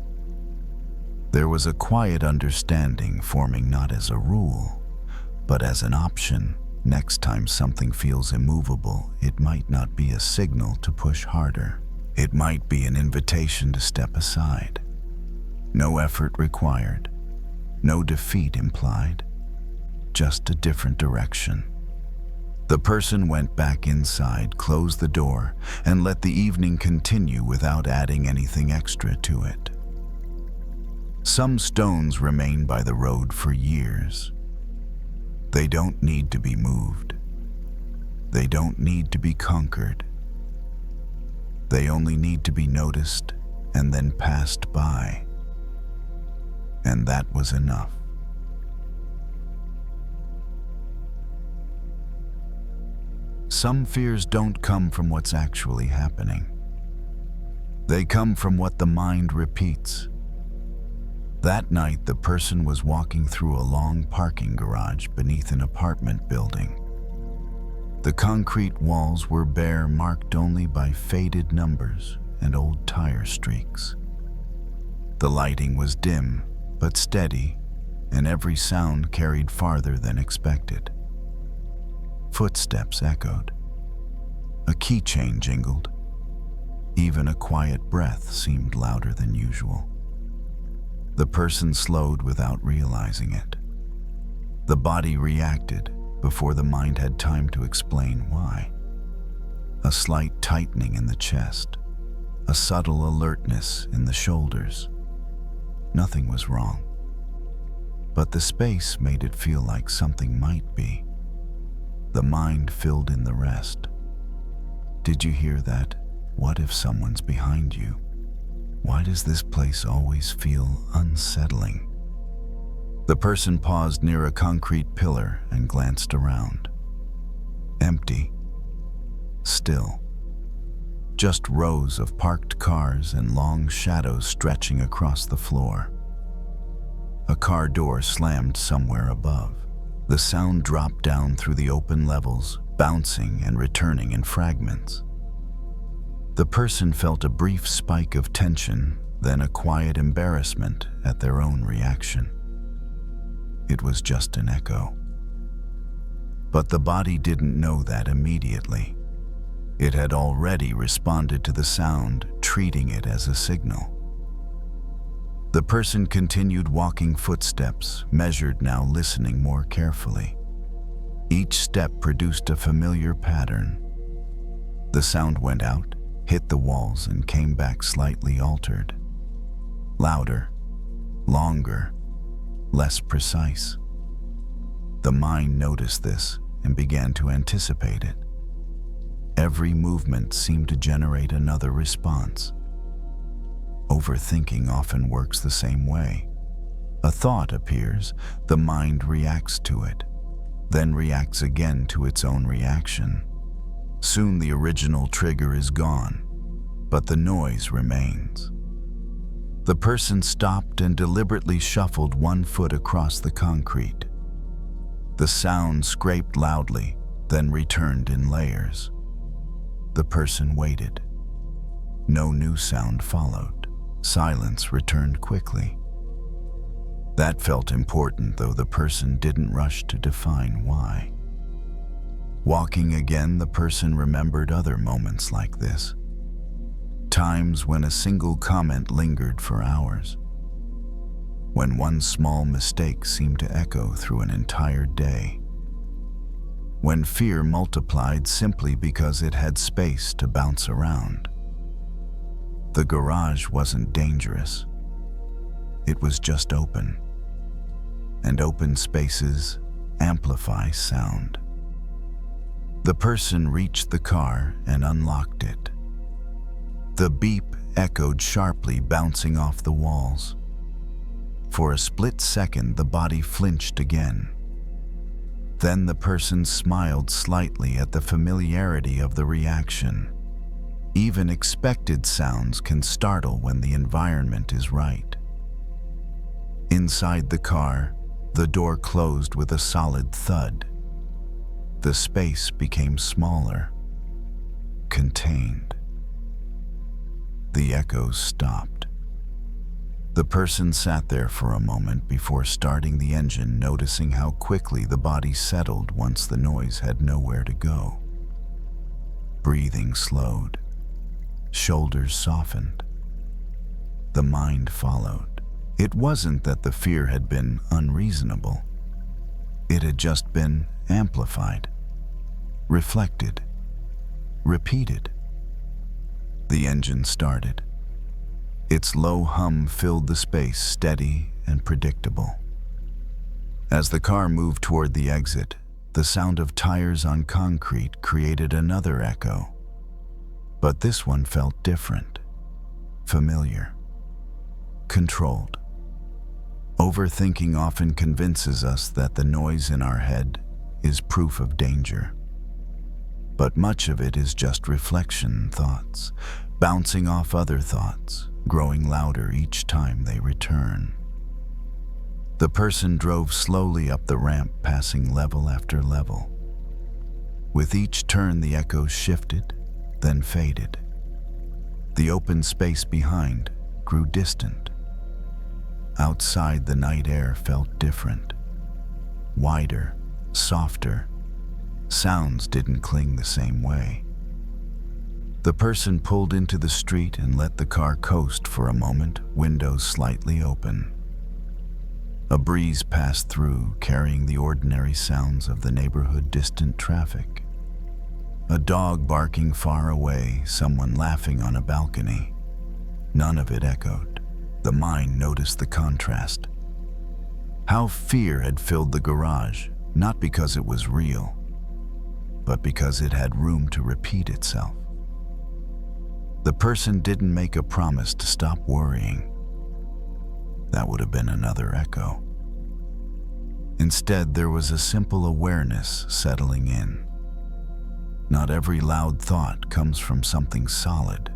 There was a quiet understanding forming not as a rule, but as an option. Next time something feels immovable, it might not be a signal to push harder. It might be an invitation to step aside. No effort required, no defeat implied, just a different direction. The person went back inside, closed the door, and let the evening continue without adding anything extra to it. Some stones remain by the road for years. They don't need to be moved. They don't need to be conquered. They only need to be noticed and then passed by. And that was enough. Some fears don't come from what's actually happening. They come from what the mind repeats. That night, the person was walking through a long parking garage beneath an apartment building. The concrete walls were bare, marked only by faded numbers and old tire streaks. The lighting was dim but steady, and every sound carried farther than expected. Footsteps echoed. A keychain jingled. Even a quiet breath seemed louder than usual. The person slowed without realizing it. The body reacted before the mind had time to explain why. A slight tightening in the chest, a subtle alertness in the shoulders. Nothing was wrong, but the space made it feel like something might be. The mind filled in the rest. Did you hear that? What if someone's behind you? Why does this place always feel unsettling? The person paused near a concrete pillar and glanced around. Empty. Still. Just rows of parked cars and long shadows stretching across the floor. A car door slammed somewhere above. The sound dropped down through the open levels, bouncing and returning in fragments. The person felt a brief spike of tension, then a quiet embarrassment at their own reaction. It was just an echo. But the body didn't know that immediately. It had already responded to the sound, treating it as a signal. The person continued walking, footsteps measured now, listening more carefully. Each step produced a familiar pattern. The sound went out, hit the walls, and came back slightly altered. Louder, longer, less precise. The mind noticed this and began to anticipate it. Every movement seemed to generate another response. Overthinking often works the same way. A thought appears, the mind reacts to it, then reacts again to its own reaction. Soon the original trigger is gone, but the noise remains. The person stopped and deliberately shuffled one foot across the concrete. The sound scraped loudly, then returned in layers. The person waited. No new sound followed. Silence returned quickly. That felt important, though the person didn't rush to define why. Walking again, the person remembered other moments like this. Times when a single comment lingered for hours. When one small mistake seemed to echo through an entire day. When fear multiplied simply because it had space to bounce around. The garage wasn't dangerous. It was just open. And open spaces amplify sound. The person reached the car and unlocked it. The beep echoed sharply, bouncing off the walls. For a split second, the body flinched again. Then the person smiled slightly at the familiarity of the reaction. Even expected sounds can startle when the environment is right. Inside the car, the door closed with a solid thud. The space became smaller, contained. The echoes stopped. The person sat there for a moment before starting the engine, noticing how quickly the body settled once the noise had nowhere to go. Breathing slowed. Shoulders softened. The mind followed. It wasn't that the fear had been unreasonable. It had just been amplified, reflected, repeated. The engine started. Its low hum filled the space, steady and predictable. As the car moved toward the exit, the sound of tires on concrete created another echo. But this one felt different, familiar, controlled. Overthinking often convinces us that the noise in our head is proof of danger. But much of it is just reflection thoughts, bouncing off other thoughts, growing louder each time they return. The person drove slowly up the ramp, passing level after level. With each turn, the echoes shifted, then faded. The open space behind grew distant. Outside, the night air felt different, wider, softer. Sounds didn't cling the same way. The person pulled into the street and let the car coast for a moment, windows slightly open. A breeze passed through, carrying the ordinary sounds of the neighborhood, distant traffic. A dog barking far away, someone laughing on a balcony. None of it echoed. The mind noticed the contrast. How fear had filled the garage, not because it was real, but because it had room to repeat itself. The person didn't make a promise to stop worrying. That would have been another echo. Instead, there was a simple awareness settling in. Not every loud thought comes from something solid.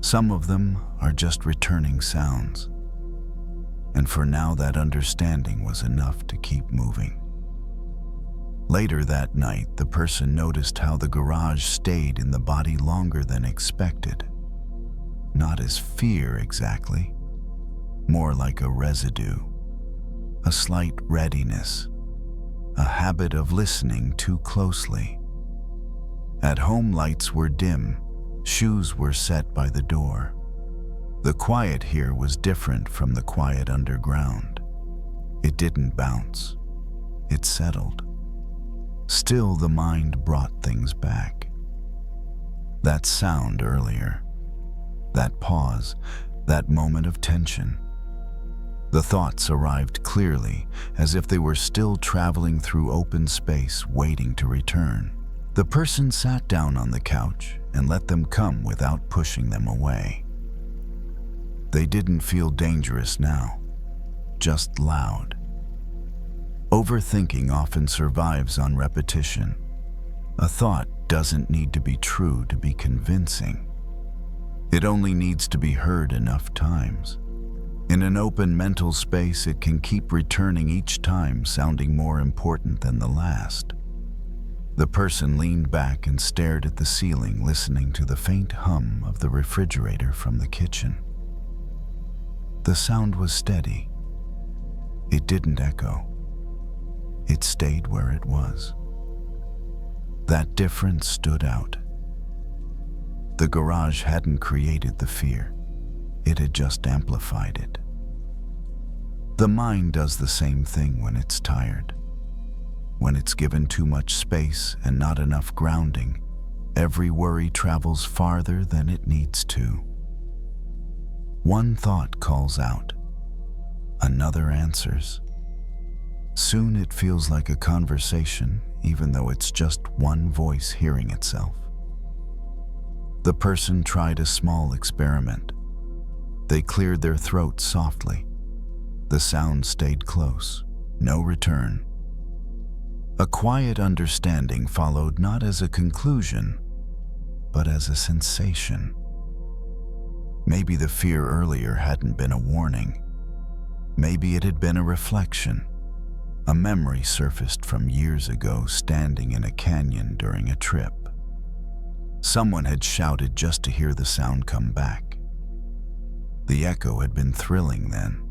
Some of them are just returning sounds. And for now, that understanding was enough to keep moving. Later that night, the person noticed how the garage stayed in the body longer than expected. Not as fear exactly, more like a residue, a slight readiness, a habit of listening too closely. At home, lights were dim, shoes were set by the door. The quiet here was different from the quiet underground. It didn't bounce, it settled. Still, the mind brought things back. That sound earlier, that pause, that moment of tension. The thoughts arrived clearly, as if they were still traveling through open space, waiting to return. The person sat down on the couch and let them come without pushing them away. They didn't feel dangerous now, just loud. Overthinking often survives on repetition. A thought doesn't need to be true to be convincing. It only needs to be heard enough times. In an open mental space, it can keep returning each time, sounding more important than the last. The person leaned back and stared at the ceiling, listening to the faint hum of the refrigerator from the kitchen. The sound was steady. It didn't echo. It stayed where it was. That difference stood out. The garage hadn't created the fear. It had just amplified it. The mind does the same thing when it's tired. When it's given too much space and not enough grounding, every worry travels farther than it needs to. One thought calls out. Another answers. Soon it feels like a conversation, even though it's just one voice hearing itself. The person tried a small experiment. They cleared their throat softly. The sound stayed close. No return. A quiet understanding followed, not as a conclusion, but as a sensation. Maybe the fear earlier hadn't been a warning. Maybe it had been a reflection. A memory surfaced from years ago, standing in a canyon during a trip. Someone had shouted just to hear the sound come back. The echo had been thrilling then,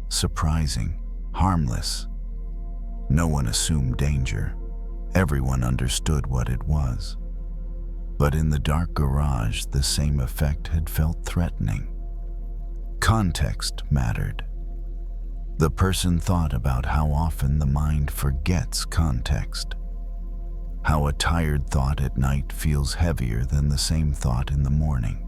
surprising, harmless. No one assumed danger. Everyone understood what it was. But in the dark garage, the same effect had felt threatening. Context mattered. The person thought about how often the mind forgets context. How a tired thought at night feels heavier than the same thought in the morning.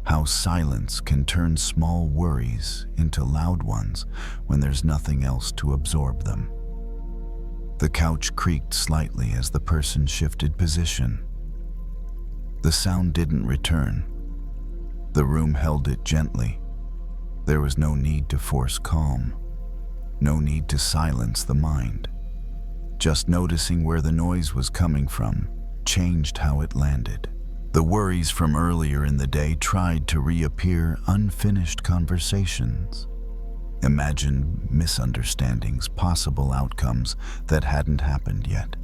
How silence can turn small worries into loud ones when there's nothing else to absorb them. The couch creaked slightly as the person shifted position. The sound didn't return. The room held it gently. There was no need to force calm, no need to silence the mind. Just noticing where the noise was coming from changed how it landed. The worries from earlier in the day tried to reappear, unfinished conversations. Imagined misunderstandings, possible outcomes that hadn't happened yet.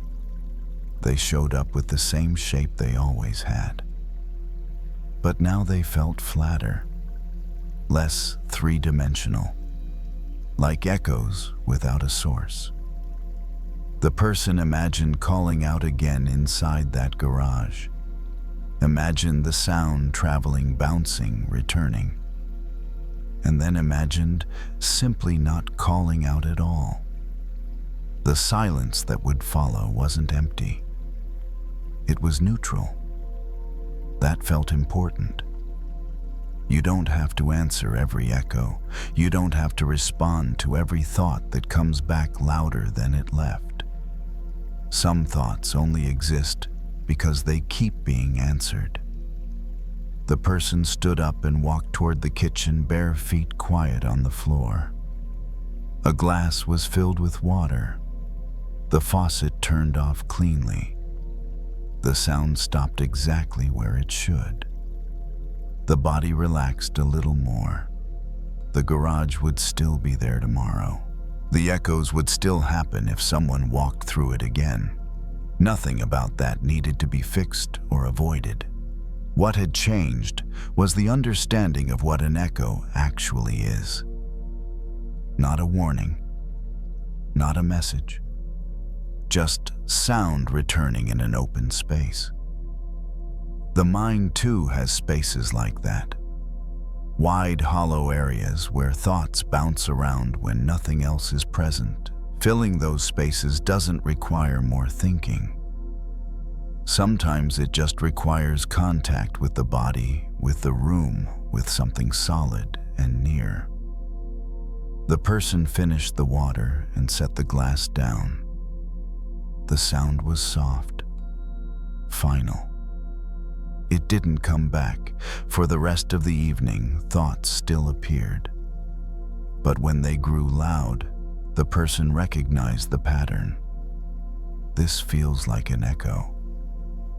They showed up with the same shape they always had. But now they felt flatter, less three-dimensional, like echoes without a source. The person imagined calling out again inside that garage. Imagined the sound traveling, bouncing, returning. And then imagined simply not calling out at all. The silence that would follow wasn't empty. It was neutral. That felt important. You don't have to answer every echo. You don't have to respond to every thought that comes back louder than it left. Some thoughts only exist because they keep being answered. The person stood up and walked toward the kitchen, bare feet quiet on the floor. A glass was filled with water. The faucet turned off cleanly. The sound stopped exactly where it should. The body relaxed a little more. The garage would still be there tomorrow. The echoes would still happen if someone walked through it again. Nothing about that needed to be fixed or avoided. What had changed was the understanding of what an echo actually is. Not a warning, not a message, just sound returning in an open space. The mind too has spaces like that. Wide, hollow areas where thoughts bounce around when nothing else is present. Filling those spaces doesn't require more thinking. Sometimes it just requires contact with the body, with the room, with something solid and near. The person finished the water and set the glass down. The sound was soft, final. It didn't come back. For the rest of the evening, thoughts still appeared. But when they grew loud, the person recognized the pattern. This feels like an echo.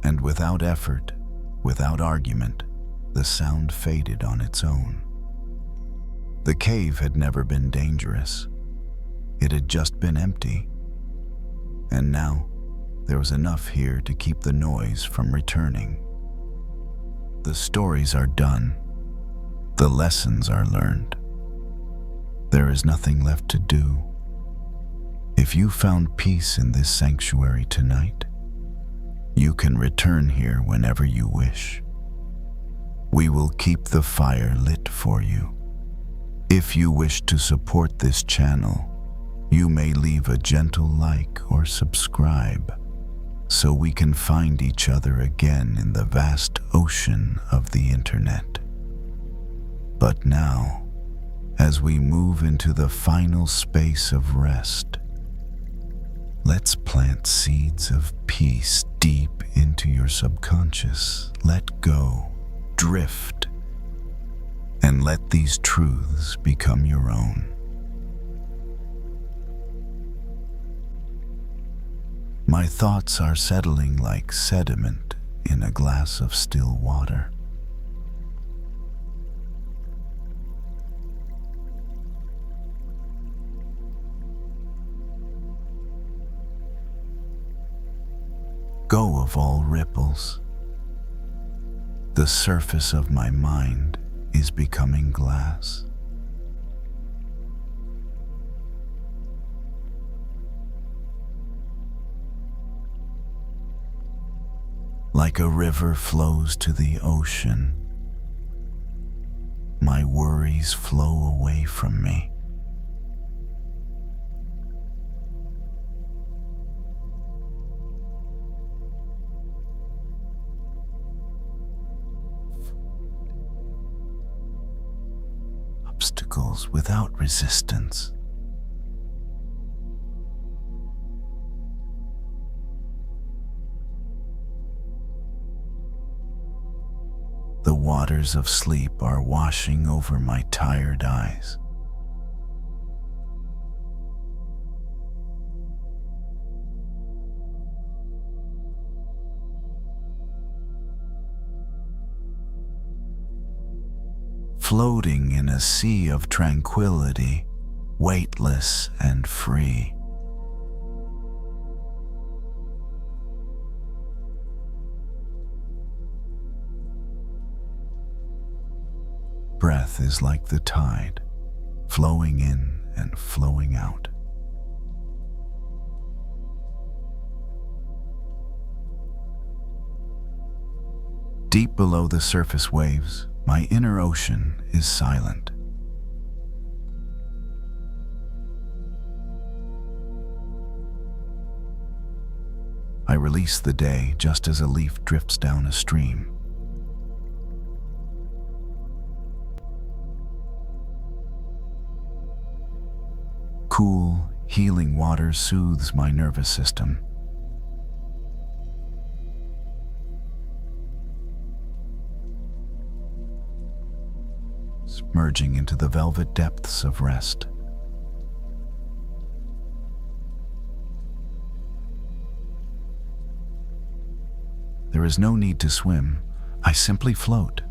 And without effort, without argument, the sound faded on its own. The cave had never been dangerous. It had just been empty. And now, there was enough here to keep the noise from returning. The stories are done. The lessons are learned. There is nothing left to do. If you found peace in this sanctuary tonight, you can return here whenever you wish. We will keep the fire lit for you. If you wish to support this channel, you may leave a gentle like or subscribe so we can find each other again in the vast ocean of the internet. But now, as we move into the final space of rest, let's plant seeds of peace deep into your subconscious. Let go, drift, and let these truths become your own. My thoughts are settling like sediment in a glass of still water. Go of all ripples. The surface of my mind is becoming glass. Like a river flows to the ocean, my worries flow away from me. Obstacles without resistance. The waters of sleep are washing over my tired eyes. Floating in a sea of tranquility, weightless and free. Breath is like the tide, flowing in and flowing out. Deep below the surface waves, my inner ocean is silent. I release the day just as a leaf drifts down a stream. Cool, healing water soothes my nervous system. Merging into the velvet depths of rest. There is no need to swim. I simply float.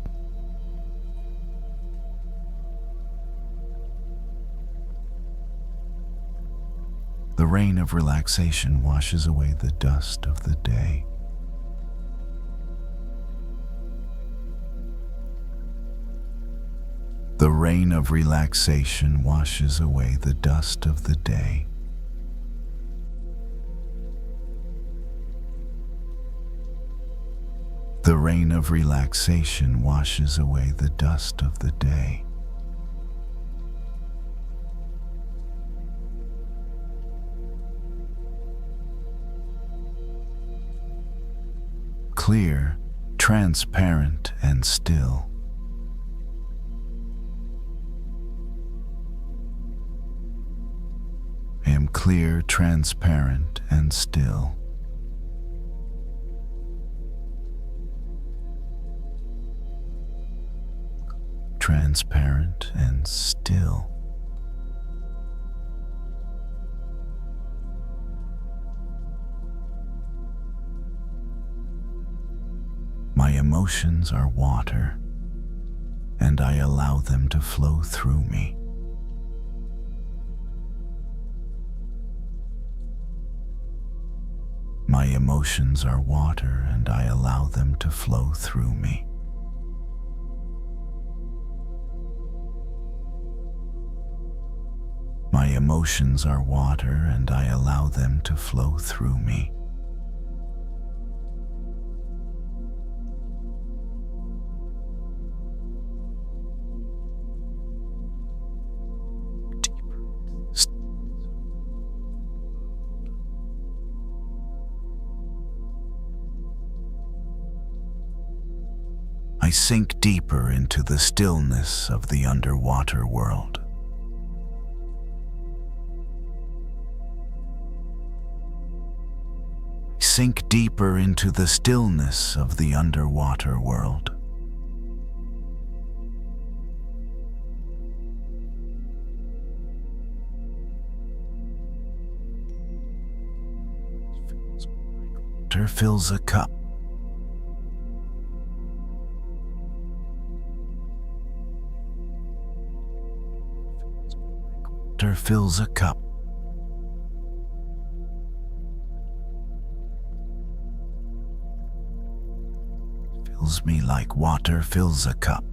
The rain of relaxation washes away the dust of the day. The rain of relaxation washes away the dust of the day. The rain of relaxation washes away the dust of the day. Clear, transparent, and still. I am clear, transparent, and still. transparent and still. My emotions are water, and I allow them to flow through me. My emotions are water, and I allow them to flow through me. My emotions are water, and I allow them to flow through me. I sink deeper into the stillness of the underwater world. I sink deeper into the stillness of the underwater world. Water fills a cup. Water fills a cup. Fills me like water fills a cup.